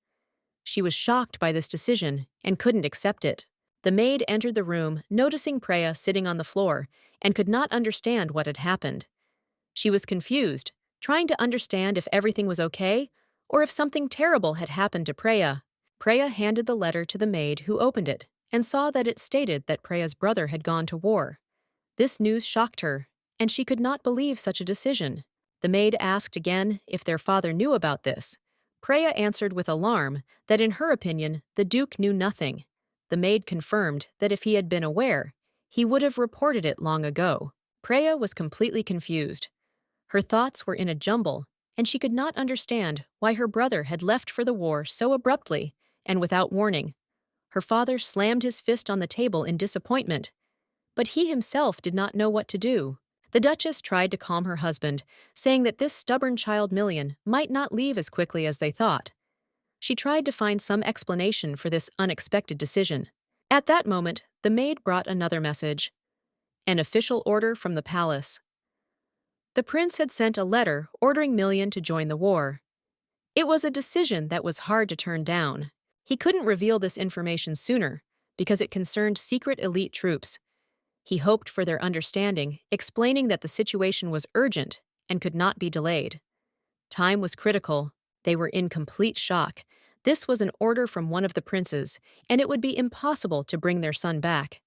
She was shocked by this decision and couldn't accept it. The maid entered the room, noticing Preya sitting on the floor, and could not understand what had happened. She was confused, trying to understand if everything was okay or if something terrible had happened to Preya. Preya handed the letter to the maid, who opened it and saw that it stated that Preya's brother had gone to war. This news shocked her, and she could not believe such a decision. The maid asked again if their father knew about this. Preya answered with alarm that in her opinion the Duke knew nothing. The maid confirmed that if he had been aware, he would have reported it long ago. Preya was completely confused. Her thoughts were in a jumble, and she could not understand why her brother had left for the war so abruptly and without warning. Her father slammed his fist on the table in disappointment, but he himself did not know what to do. The Duchess tried to calm her husband, saying that this stubborn child Million might not leave as quickly as they thought. She tried to find some explanation for this unexpected decision. At that moment, the maid brought another message. An official order from the palace. The prince had sent a letter ordering Million to join the war. It was a decision that was hard to turn down. He couldn't reveal this information sooner, because it concerned secret elite troops. He hoped for their understanding, explaining that the situation was urgent and could not be delayed. Time was critical. They were in complete shock. This was an order from one of the princes, and it would be impossible to bring their son back.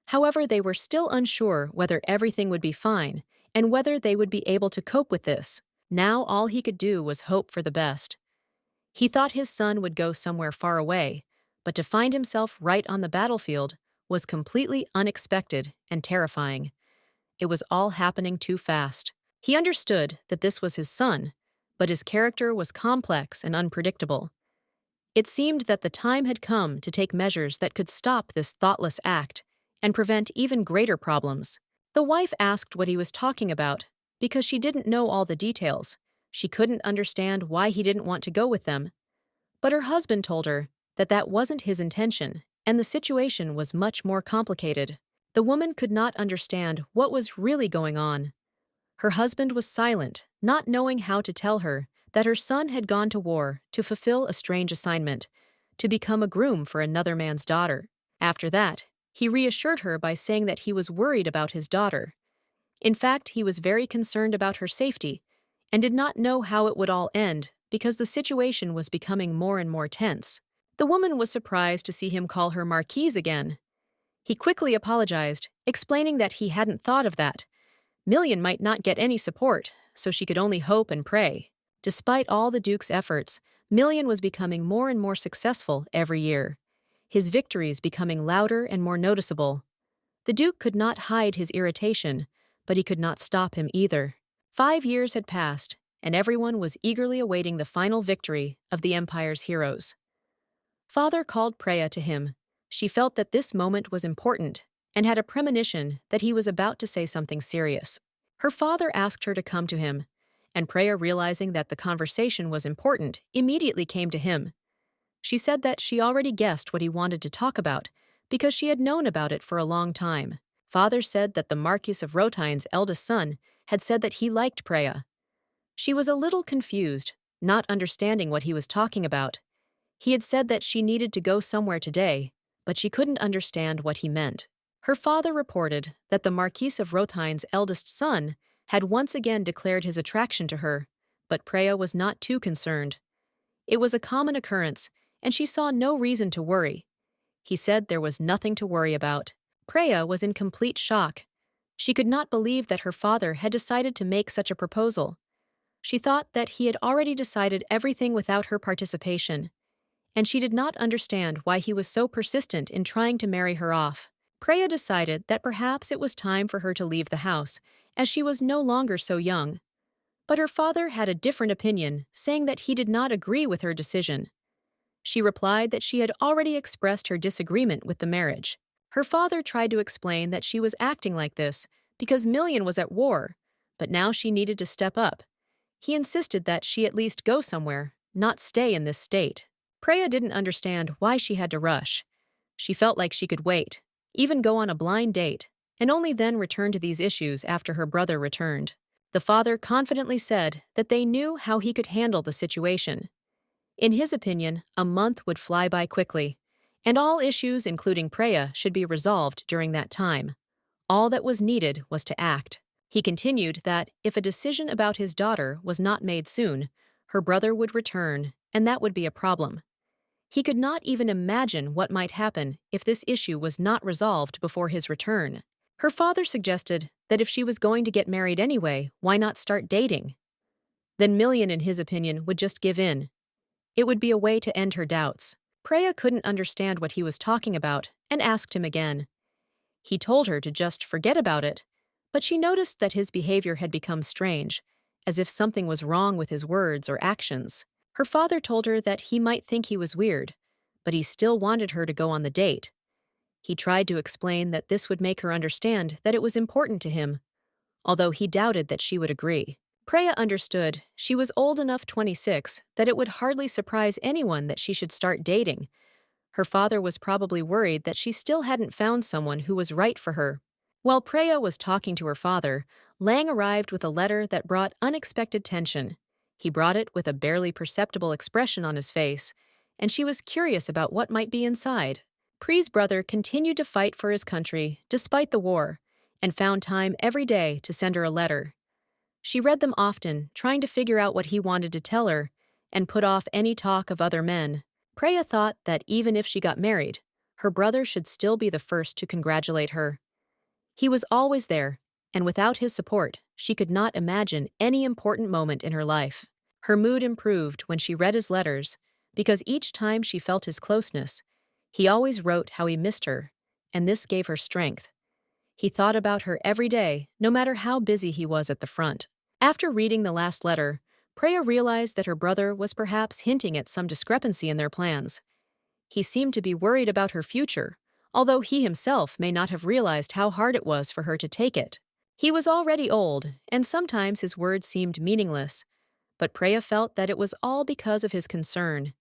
However, they were still unsure whether everything would be fine and whether they would be able to cope with this. Now all he could do was hope for the best. He thought his son would go somewhere far away, but to find himself right on the battlefield was completely unexpected and terrifying. It was all happening too fast. He understood that this was his son, but his character was complex and unpredictable. It seemed that the time had come to take measures that could stop this thoughtless act and prevent even greater problems. The wife asked what he was talking about because she didn't know all the details. She couldn't understand why he didn't want to go with them. But her husband told her that that wasn't his intention, and the situation was much more complicated. The woman could not understand what was really going on. Her husband was silent, not knowing how to tell her that her son had gone to war to fulfill a strange assignment, to become a groom for another man's daughter. After that, he reassured her by saying that he was worried about his daughter. In fact, he was very concerned about her safety and did not know how it would all end because the situation was becoming more and more tense. The woman was surprised to see him call her Marquise again. He quickly apologized, explaining that he hadn't thought of that. Million might not get any support, so she could only hope and pray. Despite all the Duke's efforts, Million was becoming more and more successful every year, his victories becoming louder and more noticeable. The Duke could not hide his irritation, but he could not stop him either. 5 years had passed, and everyone was eagerly awaiting the final victory of the Empire's heroes. Father called Preya to him. She felt that this moment was important and had a premonition that he was about to say something serious. Her father asked her to come to him, and Preya, realizing that the conversation was important, immediately came to him. She said that she already guessed what he wanted to talk about because she had known about it for a long time. Father said that the Marquis of Rotine's eldest son had said that he liked Preya. She was a little confused, not understanding what he was talking about. He had said that she needed to go somewhere today, but she couldn't understand what he meant. Her father reported that the Marquis of Rotine's eldest son had once again declared his attraction to her, but Preya was not too concerned. It was a common occurrence, and she saw no reason to worry. He said there was nothing to worry about. Preya was in complete shock. She could not believe that her father had decided to make such a proposal. She thought that he had already decided everything without her participation, and she did not understand why he was so persistent in trying to marry her off. Preya decided that perhaps it was time for her to leave the house, as she was no longer so young. But her father had a different opinion, saying that he did not agree with her decision. She replied that she had already expressed her disagreement with the marriage. Her father tried to explain that she was acting like this because Million was at war, but now she needed to step up. He insisted that she at least go somewhere, not stay in this state. Preya didn't understand why she had to rush. She felt like she could wait, even go on a blind date, and only then return to these issues after her brother returned. The father confidently said that they knew how he could handle the situation. In his opinion, a month would fly by quickly, and all issues, including Preya, should be resolved during that time. All that was needed was to act. He continued that if a decision about his daughter was not made soon, her brother would return, and that would be a problem. He could not even imagine what might happen if this issue was not resolved before his return. Her father suggested that if she was going to get married anyway, why not start dating? Then Million, in his opinion, would just give in. It would be a way to end her doubts. Preya couldn't understand what he was talking about and asked him again. He told her to just forget about it, but she noticed that his behavior had become strange, as if something was wrong with his words or actions. Her father told her that he might think he was weird, but he still wanted her to go on the date. He tried to explain that this would make her understand that it was important to him, although he doubted that she would agree. Preya understood she was old enough, 26, that it would hardly surprise anyone that she should start dating. Her father was probably worried that she still hadn't found someone who was right for her. While Preya was talking to her father, Lang arrived with a letter that brought unexpected tension. He brought it with a barely perceptible expression on his face, and she was curious about what might be inside. Pre's brother continued to fight for his country despite the war, and found time every day to send her a letter. She read them often, trying to figure out what he wanted to tell her, and put off any talk of other men. Preya thought that even if she got married, her brother should still be the first to congratulate her. He was always there, and without his support, she could not imagine any important moment in her life. Her mood improved when she read his letters, because each time she felt his closeness, he always wrote how he missed her, and this gave her strength. He thought about her every day, no matter how busy he was at the front. After reading the last letter, Preya realized that her brother was perhaps hinting at some discrepancy in their plans. He seemed to be worried about her future, although he himself may not have realized how hard it was for her to take it. He was already old, and sometimes his words seemed meaningless, but Preya felt that it was all because of his concern.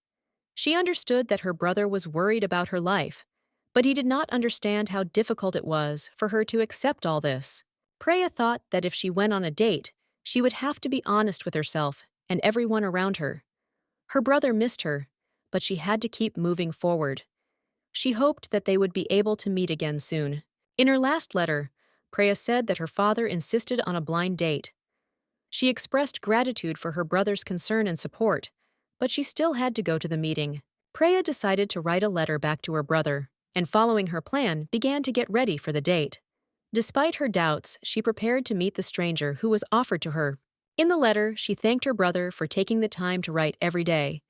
She understood that her brother was worried about her life, but he did not understand how difficult it was for her to accept all this. Preya thought that if she went on a date, she would have to be honest with herself and everyone around her. Her brother missed her, but she had to keep moving forward. She hoped that they would be able to meet again soon. In her last letter, Preya said that her father insisted on a blind date. She expressed gratitude for her brother's concern and support, but she still had to go to the meeting. Preya decided to write a letter back to her brother, and following her plan, began to get ready for the date. Despite her doubts, she prepared to meet the stranger who was offered to her. In the letter, she thanked her brother for taking the time to write every day.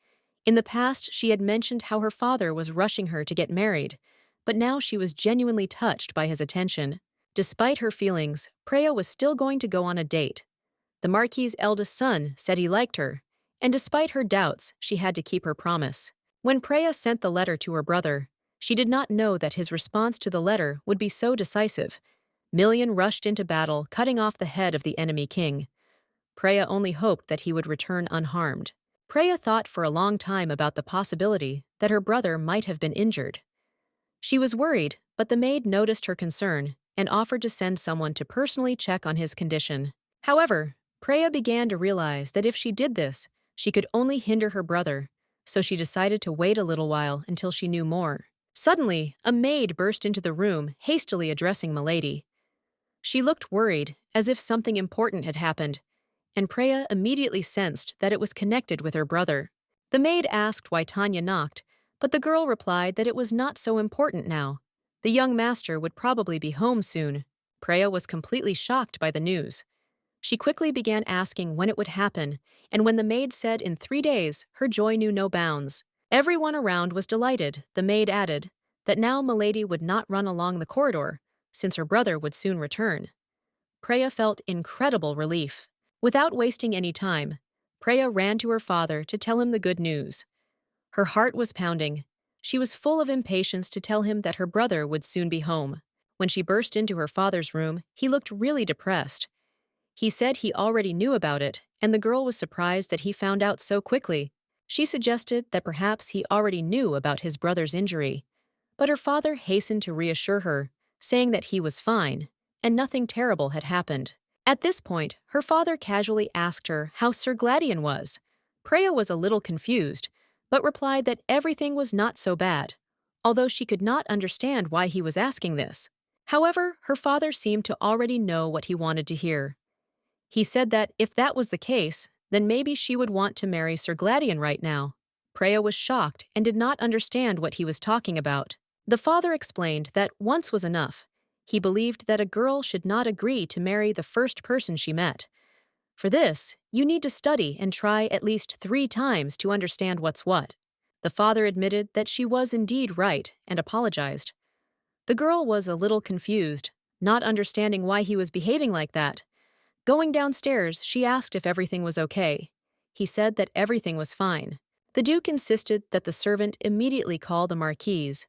In the past, she had mentioned how her father was rushing her to get married, but now she was genuinely touched by his attention. Despite her feelings, Preya was still going to go on a date. The Marquis's eldest son said he liked her, and despite her doubts, she had to keep her promise. When Preya sent the letter to her brother, she did not know that his response to the letter would be so decisive. Million rushed into battle, cutting off the head of the enemy king. Preya only hoped that he would return unharmed. Preya thought for a long time about the possibility that her brother might have been injured. She was worried, but the maid noticed her concern and offered to send someone to personally check on his condition. However, Preya began to realize that if she did this, she could only hinder her brother, so she decided to wait a little while until she knew more. Suddenly, a maid burst into the room, hastily addressing Milady. She looked worried, as if something important had happened, and Preya immediately sensed that it was connected with her brother. The maid asked why Tanya knocked, but the girl replied that it was not so important now. The young master would probably be home soon. Preya was completely shocked by the news. She quickly began asking when it would happen, and when the maid said in 3 days, her joy knew no bounds. Everyone around was delighted. The maid added that now Milady would not run along the corridor, since her brother would soon return. Preya felt incredible relief. Without wasting any time, Preya ran to her father to tell him the good news. Her heart was pounding. She was full of impatience to tell him that her brother would soon be home. When she burst into her father's room, he looked really depressed. He said he already knew about it, and the girl was surprised that he found out so quickly. She suggested that perhaps he already knew about his brother's injury. But her father hastened to reassure her, saying that he was fine, and nothing terrible had happened. At this point, her father casually asked her how Sir Gladion was. Preya was a little confused, but replied that everything was not so bad, although she could not understand why he was asking this. However, her father seemed to already know what he wanted to hear. He said that if that was the case, then maybe she would want to marry Sir Gladion right now. Preya was shocked and did not understand what he was talking about. The father explained that once was enough. He believed that a girl should not agree to marry the first person she met. For this, you need to study and try at least 3 times to understand what's what. The father admitted that she was indeed right and apologized. The girl was a little confused, not understanding why he was behaving like that. Going downstairs, she asked if everything was okay. He said that everything was fine. The Duke insisted that the servant immediately call the Marquise.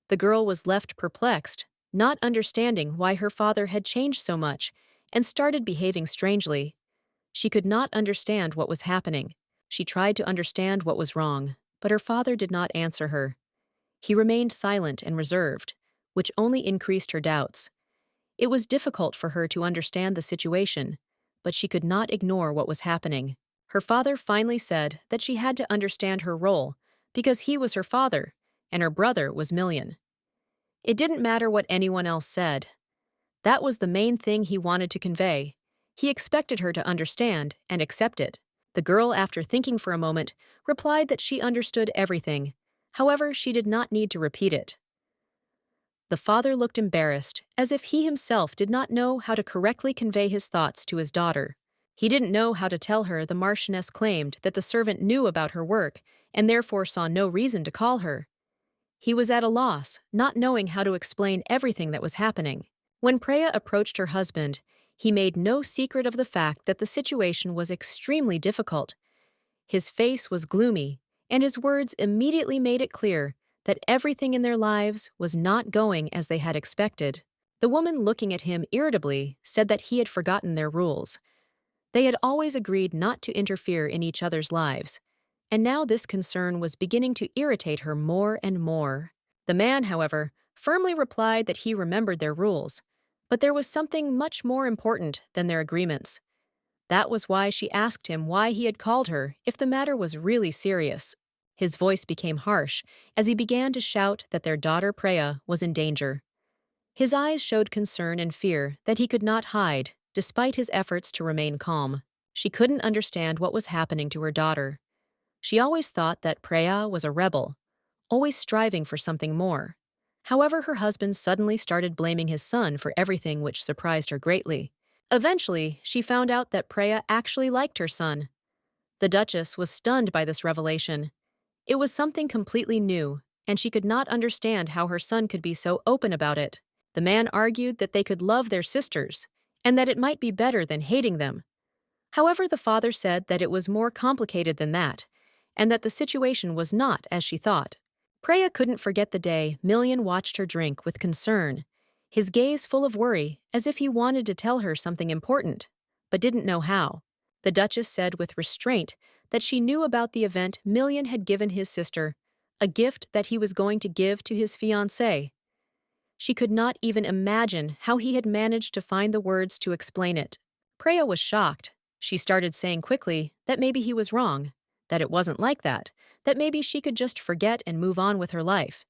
The girl was left perplexed, not understanding why her father had changed so much, and started behaving strangely. She could not understand what was happening. She tried to understand what was wrong, but her father did not answer her. He remained silent and reserved, which only increased her doubts. It was difficult for her to understand the situation, but she could not ignore what was happening. Her father finally said that she had to understand her role, because he was her father, and her brother was Million. It didn't matter what anyone else said. That was the main thing he wanted to convey. He expected her to understand and accept it. The girl, after thinking for a moment, replied that she understood everything. However, she did not need to repeat it. The father looked embarrassed, as if he himself did not know how to correctly convey his thoughts to his daughter. He didn't know how to tell her the Marchioness claimed that the servant knew about her work and therefore saw no reason to call her. He was at a loss, not knowing how to explain everything that was happening. When Preya approached her husband, he made no secret of the fact that the situation was extremely difficult. His face was gloomy, and his words immediately made it clear that everything in their lives was not going as they had expected. The woman, looking at him irritably, said that he had forgotten their rules. They had always agreed not to interfere in each other's lives, and now this concern was beginning to irritate her more and more. The man, however, firmly replied that he remembered their rules, but there was something much more important than their agreements. That was why she asked him why he had called her if the matter was really serious. His voice became harsh as he began to shout that their daughter Preya was in danger. His eyes showed concern and fear that he could not hide, despite his efforts to remain calm. She couldn't understand what was happening to her daughter. She always thought that Preya was a rebel, always striving for something more. However, her husband suddenly started blaming his son for everything, which surprised her greatly. Eventually, she found out that Preya actually liked her son. The Duchess was stunned by this revelation. It was something completely new, and she could not understand how her son could be so open about it. The man argued that they could love their sisters, and that it might be better than hating them. However, the father said that it was more complicated than that, and that the situation was not as she thought. Preya couldn't forget the day Million watched her drink with concern, his gaze full of worry, as if he wanted to tell her something important, but didn't know how. The Duchess said with restraint that she knew about the event Million had given his sister, a gift that he was going to give to his fiancée. She could not even imagine how he had managed to find the words to explain it. Preya was shocked. She started saying quickly that maybe he was wrong, that it wasn't like that maybe she could just forget and move on with her life.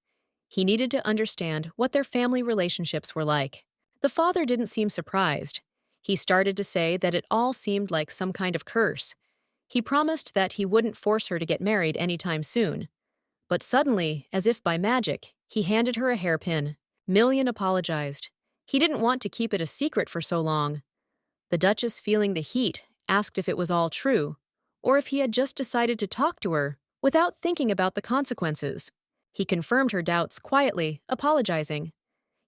He needed to understand what their family relationships were like. The father didn't seem surprised. He started to say that it all seemed like some kind of curse. He promised that he wouldn't force her to get married anytime soon. But suddenly, as if by magic, he handed her a hairpin. Million apologized. He didn't want to keep it a secret for so long. The Duchess, feeling the heat, asked if it was all true, or if he had just decided to talk to her without thinking about the consequences. He confirmed her doubts quietly, apologizing.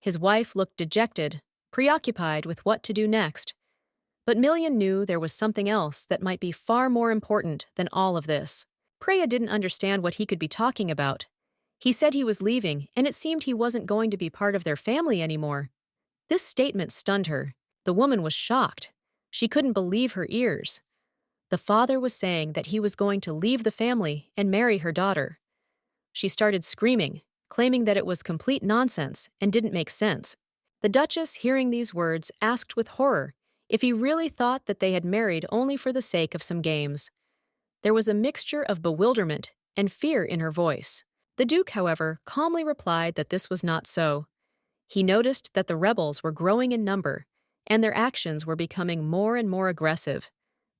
His wife looked dejected, preoccupied with what to do next. But Million knew there was something else that might be far more important than all of this. Preya didn't understand what he could be talking about. He said he was leaving, and it seemed he wasn't going to be part of their family anymore. This statement stunned her. The woman was shocked. She couldn't believe her ears. The father was saying that he was going to leave the family and marry her daughter. She started screaming, claiming that it was complete nonsense and didn't make sense. The Duchess, hearing these words, asked with horror if he really thought that they had married only for the sake of some games. There was a mixture of bewilderment and fear in her voice. The Duke, however, calmly replied that this was not so. He noticed that the rebels were growing in number, and their actions were becoming more and more aggressive.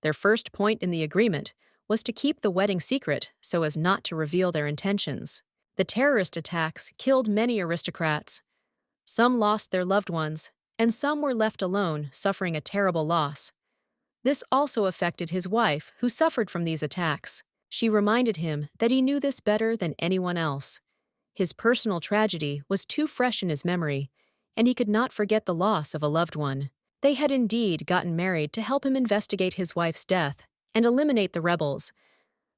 Their first point in the agreement was to keep the wedding secret so as not to reveal their intentions. The terrorist attacks killed many aristocrats. Some lost their loved ones, and some were left alone, suffering a terrible loss. This also affected his wife, who suffered from these attacks. She reminded him that he knew this better than anyone else. His personal tragedy was too fresh in his memory, and he could not forget the loss of a loved one. They had indeed gotten married to help him investigate his wife's death and eliminate the rebels.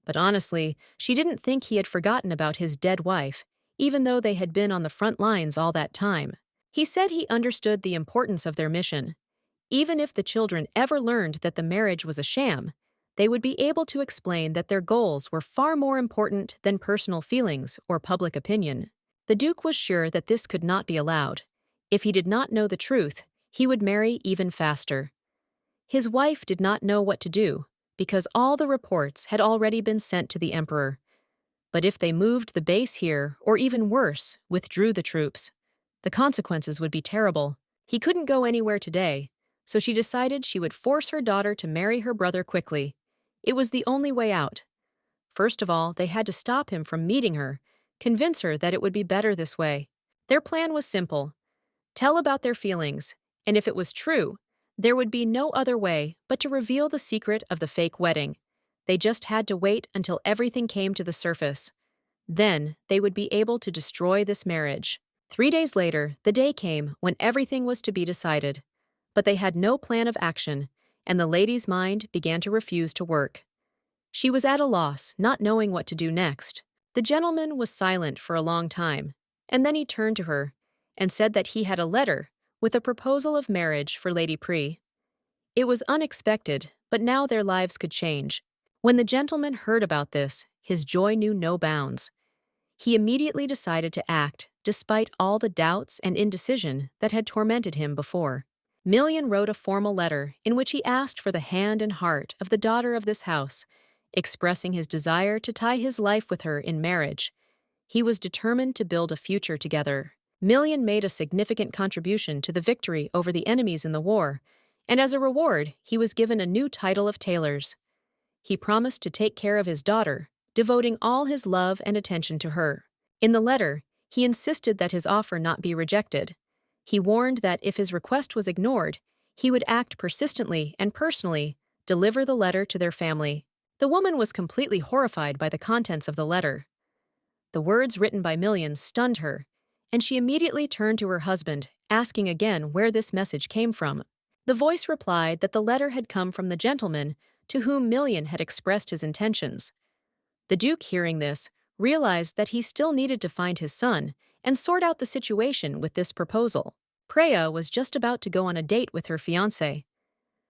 But honestly, she didn't think he had forgotten about his dead wife, even though they had been on the front lines all that time. He said he understood the importance of their mission. Even if the children ever learned that the marriage was a sham, they would be able to explain that their goals were far more important than personal feelings or public opinion. The Duke was sure that this could not be allowed. If he did not know the truth, he would marry even faster. His wife did not know what to do, because all the reports had already been sent to the Emperor. But if they moved the base here, or even worse, withdrew the troops, the consequences would be terrible. He couldn't go anywhere today, so she decided she would force her daughter to marry her brother quickly. It was the only way out. First of all, they had to stop him from meeting her, convince her that it would be better this way. Their plan was simple: tell about their feelings, and if it was true, there would be no other way but to reveal the secret of the fake wedding. They just had to wait until everything came to the surface. Then they would be able to destroy this marriage. 3 days later, the day came when everything was to be decided. But they had no plan of action, and the lady's mind began to refuse to work. She was at a loss, not knowing what to do next. The gentleman was silent for a long time, and then he turned to her and said that he had a letter with a proposal of marriage for Lady Pri. It was unexpected, but now their lives could change. When the gentleman heard about this, his joy knew no bounds. He immediately decided to act, despite all the doubts and indecision that had tormented him before. Million wrote a formal letter in which he asked for the hand and heart of the daughter of this house, expressing his desire to tie his life with her in marriage. He was determined to build a future together. Million made a significant contribution to the victory over the enemies in the war, and as a reward, he was given a new title of Tailors. He promised to take care of his daughter, devoting all his love and attention to her. In the letter, he insisted that his offer not be rejected. He warned that if his request was ignored, he would act persistently and personally deliver the letter to their family. The woman was completely horrified by the contents of the letter. The words written by Million stunned her, and she immediately turned to her husband, asking again where this message came from. The voice replied that the letter had come from the gentleman to whom Million had expressed his intentions. The Duke, hearing this, realized that he still needed to find his son and sort out the situation with this proposal. Preya was just about to go on a date with her fiancé.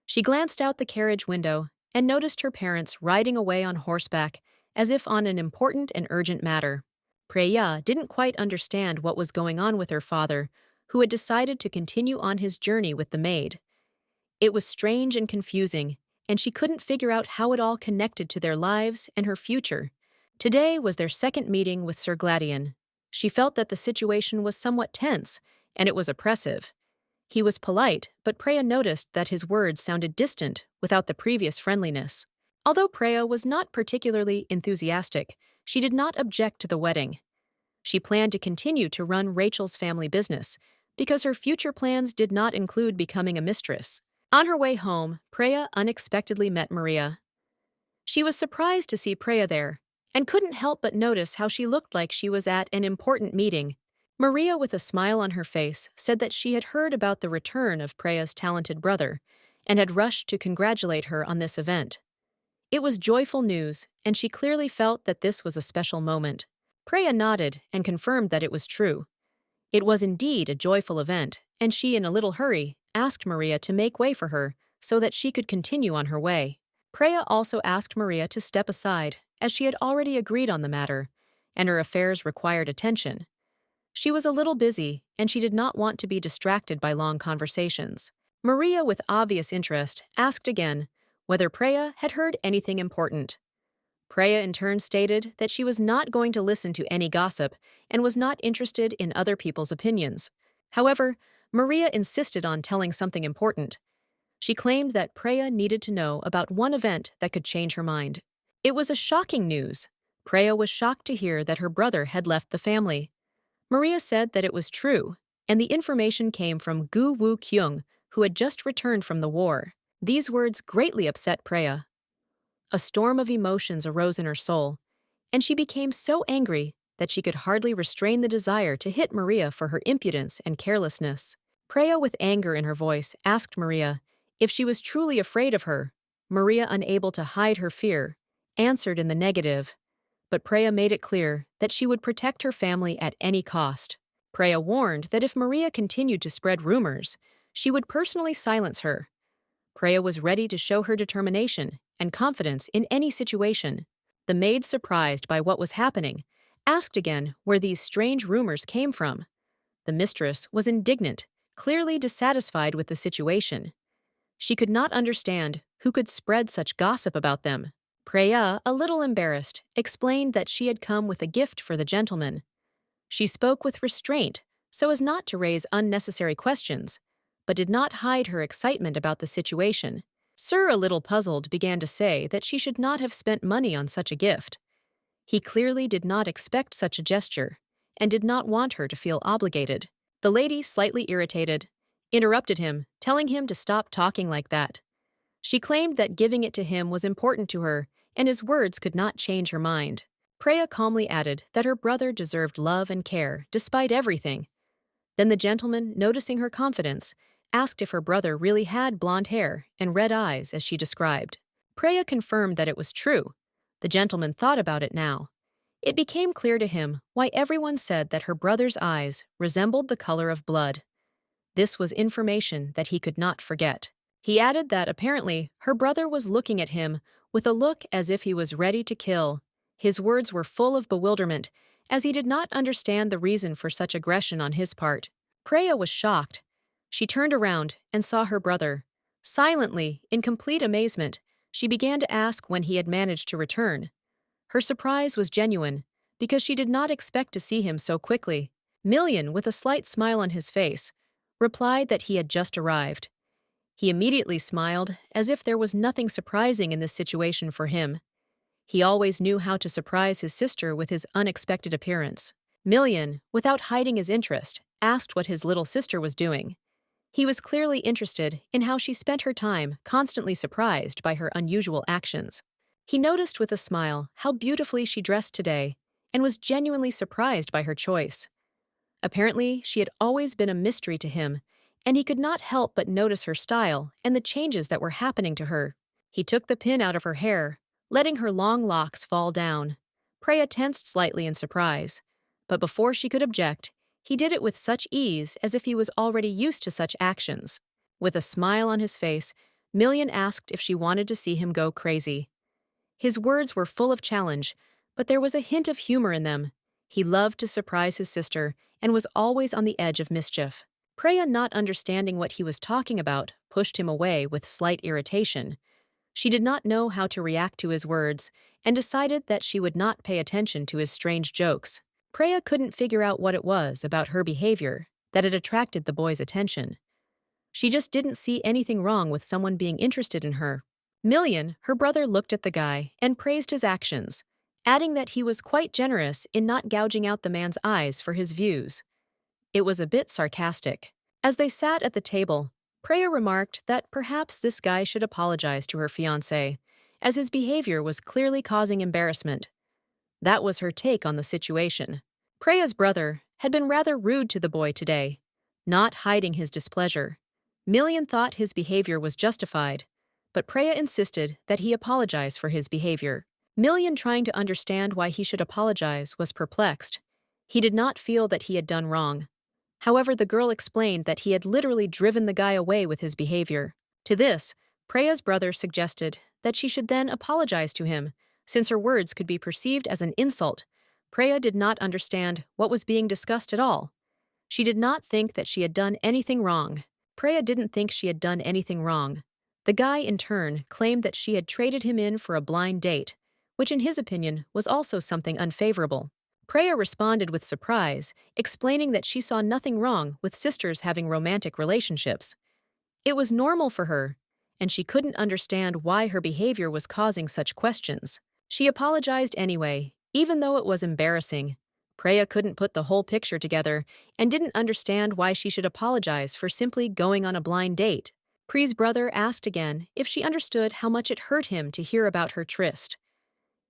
She glanced out the carriage window and noticed her parents riding away on horseback as if on an important and urgent matter. Preya didn't quite understand what was going on with her father, who had decided to continue on his journey with the maid. It was strange and confusing, and she couldn't figure out how it all connected to their lives and her future. Today was their second meeting with Sir Gladion. She felt that the situation was somewhat tense, and it was oppressive. He was polite, but Preya noticed that his words sounded distant without the previous friendliness. Although Preya was not particularly enthusiastic, she did not object to the wedding. She planned to continue to run Rachel's family business, because her future plans did not include becoming a mistress. On her way home, Preya unexpectedly met Maria. She was surprised to see Preya there, and couldn't help but notice how she looked like she was at an important meeting. Maria, with a smile on her face, said that she had heard about the return of Preya's talented brother, and had rushed to congratulate her on this event. It was joyful news, and she clearly felt that this was a special moment. Preya nodded and confirmed that it was true. It was indeed a joyful event, and she, in a little hurry, asked Maria to make way for her so that she could continue on her way. Preya also asked Maria to step aside, as she had already agreed on the matter, and her affairs required attention. She was a little busy, and she did not want to be distracted by long conversations. Maria, with obvious interest, asked again whether Preya had heard anything important. Preya in turn stated that she was not going to listen to any gossip and was not interested in other people's opinions. However, Maria insisted on telling something important. She claimed that Preya needed to know about one event that could change her mind. It was a shocking news. Preya was shocked to hear that her brother had left the family. Maria said that it was true, and the information came from Gu Woo Kyung, who had just returned from the war. These words greatly upset Preya. A storm of emotions arose in her soul, and she became so angry that she could hardly restrain the desire to hit Maria for her impudence and carelessness. Preya, with anger in her voice, asked Maria if she was truly afraid of her. Maria, unable to hide her fear, answered in the negative, but Preya made it clear that she would protect her family at any cost. Preya warned that if Maria continued to spread rumors, she would personally silence her. Preya was ready to show her determination and confidence in any situation. The maid, surprised by what was happening, asked again where these strange rumors came from. The mistress was indignant, clearly dissatisfied with the situation. She could not understand who could spread such gossip about them. Preya, a little embarrassed, explained that she had come with a gift for the gentleman. She spoke with restraint so as not to raise unnecessary questions, but did not hide her excitement about the situation. Sir, a little puzzled, began to say that she should not have spent money on such a gift. He clearly did not expect such a gesture, and did not want her to feel obligated. The lady, slightly irritated, interrupted him, telling him to stop talking like that. She claimed that giving it to him was important to her, and his words could not change her mind. Preya calmly added that her brother deserved love and care, despite everything. Then the gentleman, noticing her confidence, asked if her brother really had blonde hair and red eyes as she described. Preya confirmed that it was true. The gentleman thought about it now. It became clear to him why everyone said that her brother's eyes resembled the color of blood. This was information that he could not forget. He added that apparently her brother was looking at him with a look as if he was ready to kill. His words were full of bewilderment, as he did not understand the reason for such aggression on his part. Preya was shocked. She turned around and saw her brother. Silently, in complete amazement, she began to ask when he had managed to return. Her surprise was genuine, because she did not expect to see him so quickly. Million, with a slight smile on his face, replied that he had just arrived. He immediately smiled, as if there was nothing surprising in this situation for him. He always knew how to surprise his sister with his unexpected appearance. Million, without hiding his interest, asked what his little sister was doing. He was clearly interested in how she spent her time, constantly surprised by her unusual actions. He noticed with a smile how beautifully she dressed today, and was genuinely surprised by her choice. Apparently, she had always been a mystery to him, and he could not help but notice her style and the changes that were happening to her. He took the pin out of her hair, letting her long locks fall down. Preya tensed slightly in surprise, but before she could object, he did it with such ease as if he was already used to such actions. With a smile on his face, Million asked if she wanted to see him go crazy. His words were full of challenge, but there was a hint of humor in them. He loved to surprise his sister and was always on the edge of mischief. Preya, not understanding what he was talking about, pushed him away with slight irritation. She did not know how to react to his words and decided that she would not pay attention to his strange jokes. Preya couldn't figure out what it was about her behavior that had attracted the boy's attention. She just didn't see anything wrong with someone being interested in her. Million, her brother, looked at the guy and praised his actions, adding that he was quite generous in not gouging out the man's eyes for his views. It was a bit sarcastic. As they sat at the table, Preya remarked that perhaps this guy should apologize to her fiancé, as his behavior was clearly causing embarrassment. That was her take on the situation. Preya's brother had been rather rude to the boy today, not hiding his displeasure. Million thought his behavior was justified, but Preya insisted that he apologize for his behavior. Million, trying to understand why he should apologize, was perplexed. He did not feel that he had done wrong. However, the girl explained that he had literally driven the guy away with his behavior. To this, Preya's brother suggested that she should then apologize to him, since her words could be perceived as an insult. Preya did not understand what was being discussed at all. She did not think that she had done anything wrong. Preya didn't think she had done anything wrong. The guy, in turn, claimed that she had traded him in for a blind date, which in his opinion was also something unfavorable. Preya responded with surprise, explaining that she saw nothing wrong with sisters having romantic relationships. It was normal for her, and she couldn't understand why her behavior was causing such questions. She apologized anyway, even though it was embarrassing. Preya couldn't put the whole picture together and didn't understand why she should apologize for simply going on a blind date. Pre's brother asked again if she understood how much it hurt him to hear about her tryst.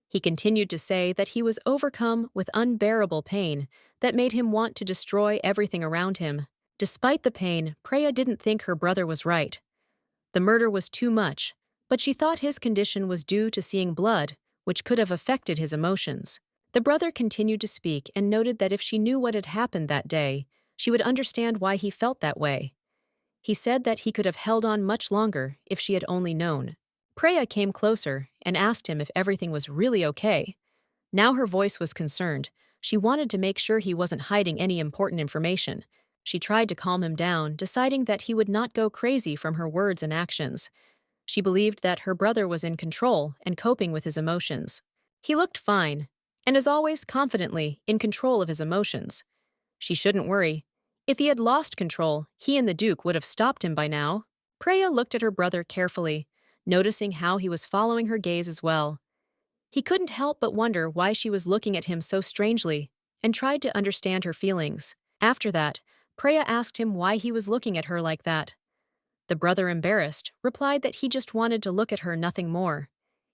He continued to say that he was overcome with unbearable pain that made him want to destroy everything around him. Despite the pain, Preya didn't think her brother was right. The murder was too much, but she thought his condition was due to seeing blood, which could have affected his emotions. The brother continued to speak and noted that if she knew what had happened that day, she would understand why he felt that way. He said that he could have held on much longer if she had only known. Preya came closer and asked him if everything was really okay. Now her voice was concerned. She wanted to make sure he wasn't hiding any important information. She tried to calm him down, deciding that he would not go crazy from her words and actions. She believed that her brother was in control and coping with his emotions. He looked fine, and as always confidently in control of his emotions. She shouldn't worry. If he had lost control, he and the Duke would have stopped him by now. Preya looked at her brother carefully, noticing how he was following her gaze as well. He couldn't help but wonder why she was looking at him so strangely, and tried to understand her feelings. After that, Preya asked him why he was looking at her like that. The brother, embarrassed, replied that he just wanted to look at her, nothing more.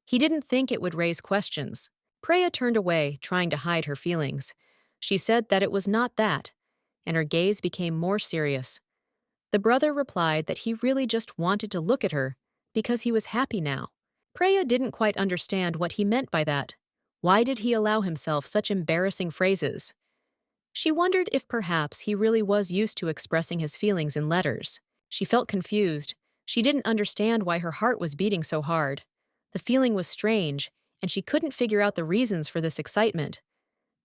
He didn't think it would raise questions. Preya turned away, trying to hide her feelings. She said that it was not that, and her gaze became more serious. The brother replied that he really just wanted to look at her because he was happy now. Preya didn't quite understand what he meant by that. Why did he allow himself such embarrassing phrases? She wondered if perhaps he really was used to expressing his feelings in letters. She felt confused. She didn't understand why her heart was beating so hard. The feeling was strange, and she couldn't figure out the reasons for this excitement.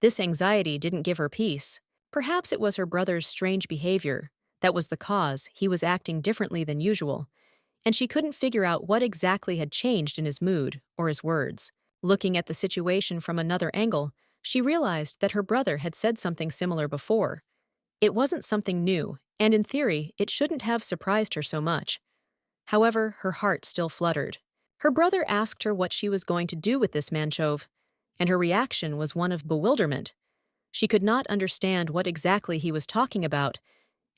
This anxiety didn't give her peace. Perhaps it was her brother's strange behavior. That was the cause. He was acting differently than usual, and she couldn't figure out what exactly had changed in his mood or his words. Looking at the situation from another angle, she realized that her brother had said something similar before. It wasn't something new, and in theory, it shouldn't have surprised her so much. However, her heart still fluttered. Her brother asked her what she was going to do with this Manchove, and her reaction was one of bewilderment. She could not understand what exactly he was talking about,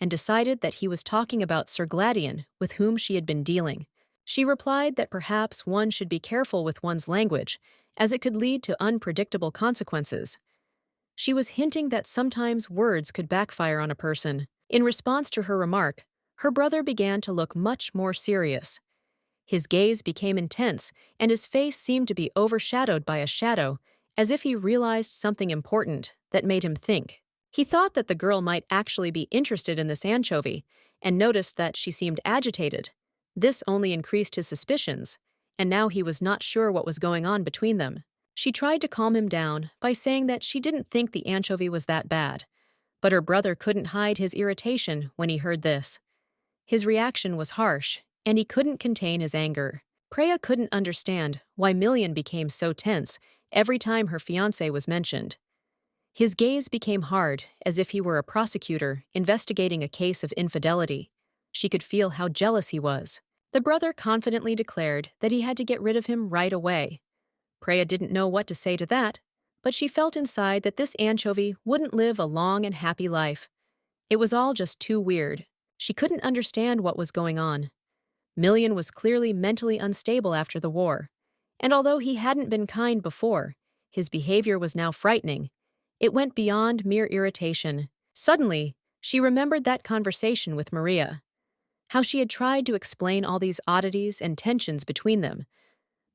and decided that he was talking about Sir Gladion, with whom she had been dealing. She replied that perhaps one should be careful with one's language, as it could lead to unpredictable consequences. She was hinting that sometimes words could backfire on a person. In response to her remark, her brother began to look much more serious. His gaze became intense, and his face seemed to be overshadowed by a shadow, as if he realized something important that made him think. He thought that the girl might actually be interested in this anchovy, and noticed that she seemed agitated. This only increased his suspicions, and now he was not sure what was going on between them. She tried to calm him down by saying that she didn't think the anchovy was that bad, but her brother couldn't hide his irritation when he heard this. His reaction was harsh, and he couldn't contain his anger. Preya couldn't understand why Million became so tense every time her fiancé was mentioned. His gaze became hard, as if he were a prosecutor investigating a case of infidelity. She could feel how jealous he was. The brother confidently declared that he had to get rid of him right away. Preya didn't know what to say to that, but she felt inside that this anchovy wouldn't live a long and happy life. It was all just too weird. She couldn't understand what was going on. Million was clearly mentally unstable after the war, and although he hadn't been kind before, his behavior was now frightening. It went beyond mere irritation. Suddenly, she remembered that conversation with Maria, how she had tried to explain all these oddities and tensions between them,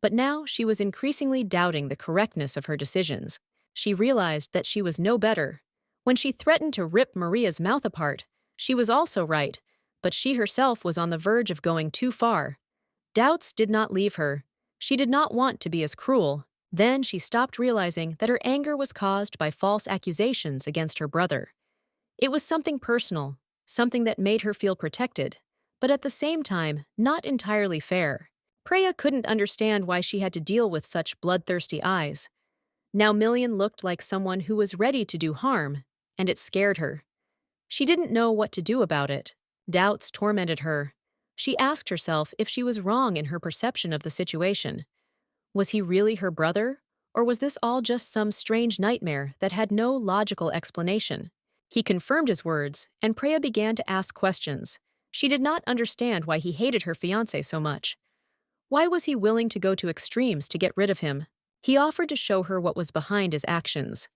but now she was increasingly doubting the correctness of her decisions. She realized that she was no better. When she threatened to rip Maria's mouth apart, she was also right, but she herself was on the verge of going too far. Doubts did not leave her. She did not want to be as cruel. Then she stopped realizing that her anger was caused by false accusations against her brother. It was something personal, something that made her feel protected, but at the same time, not entirely fair. Preya couldn't understand why she had to deal with such bloodthirsty eyes. Now Million looked like someone who was ready to do harm, and it scared her. She didn't know what to do about it. Doubts tormented her. She asked herself if she was wrong in her perception of the situation. Was he really her brother, or was this all just some strange nightmare that had no logical explanation? He confirmed his words, and Preya began to ask questions. She did not understand why he hated her fiancé so much. Why was he willing to go to extremes to get rid of him? He offered to show her what was behind his actions.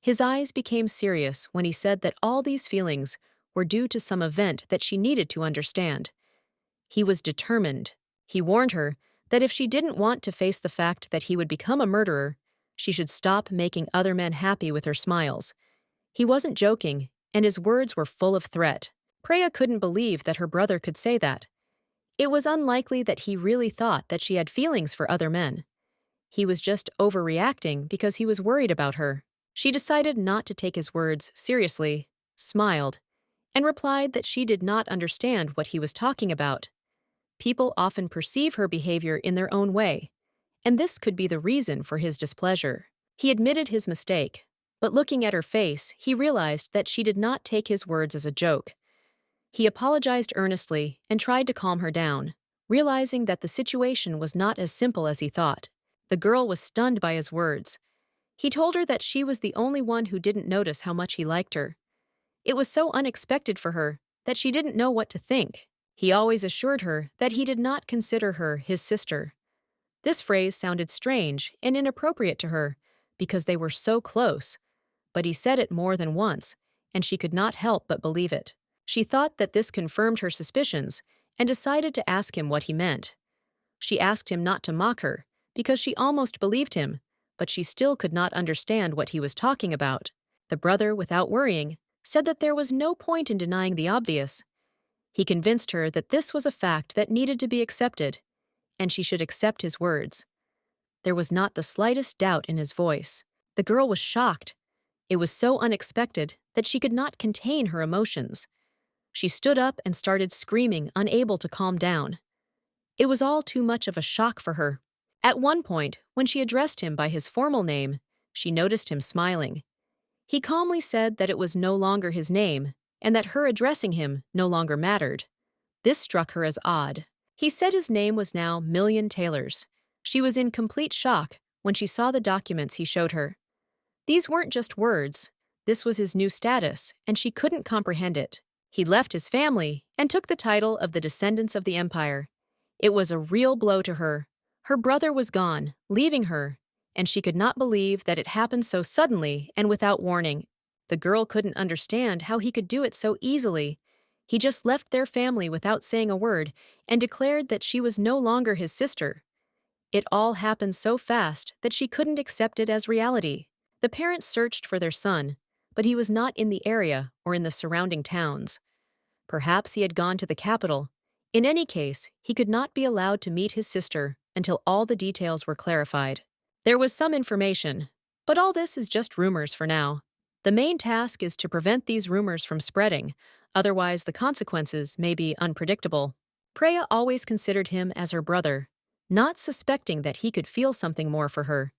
His eyes became serious when he said that all these feelings were due to some event that she needed to understand. He was determined. He warned her that if she didn't want to face the fact that he would become a murderer, she should stop making other men happy with her smiles. He wasn't joking, and his words were full of threat. Preya couldn't believe that her brother could say that. It was unlikely that he really thought that she had feelings for other men. He was just overreacting because he was worried about her. She decided not to take his words seriously, smiled, and replied that she did not understand what he was talking about. People often perceive her behavior in their own way, and this could be the reason for his displeasure. He admitted his mistake, but looking at her face, he realized that she did not take his words as a joke. He apologized earnestly and tried to calm her down, realizing that the situation was not as simple as he thought. The girl was stunned by his words. He told her that she was the only one who didn't notice how much he liked her. It was so unexpected for her that she didn't know what to think. He always assured her that he did not consider her his sister. This phrase sounded strange and inappropriate to her because they were so close, but he said it more than once, and she could not help but believe it. She thought that this confirmed her suspicions and decided to ask him what he meant. She asked him not to mock her because she almost believed him, but she still could not understand what he was talking about. The brother, without worrying, said that there was no point in denying the obvious. He convinced her that this was a fact that needed to be accepted, and she should accept his words. There was not the slightest doubt in his voice. The girl was shocked. It was so unexpected that she could not contain her emotions. She stood up and started screaming, unable to calm down. It was all too much of a shock for her. At one point, when she addressed him by his formal name, she noticed him smiling. He calmly said that it was no longer his name, and that her addressing him no longer mattered. This struck her as odd. He said his name was now Million Taylors. She was in complete shock when she saw the documents he showed her. These weren't just words. This was his new status, and she couldn't comprehend it. He left his family and took the title of the Descendants of the Empire. It was a real blow to her. Her brother was gone, leaving her, and she could not believe that it happened so suddenly and without warning. The girl couldn't understand how he could do it so easily. He just left their family without saying a word and declared that she was no longer his sister. It all happened so fast that she couldn't accept it as reality. The parents searched for their son, but he was not in the area or in the surrounding towns. Perhaps he had gone to the capital. In any case, he could not be allowed to meet his sister until all the details were clarified. There was some information, but all this is just rumors for now. The main task is to prevent these rumors from spreading, otherwise the consequences may be unpredictable. Preya always considered him as her brother, not suspecting that he could feel something more for her.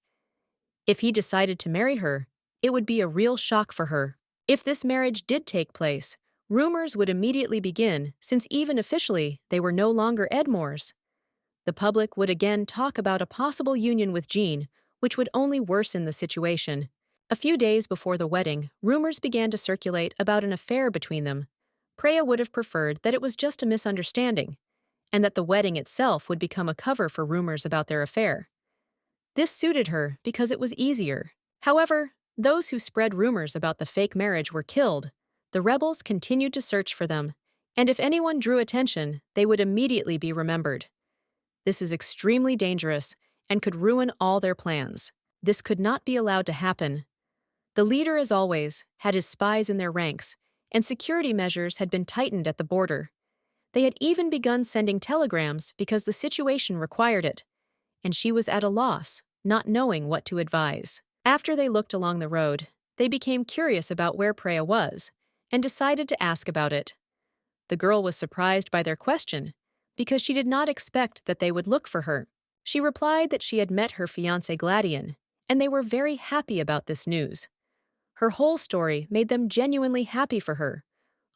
If he decided to marry her, it would be a real shock for her. If this marriage did take place, rumors would immediately begin, since even officially they were no longer Edmores. The public would again talk about a possible union with Jean, which would only worsen the situation. A few days before the wedding, rumors began to circulate about an affair between them, Preya would have preferred that it was just a misunderstanding, and that the wedding itself would become a cover for rumors about their affair. This suited her because it was easier. However, those who spread rumors about the fake marriage were killed. The rebels continued to search for them, and if anyone drew attention, they would immediately be remembered. This is extremely dangerous and could ruin all their plans. This could not be allowed to happen. The leader, as always, had his spies in their ranks, and security measures had been tightened at the border. They had even begun sending telegrams because the situation required it, and she was at a loss, not knowing what to advise. After they looked along the road, they became curious about where Preya was, and decided to ask about it. The girl was surprised by their question, because she did not expect that they would look for her. She replied that she had met her fiancé Gladion, and they were very happy about this news. Her whole story made them genuinely happy for her,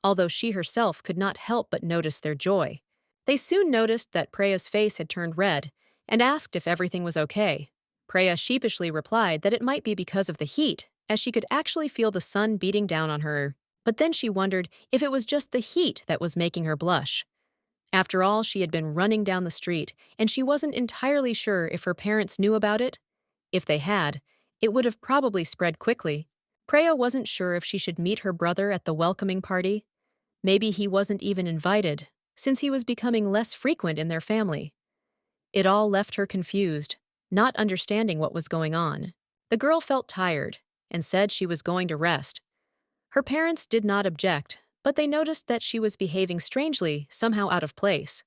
although she herself could not help but notice their joy. They soon noticed that Preya's face had turned red, and asked if everything was okay. Preya sheepishly replied that it might be because of the heat, as she could actually feel the sun beating down on her. But then she wondered if it was just the heat that was making her blush. After all, she had been running down the street, and she wasn't entirely sure if her parents knew about it. If they had, it would have probably spread quickly. Preya wasn't sure if she should meet her brother at the welcoming party. Maybe he wasn't even invited, since he was becoming less frequent in their family. It all left her confused, not understanding what was going on. The girl felt tired and said she was going to rest. Her parents did not object, but they noticed that she was behaving strangely, somehow out of place.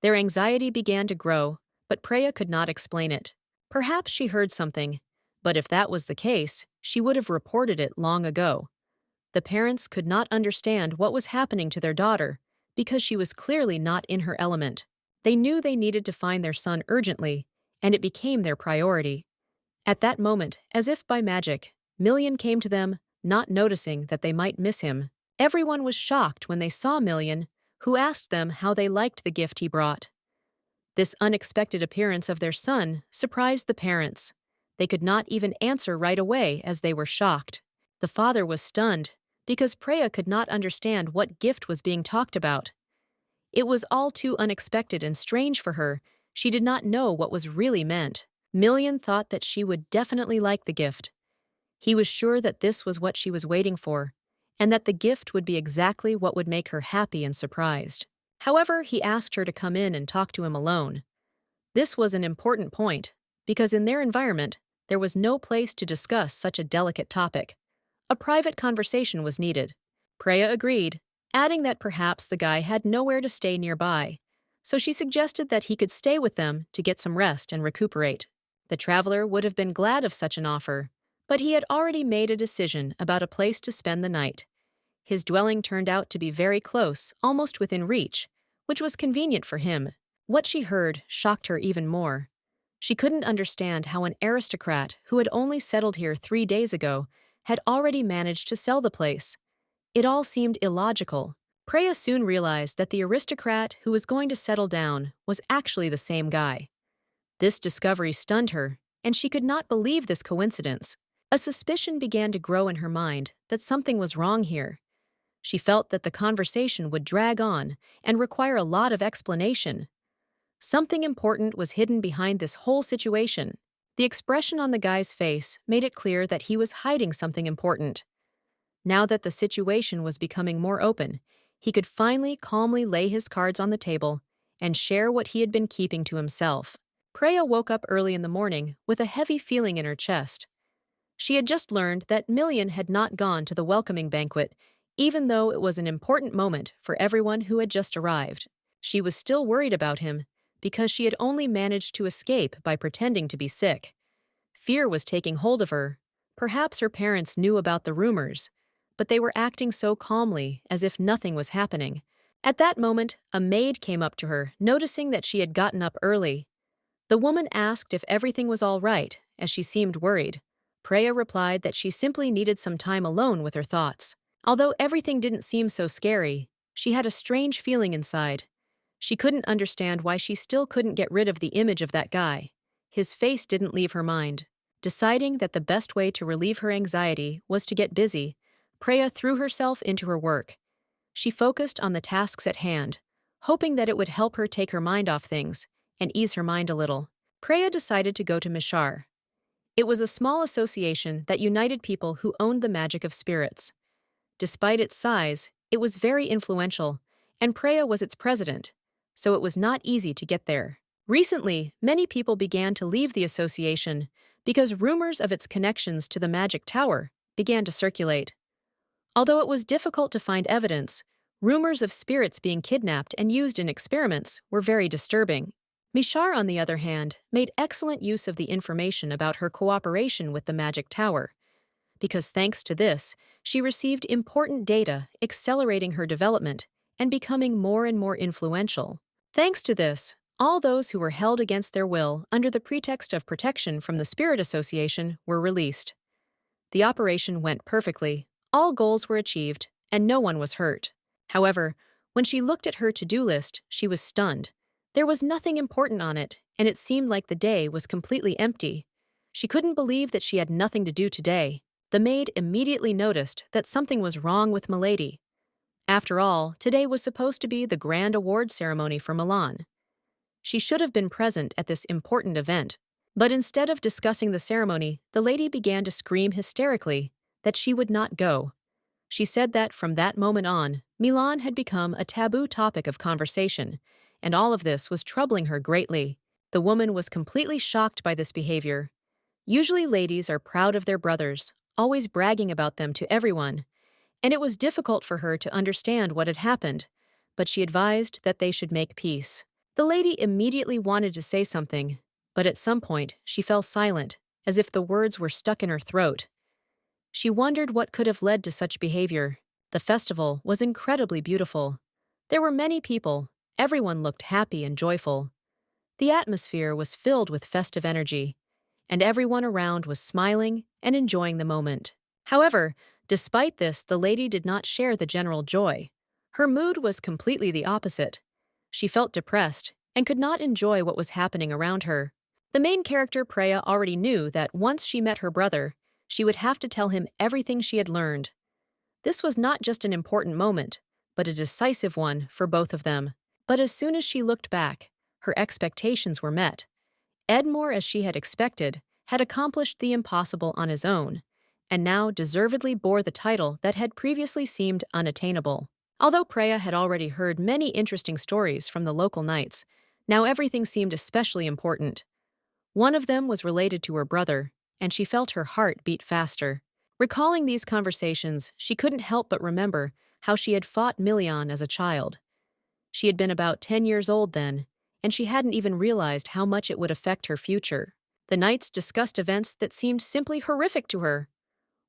Their anxiety began to grow, but Preya could not explain it. Perhaps she heard something, but if that was the case, she would have reported it long ago. The parents could not understand what was happening to their daughter because she was clearly not in her element. They knew they needed to find their son urgently, and it became their priority. At that moment, as if by magic, Million came to them, not noticing that they might miss him. Everyone was shocked when they saw Million, who asked them how they liked the gift he brought. This unexpected appearance of their son surprised the parents. They could not even answer right away as they were shocked. The father was stunned because Preya could not understand what gift was being talked about. It was all too unexpected and strange for her. She did not know what was really meant. Million thought that she would definitely like the gift. He was sure that this was what she was waiting for, and that the gift would be exactly what would make her happy and surprised. However, he asked her to come in and talk to him alone. This was an important point, because in their environment, there was no place to discuss such a delicate topic. A private conversation was needed. Preya agreed, adding that perhaps the guy had nowhere to stay nearby, so she suggested that he could stay with them to get some rest and recuperate. The traveler would have been glad of such an offer, but he had already made a decision about a place to spend the night. His dwelling turned out to be very close, almost within reach, which was convenient for him. What she heard shocked her even more. She couldn't understand how an aristocrat who had only settled here 3 days ago had already managed to sell the place. It all seemed illogical. Preya soon realized that the aristocrat who was going to settle down was actually the same guy. This discovery stunned her, and she could not believe this coincidence. A suspicion began to grow in her mind that something was wrong here. She felt that the conversation would drag on and require a lot of explanation. Something important was hidden behind this whole situation. The expression on the guy's face made it clear that he was hiding something important. Now that the situation was becoming more open, he could finally calmly lay his cards on the table and share what he had been keeping to himself. Preya woke up early in the morning with a heavy feeling in her chest. She had just learned that Million had not gone to the welcoming banquet, even though it was an important moment for everyone who had just arrived. She was still worried about him because she had only managed to escape by pretending to be sick. Fear was taking hold of her. Perhaps her parents knew about the rumors, but they were acting so calmly as if nothing was happening. At that moment, a maid came up to her, noticing that she had gotten up early. The woman asked if everything was all right, as she seemed worried. Preya replied that she simply needed some time alone with her thoughts. Although everything didn't seem so scary, she had a strange feeling inside. She couldn't understand why she still couldn't get rid of the image of that guy. His face didn't leave her mind. Deciding that the best way to relieve her anxiety was to get busy, Preya threw herself into her work. She focused on the tasks at hand, hoping that it would help her take her mind off things and ease her mind a little. Preya decided to go to Mishar. It was a small association that united people who owned the magic of spirits. Despite its size, it was very influential, and Preya was its president, so it was not easy to get there. Recently, many people began to leave the association because rumors of its connections to the Magic Tower began to circulate. Although it was difficult to find evidence, rumors of spirits being kidnapped and used in experiments were very disturbing. Mishar, on the other hand, made excellent use of the information about her cooperation with the Magic Tower, because thanks to this, she received important data accelerating her development and becoming more and more influential. Thanks to this, all those who were held against their will under the pretext of protection from the Spirit Association were released. The operation went perfectly, all goals were achieved, and no one was hurt. However, when she looked at her to-do list, she was stunned. There was nothing important on it, and it seemed like the day was completely empty. She couldn't believe that she had nothing to do today. The maid immediately noticed that something was wrong with Milady. After all, today was supposed to be the grand award ceremony for Milan. She should have been present at this important event, but instead of discussing the ceremony, the lady began to scream hysterically that she would not go. She said that from that moment on, Milan had become a taboo topic of conversation, and all of this was troubling her greatly. The woman was completely shocked by this behavior. Usually ladies are proud of their brothers, always bragging about them to everyone, and it was difficult for her to understand what had happened, but she advised that they should make peace. The lady immediately wanted to say something, but at some point she fell silent, as if the words were stuck in her throat. She wondered what could have led to such behavior. The festival was incredibly beautiful. There were many people, everyone looked happy and joyful. The atmosphere was filled with festive energy, and everyone around was smiling and enjoying the moment. However, despite this, the lady did not share the general joy. Her mood was completely the opposite. She felt depressed and could not enjoy what was happening around her. The main character, Preya, already knew that once she met her brother, she would have to tell him everything she had learned. This was not just an important moment, but a decisive one for both of them. But as soon as she looked back, her expectations were met. Edmure, as she had expected, had accomplished the impossible on his own, and now deservedly bore the title that had previously seemed unattainable. Although Preya had already heard many interesting stories from the local knights, now everything seemed especially important. One of them was related to her brother, and she felt her heart beat faster. Recalling these conversations, she couldn't help but remember how she had fought Milian as a child. She had been about 10 years old then, and she hadn't even realized how much it would affect her future. The knights discussed events that seemed simply horrific to her.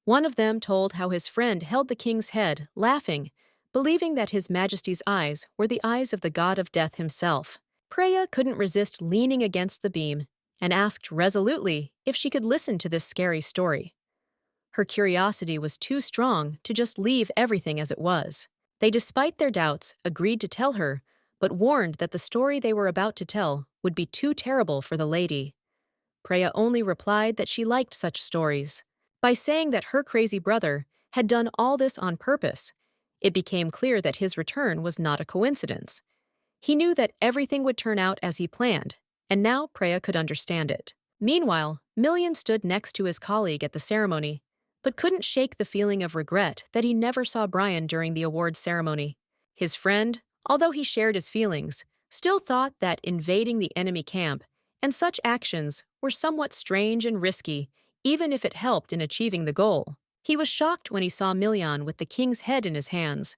One of them told how his friend held the king's head, laughing, believing that His Majesty's eyes were the eyes of the god of death himself. Preya couldn't resist leaning against the beam and asked resolutely if she could listen to this scary story. Her curiosity was too strong to just leave everything as it was. They, despite their doubts, agreed to tell her, but warned that the story they were about to tell would be too terrible for the lady. Preya only replied that she liked such stories. By saying that her crazy brother had done all this on purpose, it became clear that his return was not a coincidence. He knew that everything would turn out as he planned, and now Preya could understand it. Meanwhile, Milian stood next to his colleague at the ceremony, but couldn't shake the feeling of regret that he never saw Brian during the awards ceremony. His friend, although he shared his feelings, still thought that invading the enemy camp and such actions were somewhat strange and risky, even if it helped in achieving the goal. He was shocked when he saw Milian with the king's head in his hands.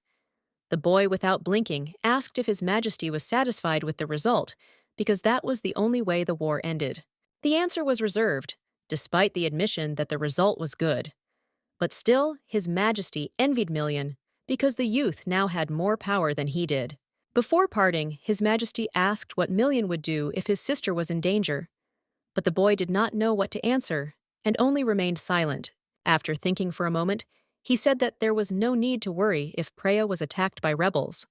The boy, without blinking, asked if His Majesty was satisfied with the result, because that was the only way the war ended. The answer was reserved, despite the admission that the result was good. But still, His Majesty envied Milian, because the youth now had more power than he did. Before parting, His Majesty asked what Milian would do if his sister was in danger. But the boy did not know what to answer, and only remained silent. After thinking for a moment, he said that there was no need to worry if Preya was attacked by rebels.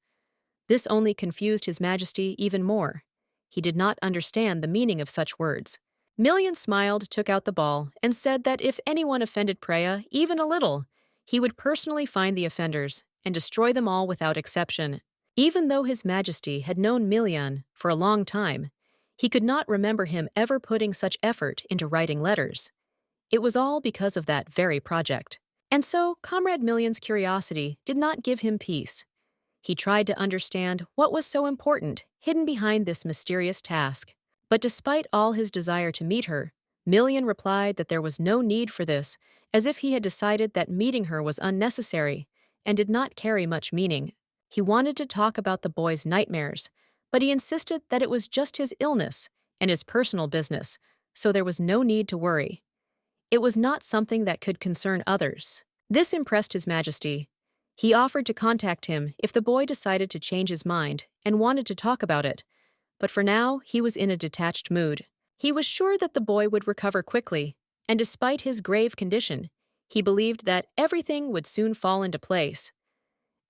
This only confused His Majesty even more. He did not understand the meaning of such words. Milian smiled, took out the ball, and said that if anyone offended Preya, even a little, he would personally find the offenders and destroy them all without exception. Even though His Majesty had known Milian for a long time, he could not remember him ever putting such effort into writing letters. It was all because of that very project. And so, Comrade Milian's curiosity did not give him peace. He tried to understand what was so important hidden behind this mysterious task. But despite all his desire to meet her, Milian replied that there was no need for this, as if he had decided that meeting her was unnecessary and did not carry much meaning. He wanted to talk about the boy's nightmares, but he insisted that it was just his illness and his personal business, so there was no need to worry. It was not something that could concern others. This impressed His Majesty. He offered to contact him if the boy decided to change his mind and wanted to talk about it, but for now he was in a detached mood. He was sure that the boy would recover quickly, and despite his grave condition, he believed that everything would soon fall into place.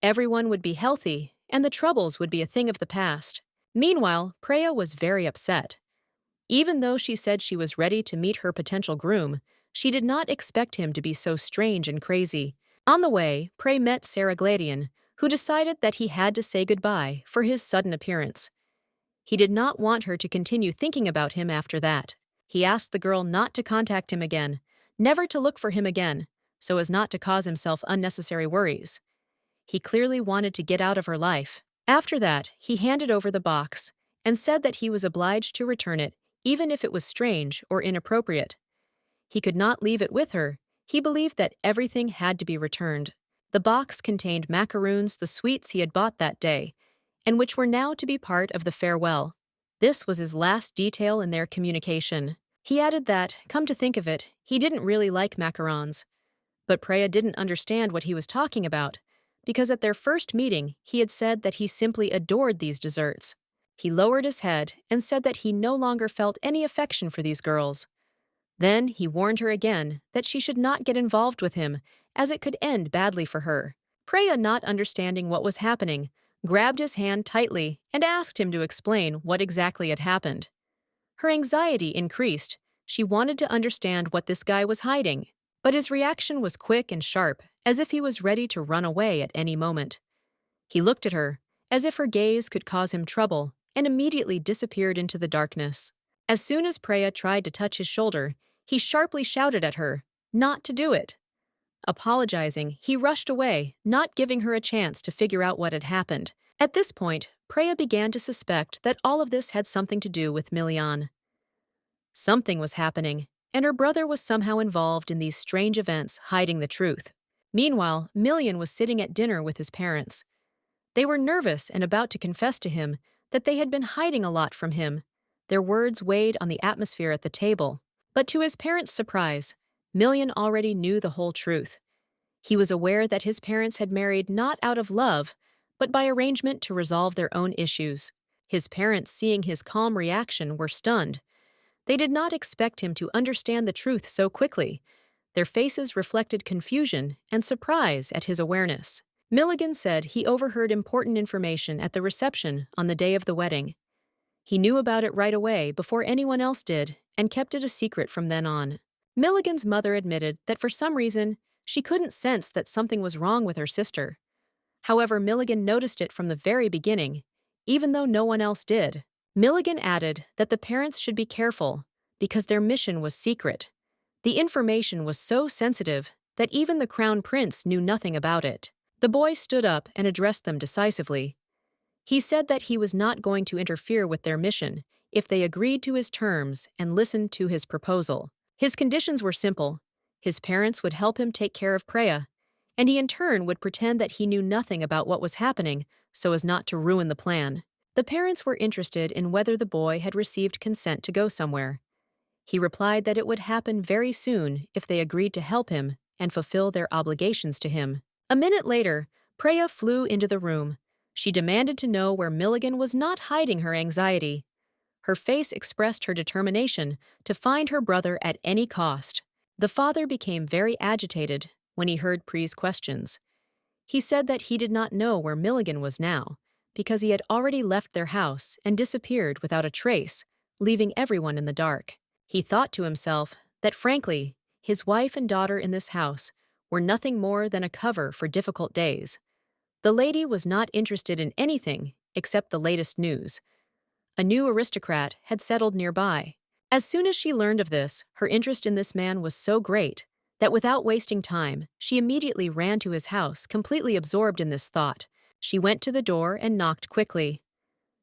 Everyone would be healthy, and the troubles would be a thing of the past. Meanwhile, Preya was very upset. Even though she said she was ready to meet her potential groom, she did not expect him to be so strange and crazy. On the way, Prey met Sarah Gladian, who decided that he had to say goodbye for his sudden appearance. He did not want her to continue thinking about him after that. He asked the girl not to contact him again, never to look for him again, so as not to cause himself unnecessary worries. He clearly wanted to get out of her life. After that, he handed over the box and said that he was obliged to return it, even if it was strange or inappropriate. He could not leave it with her. He believed that everything had to be returned. The box contained macaroons, the sweets he had bought that day, and which were now to be part of the farewell. This was his last detail in their communication. He added that, come to think of it, he didn't really like macarons. But Preya didn't understand what he was talking about, because at their first meeting he had said that he simply adored these desserts. He lowered his head and said that he no longer felt any affection for these girls. Then he warned her again that she should not get involved with him, as it could end badly for her. Preya, not understanding what was happening, grabbed his hand tightly and asked him to explain what exactly had happened. Her anxiety increased. She wanted to understand what this guy was hiding, but his reaction was quick and sharp, as if he was ready to run away at any moment. He looked at her, as if her gaze could cause him trouble, and immediately disappeared into the darkness. As soon as Preya tried to touch his shoulder, he sharply shouted at her not to do it. Apologizing, he rushed away, not giving her a chance to figure out what had happened. At this point, Preya began to suspect that all of this had something to do with Milian. Something was happening, and her brother was somehow involved in these strange events, hiding the truth. Meanwhile, Milian was sitting at dinner with his parents. They were nervous and about to confess to him that they had been hiding a lot from him. Their words weighed on the atmosphere at the table. But to his parents' surprise, Milian already knew the whole truth. He was aware that his parents had married not out of love, but by arrangement to resolve their own issues. His parents, seeing his calm reaction, were stunned. They did not expect him to understand the truth so quickly. Their faces reflected confusion and surprise at his awareness. Milligan said he overheard important information at the reception on the day of the wedding. He knew about it right away before anyone else did and kept it a secret from then on. Milligan's mother admitted that for some reason, she couldn't sense that something was wrong with her sister. However, Milligan noticed it from the very beginning, even though no one else did. Milligan added that the parents should be careful because their mission was secret. The information was so sensitive that even the crown prince knew nothing about it. The boy stood up and addressed them decisively. He said that he was not going to interfere with their mission if they agreed to his terms and listened to his proposal. His conditions were simple. His parents would help him take care of Preya, and he in turn would pretend that he knew nothing about what was happening so as not to ruin the plan. The parents were interested in whether the boy had received consent to go somewhere. He replied that it would happen very soon if they agreed to help him and fulfill their obligations to him. A minute later, Preya flew into the room. She demanded to know where Milligan was not hiding her anxiety. Her face expressed her determination to find her brother at any cost. The father became very agitated when he heard Pre's questions. He said that he did not know where Milligan was now, because he had already left their house and disappeared without a trace, leaving everyone in the dark. He thought to himself that, frankly, his wife and daughter in this house were nothing more than a cover for difficult days. The lady was not interested in anything except the latest news. A new aristocrat had settled nearby. As soon as she learned of this, her interest in this man was so great that without wasting time, she immediately ran to his house, completely absorbed in this thought. She went to the door and knocked quickly.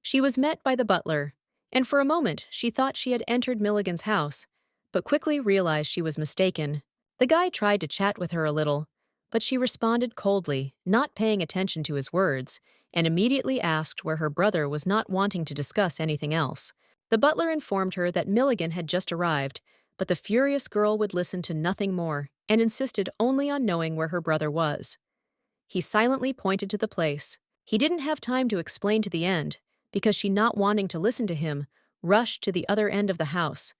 She was met by the butler, and for a moment she thought she had entered Milligan's house, but quickly realized she was mistaken. The guy tried to chat with her a little, but she responded coldly, not paying attention to his words, and immediately asked where her brother was, not wanting to discuss anything else. The butler informed her that Milligan had just arrived, but the furious girl would listen to nothing more and insisted only on knowing where her brother was. He silently pointed to the place. He didn't have time to explain to the end, because she, not wanting to listen to him, rushed to the other end of the house.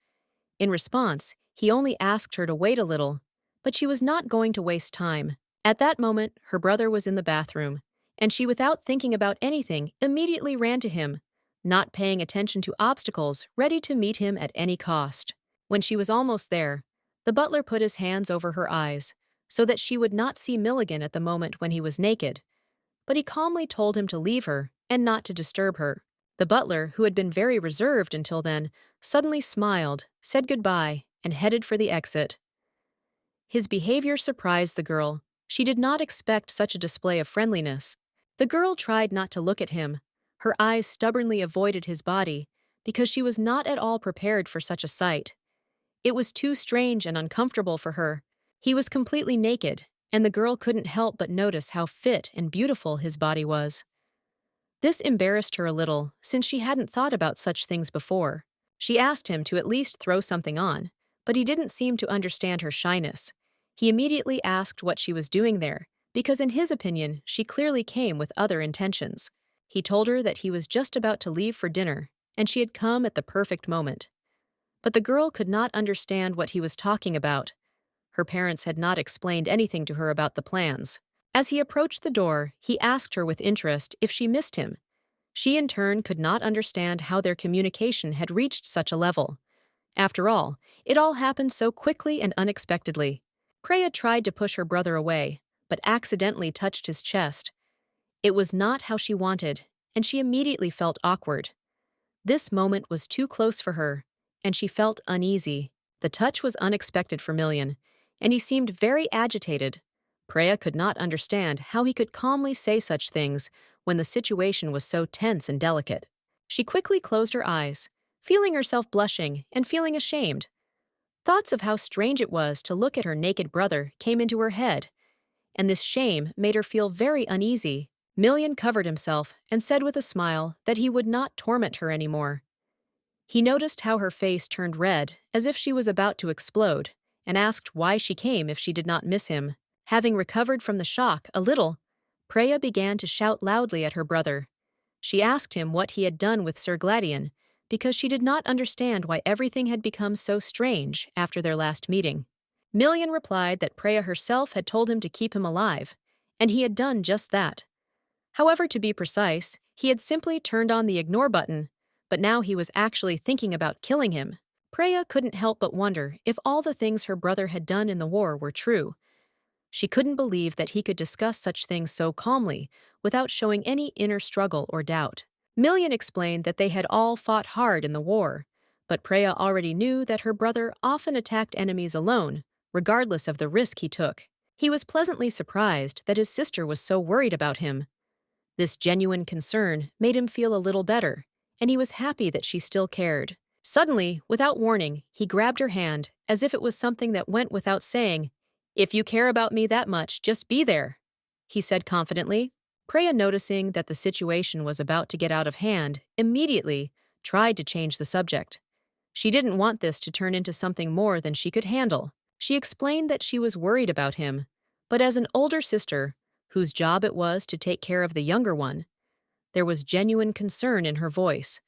In response, he only asked her to wait a little, but she was not going to waste time. At that moment, her brother was in the bathroom, and she, without thinking about anything, immediately ran to him, not paying attention to obstacles, ready to meet him at any cost. When she was almost there, the butler put his hands over her eyes, so that she would not see Milligan at the moment when he was naked, but he calmly told him to leave her and not to disturb her. The butler, who had been very reserved until then, suddenly smiled, said goodbye, and headed for the exit. His behavior surprised the girl. She did not expect such a display of friendliness. The girl tried not to look at him. Her eyes stubbornly avoided his body, because she was not at all prepared for such a sight. It was too strange and uncomfortable for her. He was completely naked, and the girl couldn't help but notice how fit and beautiful his body was. This embarrassed her a little, since she hadn't thought about such things before. She asked him to at least throw something on, but he didn't seem to understand her shyness. He immediately asked what she was doing there, because in his opinion, she clearly came with other intentions. He told her that he was just about to leave for dinner, and she had come at the perfect moment. But the girl could not understand what he was talking about. Her parents had not explained anything to her about the plans. As he approached the door, he asked her with interest if she missed him. She in turn could not understand how their communication had reached such a level. After all, it all happened so quickly and unexpectedly. Preya tried to push her brother away, but accidentally touched his chest. It was not how she wanted, and she immediately felt awkward. This moment was too close for her, and she felt uneasy. The touch was unexpected for Milligan, and he seemed very agitated. Preya could not understand how he could calmly say such things when the situation was so tense and delicate. She quickly closed her eyes, feeling herself blushing and feeling ashamed. Thoughts of how strange it was to look at her naked brother came into her head, and this shame made her feel very uneasy. Milligan covered himself and said with a smile that he would not torment her anymore. He noticed how her face turned red, as if she was about to explode, and asked why she came if she did not miss him. Having recovered from the shock a little, Preya began to shout loudly at her brother. She asked him what he had done with Sir Gladion, because she did not understand why everything had become so strange after their last meeting. Milligan replied that Preya herself had told him to keep him alive, and he had done just that. However, to be precise, he had simply turned on the ignore button, but now he was actually thinking about killing him. Preya couldn't help but wonder if all the things her brother had done in the war were true. She couldn't believe that he could discuss such things so calmly without showing any inner struggle or doubt. Milligan explained that they had all fought hard in the war, but Preya already knew that her brother often attacked enemies alone, regardless of the risk he took. He was pleasantly surprised that his sister was so worried about him. This genuine concern made him feel a little better, and he was happy that she still cared. Suddenly, without warning, he grabbed her hand, as if it was something that went without saying. "If you care about me that much, just be there," he said confidently. Preya, noticing that the situation was about to get out of hand, immediately tried to change the subject. She didn't want this to turn into something more than she could handle. She explained that she was worried about him, but as an older sister, whose job it was to take care of the younger one, there was genuine concern in her voice,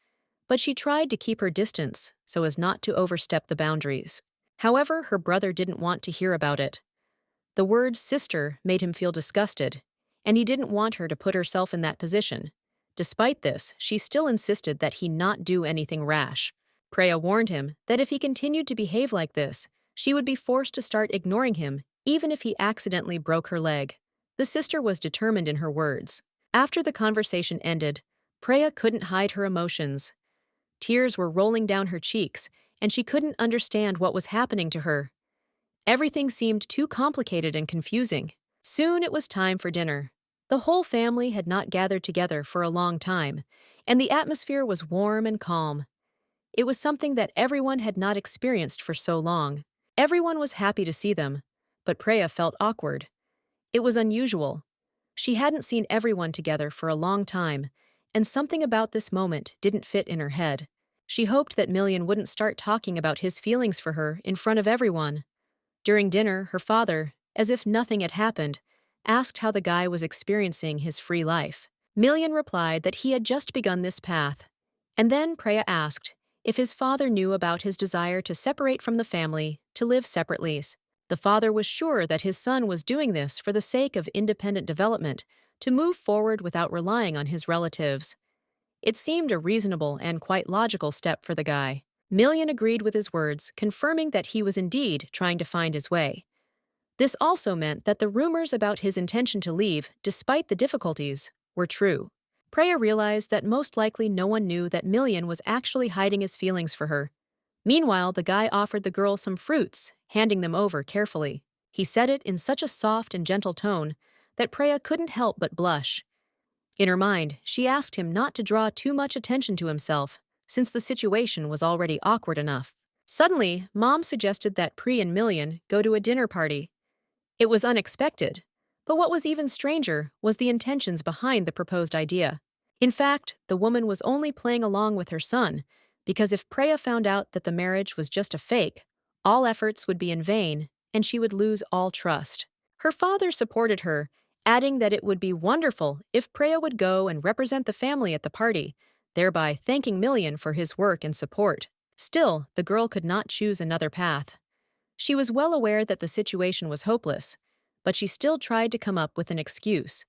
but she tried to keep her distance so as not to overstep the boundaries. However, her brother didn't want to hear about it. The word sister made him feel disgusted, and he didn't want her to put herself in that position. Despite this, she still insisted that he not do anything rash. Preya warned him that if he continued to behave like this, she would be forced to start ignoring him, even if he accidentally broke her leg. The sister was determined in her words. After the conversation ended, Preya couldn't hide her emotions. Tears were rolling down her cheeks, and she couldn't understand what was happening to her. Everything seemed too complicated and confusing. Soon it was time for dinner. The whole family had not gathered together for a long time, and the atmosphere was warm and calm. It was something that everyone had not experienced for so long. Everyone was happy to see them, but Preya felt awkward. It was unusual. She hadn't seen everyone together for a long time, and something about this moment didn't fit in her head. She hoped that Million wouldn't start talking about his feelings for her in front of everyone. During dinner, her father, as if nothing had happened, asked how the guy was experiencing his free life. Million replied that he had just begun this path. And then Preya asked if his father knew about his desire to separate from the family, to live separately. The father was sure that his son was doing this for the sake of independent development, to move forward without relying on his relatives. It seemed a reasonable and quite logical step for the guy. Million agreed with his words, confirming that he was indeed trying to find his way. This also meant that the rumors about his intention to leave, despite the difficulties, were true. Preya realized that most likely no one knew that Million was actually hiding his feelings for her. Meanwhile, the guy offered the girl some fruits, handing them over carefully. He said it in such a soft and gentle tone that Preya couldn't help but blush. In her mind, she asked him not to draw too much attention to himself, since the situation was already awkward enough. Suddenly, Mom suggested that Pre and Million go to a dinner party. It was unexpected, but what was even stranger was the intentions behind the proposed idea. In fact, the woman was only playing along with her son, because if Preya found out that the marriage was just a fake, all efforts would be in vain, and she would lose all trust. Her father supported her, adding that it would be wonderful if Preya would go and represent the family at the party, thereby thanking Million for his work and support. Still, the girl could not choose another path. She was well aware that the situation was hopeless, but she still tried to come up with an excuse.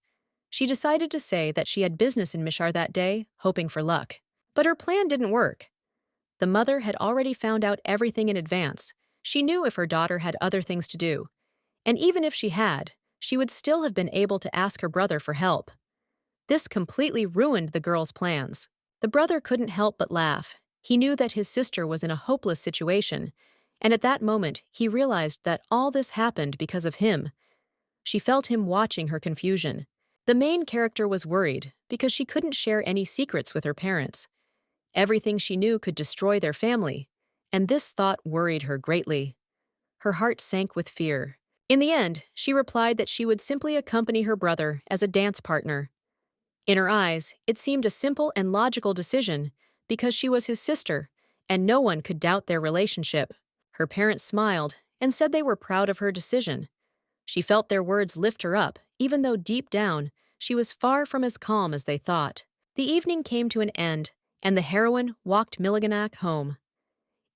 She decided to say that she had business in Mishar that day, hoping for luck. But her plan didn't work. The mother had already found out everything in advance. She knew if her daughter had other things to do. And even if she had, she would still have been able to ask her brother for help. This completely ruined the girl's plans. The brother couldn't help but laugh. He knew that his sister was in a hopeless situation, and at that moment he realized that all this happened because of him. She felt him watching her confusion. The main character was worried because she couldn't share any secrets with her parents. Everything she knew could destroy their family, and this thought worried her greatly. Her heart sank with fear. In the end, she replied that she would simply accompany her brother as a dance partner. In her eyes, it seemed a simple and logical decision because she was his sister, and no one could doubt their relationship. Her parents smiled and said they were proud of her decision. She felt their words lift her up, even though deep down, she was far from as calm as they thought. The evening came to an end, and the heroine walked Milliganak home.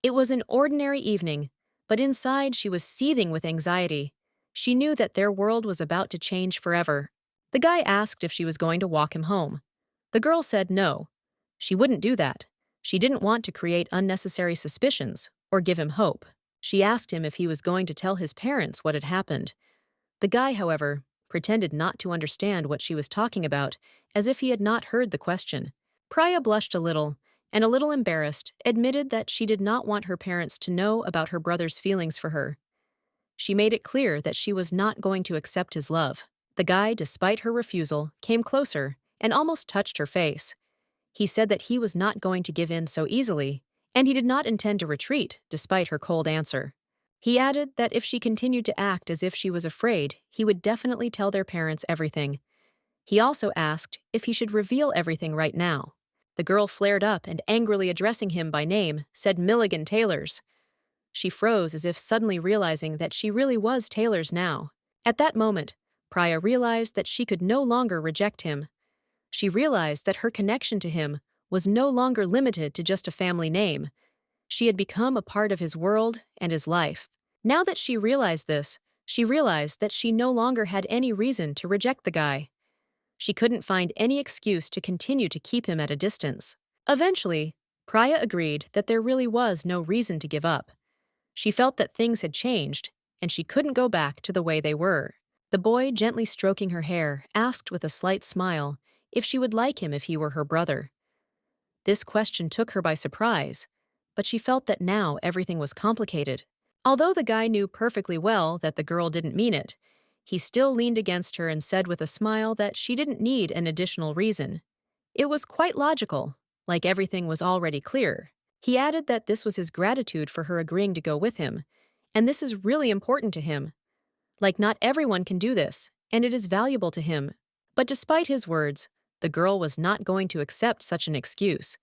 It was an ordinary evening, but inside she was seething with anxiety. She knew that their world was about to change forever. The guy asked if she was going to walk him home. The girl said no. She wouldn't do that. She didn't want to create unnecessary suspicions or give him hope. She asked him if he was going to tell his parents what had happened. The guy, however, pretended not to understand what she was talking about, as if he had not heard the question. Preya blushed a little, and a little embarrassed, admitted that she did not want her parents to know about her brother's feelings for her. She made it clear that she was not going to accept his love. The guy, despite her refusal, came closer and almost touched her face. He said that he was not going to give in so easily, and he did not intend to retreat, despite her cold answer. He added that if she continued to act as if she was afraid, he would definitely tell their parents everything. He also asked if he should reveal everything right now. The girl flared up and, angrily addressing him by name, said Milligan Taylors. She froze as if suddenly realizing that she really was Taylors now. At that moment, Preya realized that she could no longer reject him. She realized that her connection to him was no longer limited to just a family name. She had become a part of his world and his life. Now that she realized this, she realized that she no longer had any reason to reject the guy. She couldn't find any excuse to continue to keep him at a distance. Eventually, Preya agreed that there really was no reason to give up. She felt that things had changed, and she couldn't go back to the way they were. The boy, gently stroking her hair, asked with a slight smile if she would like him if he were her brother. This question took her by surprise, but she felt that now everything was complicated. Although the guy knew perfectly well that the girl didn't mean it, he still leaned against her and said with a smile that she didn't need an additional reason. It was quite logical, like everything was already clear. He added that this was his gratitude for her agreeing to go with him, and this is really important to him. Like not everyone can do this, and it is valuable to him. But despite his words, the girl was not going to accept such an excuse.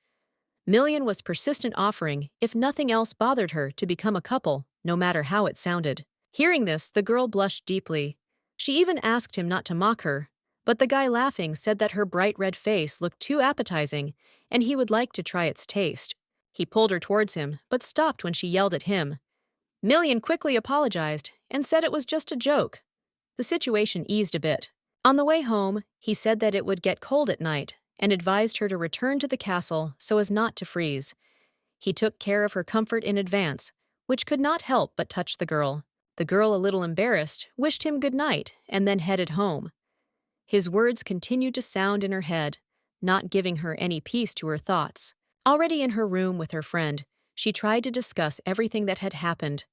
Million was persistent, offering, if nothing else bothered her, to become a couple, no matter how it sounded. Hearing this, the girl blushed deeply. She even asked him not to mock her, but the guy, laughing, said that her bright red face looked too appetizing and he would like to try its taste. He pulled her towards him, but stopped when she yelled at him. Million quickly apologized and said it was just a joke. The situation eased a bit. On the way home, he said that it would get cold at night and advised her to return to the castle so as not to freeze. He took care of her comfort in advance, which could not help but touch the girl. The girl, a little embarrassed, wished him good night and then headed home. His words continued to sound in her head, not giving her any peace to her thoughts. Already in her room with her friend, she tried to discuss everything that had happened.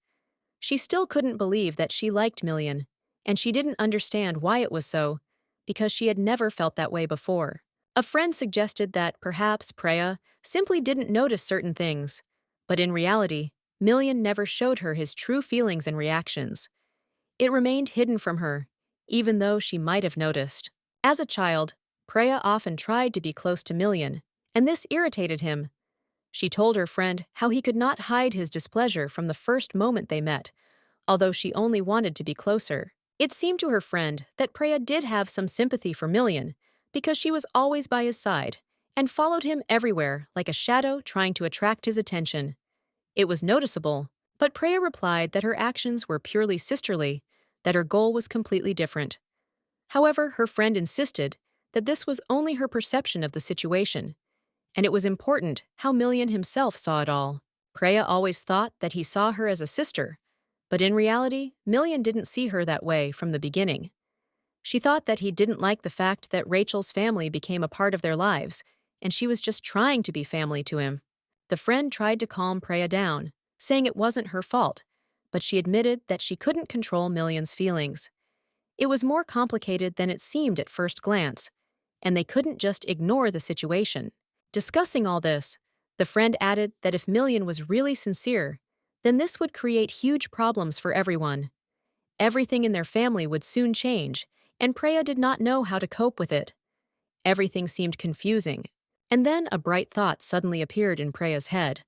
She still couldn't believe that she liked Million, and she didn't understand why it was so, because she had never felt that way before. A friend suggested that perhaps Preya simply didn't notice certain things, but in reality, Million never showed her his true feelings and reactions. It remained hidden from her, even though she might have noticed. As a child, Preya often tried to be close to Million, and this irritated him. She told her friend how he could not hide his displeasure from the first moment they met, although she only wanted to be closer. It seemed to her friend that Preya did have some sympathy for Million, because she was always by his side and followed him everywhere like a shadow trying to attract his attention. It was noticeable, but Preya replied that her actions were purely sisterly, that her goal was completely different. However, her friend insisted that this was only her perception of the situation, and it was important how Million himself saw it all. Preya always thought that he saw her as a sister, but in reality, Million didn't see her that way from the beginning. She thought that he didn't like the fact that Rachel's family became a part of their lives, and she was just trying to be family to him. The friend tried to calm Preya down, saying it wasn't her fault, but she admitted that she couldn't control Million's feelings. It was more complicated than it seemed at first glance, and they couldn't just ignore the situation. Discussing all this, the friend added that if Million was really sincere, then this would create huge problems for everyone. Everything in their family would soon change, and Preya did not know how to cope with it. Everything seemed confusing, and then a bright thought suddenly appeared in Preya's head.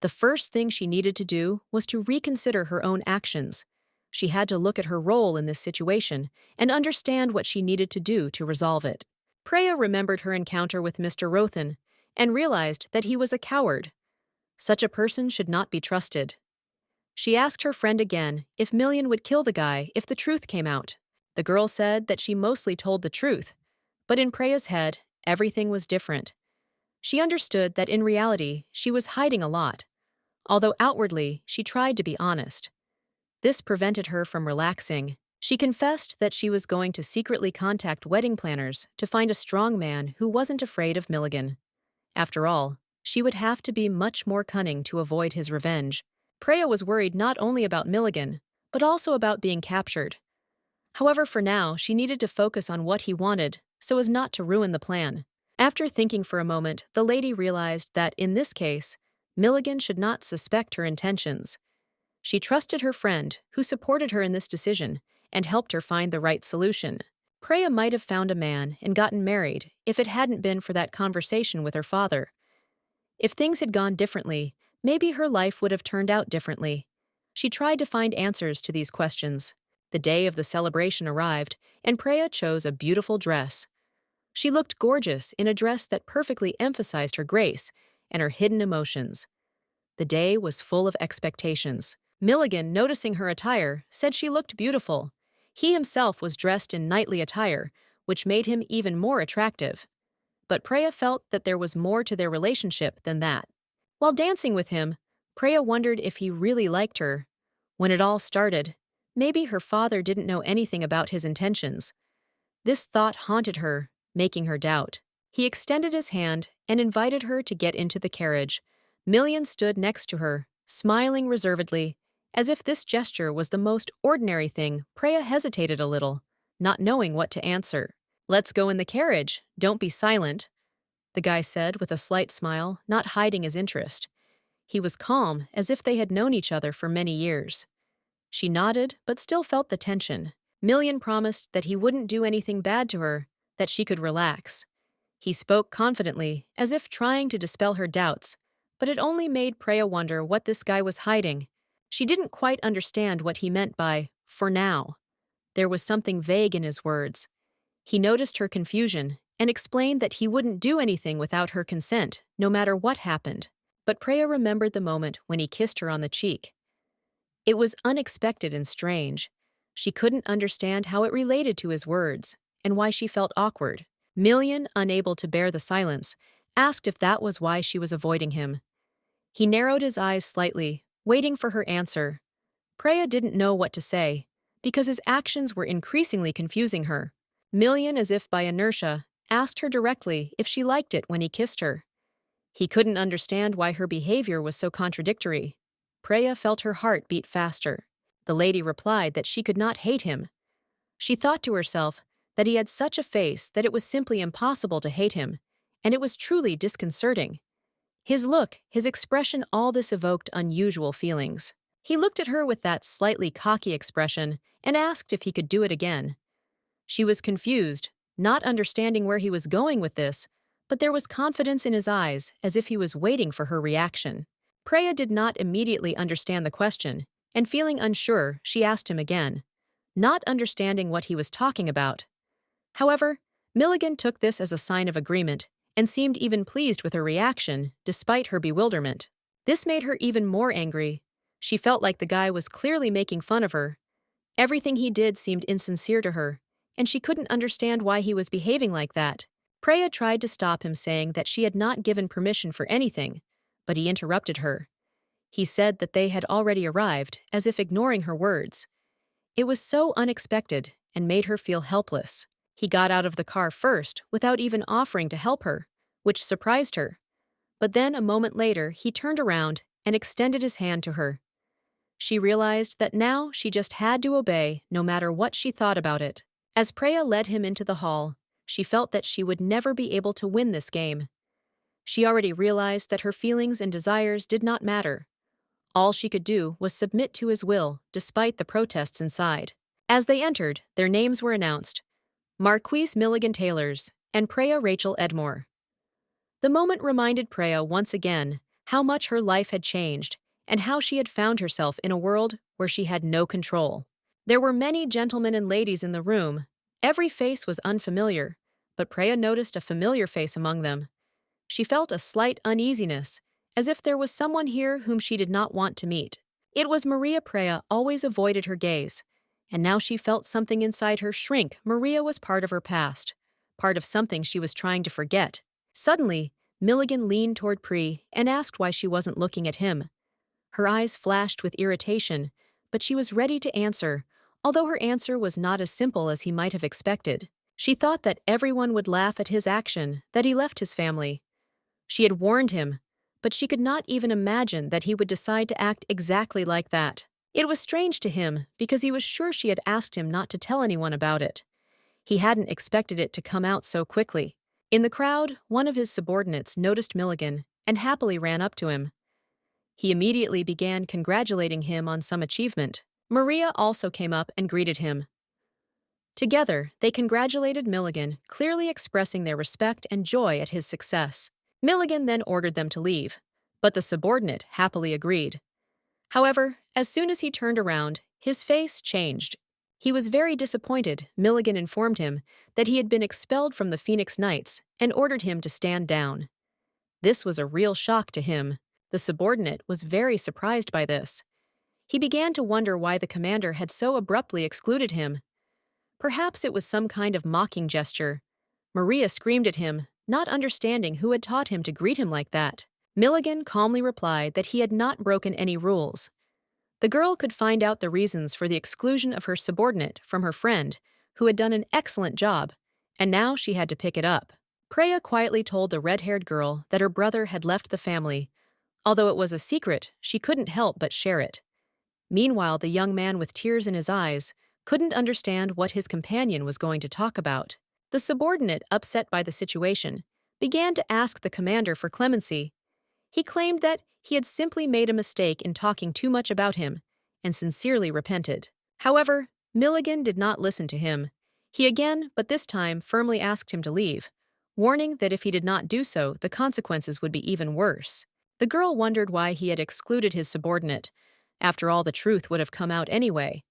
The first thing she needed to do was to reconsider her own actions. She had to look at her role in this situation and understand what she needed to do to resolve it. Preya remembered her encounter with Mr. Rothan and realized that he was a coward. Such a person should not be trusted. She asked her friend again if Million would kill the guy if the truth came out. The girl said that she mostly told the truth, but in Preya's head, everything was different. She understood that in reality, she was hiding a lot, although outwardly she tried to be honest. This prevented her from relaxing. She confessed that she was going to secretly contact wedding planners to find a strong man who wasn't afraid of Milligan. After all, she would have to be much more cunning to avoid his revenge. Preya was worried not only about Milligan, but also about being captured. However, for now, she needed to focus on what he wanted so as not to ruin the plan. After thinking for a moment, the lady realized that, in this case, Milligan should not suspect her intentions. She trusted her friend, who supported her in this decision, and helped her find the right solution. Preya might have found a man and gotten married if it hadn't been for that conversation with her father. If things had gone differently, maybe her life would have turned out differently. She tried to find answers to these questions. The day of the celebration arrived, and Preya chose a beautiful dress. She looked gorgeous in a dress that perfectly emphasized her grace and her hidden emotions. The day was full of expectations. Milligan, noticing her attire, said she looked beautiful. He himself was dressed in knightly attire, which made him even more attractive. But Preya felt that there was more to their relationship than that. While dancing with him, Preya wondered if he really liked her. When it all started, Maybe her father didn't know anything about his intentions. This thought haunted her, making her doubt. He extended his hand and invited her to get into the carriage. Million stood next to her, smiling reservedly, as if this gesture was the most ordinary thing. Preya hesitated a little, not knowing what to answer. "Let's go in the carriage, don't be silent," the guy said with a slight smile, not hiding his interest. He was calm, as if they had known each other for many years. She nodded, but still felt the tension. Million promised that he wouldn't do anything bad to her, that she could relax. He spoke confidently, as if trying to dispel her doubts, but it only made Preya wonder what this guy was hiding. She didn't quite understand what he meant by, "for now." There was something vague in his words. He noticed her confusion and explained that he wouldn't do anything without her consent, no matter what happened. But Preya remembered the moment when he kissed her on the cheek. It was unexpected and strange. She couldn't understand how it related to his words, and why she felt awkward. Million, unable to bear the silence, asked if that was why she was avoiding him. He narrowed his eyes slightly, waiting for her answer. Preya didn't know what to say, because his actions were increasingly confusing her. Million, as if by inertia, asked her directly if she liked it when he kissed her. He couldn't understand why her behavior was so contradictory. Preya felt her heart beat faster. The lady replied that she could not hate him. She thought to herself that he had such a face that it was simply impossible to hate him, and it was truly disconcerting. His look, his expression, all this evoked unusual feelings. He looked at her with that slightly cocky expression and asked if he could do it again. She was confused, not understanding where he was going with this, but there was confidence in his eyes, as if he was waiting for her reaction. Preya did not immediately understand the question, and feeling unsure, she asked him again, not understanding what he was talking about. However, Milligan took this as a sign of agreement and seemed even pleased with her reaction, despite her bewilderment. This made her even more angry. She felt like the guy was clearly making fun of her. Everything he did seemed insincere to her, and she couldn't understand why he was behaving like that. Preya tried to stop him, saying that she had not given permission for anything, but he interrupted her. He said that they had already arrived, as if ignoring her words. It was so unexpected and made her feel helpless. He got out of the car first, without even offering to help her, which surprised her. But then, a moment later, he turned around and extended his hand to her. She realized that now she just had to obey, no matter what she thought about it. As Preya led him into the hall, she felt that she would never be able to win this game. She already realized that her feelings and desires did not matter. All she could do was submit to his will, despite the protests inside. As they entered, their names were announced: Marquise Milligan Taylors and Preya Rachel Edmore. The moment reminded Preya once again how much her life had changed and how she had found herself in a world where she had no control. There were many gentlemen and ladies in the room. Every face was unfamiliar, but Preya noticed a familiar face among them. She felt a slight uneasiness, as if there was someone here whom she did not want to meet. It was Maria. Preya always avoided her gaze, and now she felt something inside her shrink. Maria was part of her past, part of something she was trying to forget. Suddenly, Milligan leaned toward Pre and asked why she wasn't looking at him. Her eyes flashed with irritation, but she was ready to answer, although her answer was not as simple as he might have expected. She thought that everyone would laugh at his action, that he left his family. She had warned him, but she could not even imagine that he would decide to act exactly like that. It was strange to him because he was sure she had asked him not to tell anyone about it. He hadn't expected it to come out so quickly. In the crowd, one of his subordinates noticed Milligan and happily ran up to him. He immediately began congratulating him on some achievement. Maria also came up and greeted him. Together, they congratulated Milligan, clearly expressing their respect and joy at his success. Milligan then ordered them to leave, but the subordinate happily agreed. However, as soon as he turned around, his face changed. He was very disappointed. Milligan informed him that he had been expelled from the Phoenix Knights and ordered him to stand down. This was a real shock to him. The subordinate was very surprised by this. He began to wonder why the commander had so abruptly excluded him. Perhaps it was some kind of mocking gesture. Maria screamed at him, not understanding who had taught him to greet him like that. Milligan calmly replied that he had not broken any rules. The girl could find out the reasons for the exclusion of her subordinate from her friend, who had done an excellent job, and now she had to pick it up. Preya quietly told the red-haired girl that her brother had left the family. Although it was a secret, she couldn't help but share it. Meanwhile, the young man with tears in his eyes couldn't understand what his companion was going to talk about. The subordinate, upset by the situation, began to ask the commander for clemency. He claimed that he had simply made a mistake in talking too much about him and sincerely repented. However, Milligan did not listen to him. He again, but this time, firmly asked him to leave, warning that if he did not do so, the consequences would be even worse. The girl wondered why he had excluded his subordinate. After all, the truth would have come out anyway.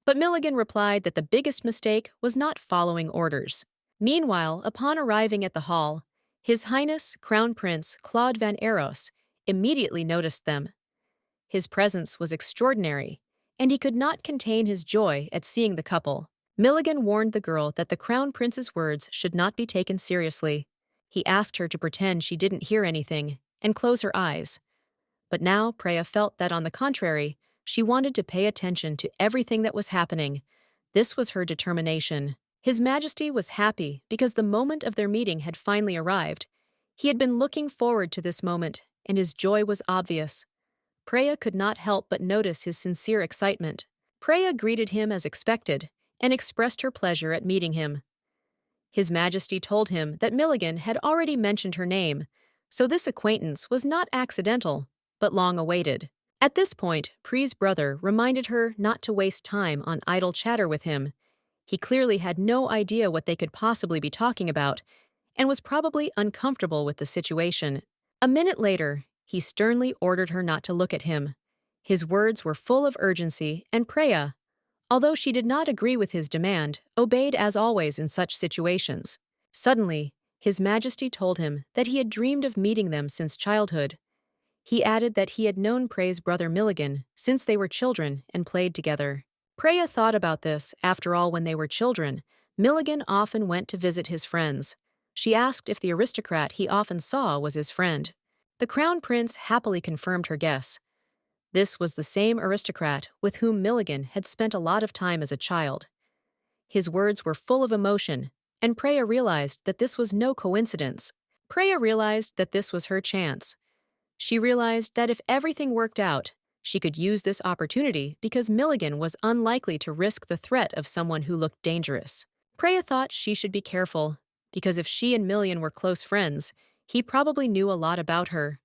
But Milligan replied that the biggest mistake was not following orders. Meanwhile, upon arriving at the hall, His Highness Crown Prince Claude Van Eros immediately noticed them. His presence was extraordinary, and he could not contain his joy at seeing the couple. Milligan warned the girl that the Crown Prince's words should not be taken seriously. He asked her to pretend she didn't hear anything and close her eyes. But now Preya felt that, on the contrary, she wanted to pay attention to everything that was happening. This was her determination. His Majesty was happy because the moment of their meeting had finally arrived. He had been looking forward to this moment, and his joy was obvious. Preya could not help but notice his sincere excitement. Preya greeted him as expected and expressed her pleasure at meeting him. His Majesty told him that Milligan had already mentioned her name, so this acquaintance was not accidental, but long awaited. At this point, Pre's brother reminded her not to waste time on idle chatter with him. He clearly had no idea what they could possibly be talking about, and was probably uncomfortable with the situation. A minute later, he sternly ordered her not to look at him. His words were full of urgency, and Preya, although she did not agree with his demand, obeyed as always in such situations. Suddenly, His Majesty told him that he had dreamed of meeting them since childhood. He added that he had known Pre's brother Milligan since they were children and played together. Preya thought about this. After all, when they were children, Milligan often went to visit his friends. She asked if the aristocrat he often saw was his friend. The Crown Prince happily confirmed her guess. This was the same aristocrat with whom Milligan had spent a lot of time as a child. His words were full of emotion, and Preya realized that this was no coincidence. Preya realized that this was her chance. She realized that if everything worked out, she could use this opportunity because Milligan was unlikely to risk the threat of someone who looked dangerous. Preya thought she should be careful, because if she and Milligan were close friends, he probably knew a lot about her.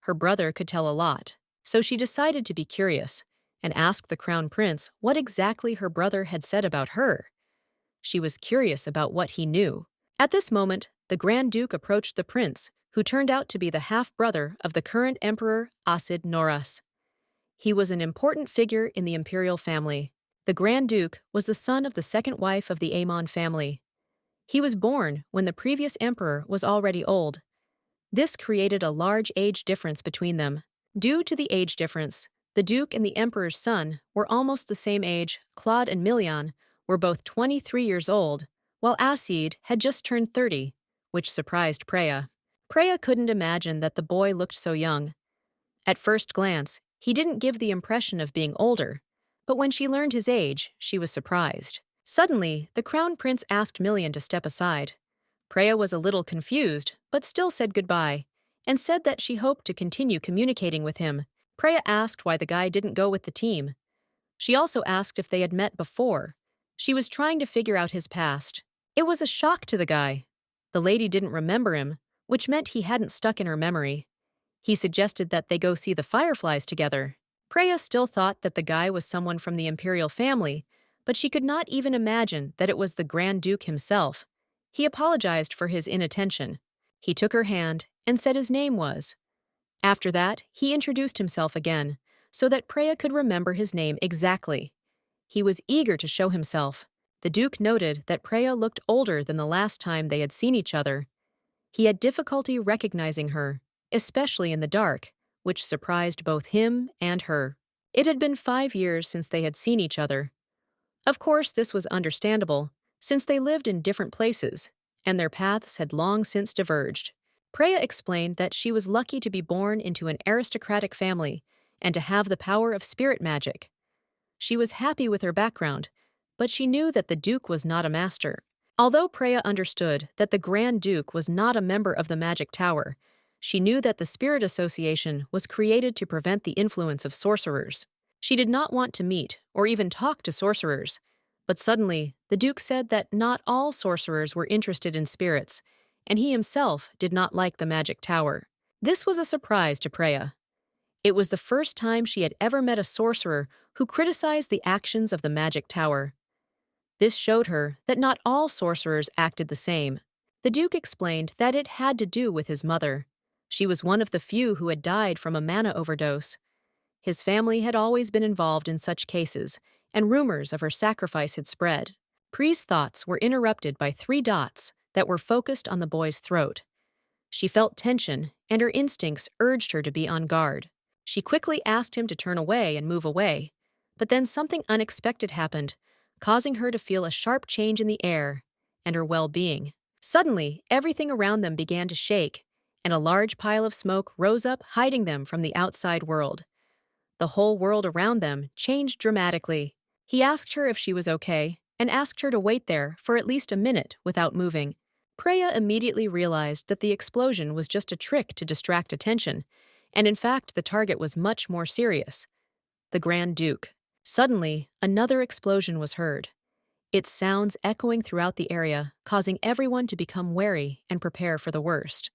Her brother could tell a lot, so she decided to be curious and asked the Crown Prince what exactly her brother had said about her. She was curious about what he knew. At this moment, the Grand Duke approached the prince, who turned out to be the half-brother of the current Emperor Asid Noras. He was an important figure in the imperial family. The Grand Duke was the son of the second wife of the Amon family. He was born when the previous emperor was already old. This created a large age difference between them. Due to the age difference, the Duke and the Emperor's son were almost the same age. Claude and Millian were both 23 years old, while Asid had just turned 30, which surprised Preya. Preya couldn't imagine that the boy looked so young. At first glance, he didn't give the impression of being older, but when she learned his age, she was surprised. Suddenly, the Crown Prince asked Millian to step aside. Preya was a little confused, but still said goodbye, and said that she hoped to continue communicating with him. Preya asked why the guy didn't go with the team. She also asked if they had met before. She was trying to figure out his past. It was a shock to the guy. The lady didn't remember him, which meant he hadn't stuck in her memory. He suggested that they go see the fireflies together. Preya still thought that the guy was someone from the imperial family, but she could not even imagine that it was the Grand Duke himself. He apologized for his inattention. He took her hand and said his name was. After that, he introduced himself again, so that Preya could remember his name exactly. He was eager to show himself. The Duke noted that Preya looked older than the last time they had seen each other. He had difficulty recognizing her, especially in the dark, which surprised both him and her. It had been 5 years since they had seen each other. Of course, this was understandable, since they lived in different places, and their paths had long since diverged. Preya explained that she was lucky to be born into an aristocratic family, and to have the power of spirit magic. She was happy with her background, but she knew that the Duke was not a master. Although Preya understood that the Grand Duke was not a member of the Magic Tower, she knew that the Spirit Association was created to prevent the influence of sorcerers. She did not want to meet or even talk to sorcerers, but suddenly the Duke said that not all sorcerers were interested in spirits, and he himself did not like the Magic Tower. This was a surprise to Preya. It was the first time she had ever met a sorcerer who criticized the actions of the Magic Tower. This showed her that not all sorcerers acted the same. The Duke explained that it had to do with his mother. She was one of the few who had died from a mana overdose. His family had always been involved in such cases, and rumors of her sacrifice had spread. Prea's thoughts were interrupted by 3 dots that were focused on the boy's throat. She felt tension, and her instincts urged her to be on guard. She quickly asked him to turn away and move away, but then something unexpected happened, causing her to feel a sharp change in the air and her well-being. Suddenly, everything around them began to shake, and a large pile of smoke rose up, hiding them from the outside world. The whole world around them changed dramatically. He asked her if she was okay, and asked her to wait there for at least a minute without moving. Preya immediately realized that the explosion was just a trick to distract attention, and in fact the target was much more serious: the Grand Duke. Suddenly, another explosion was heard, its sounds echoing throughout the area, causing everyone to become wary and prepare for the worst.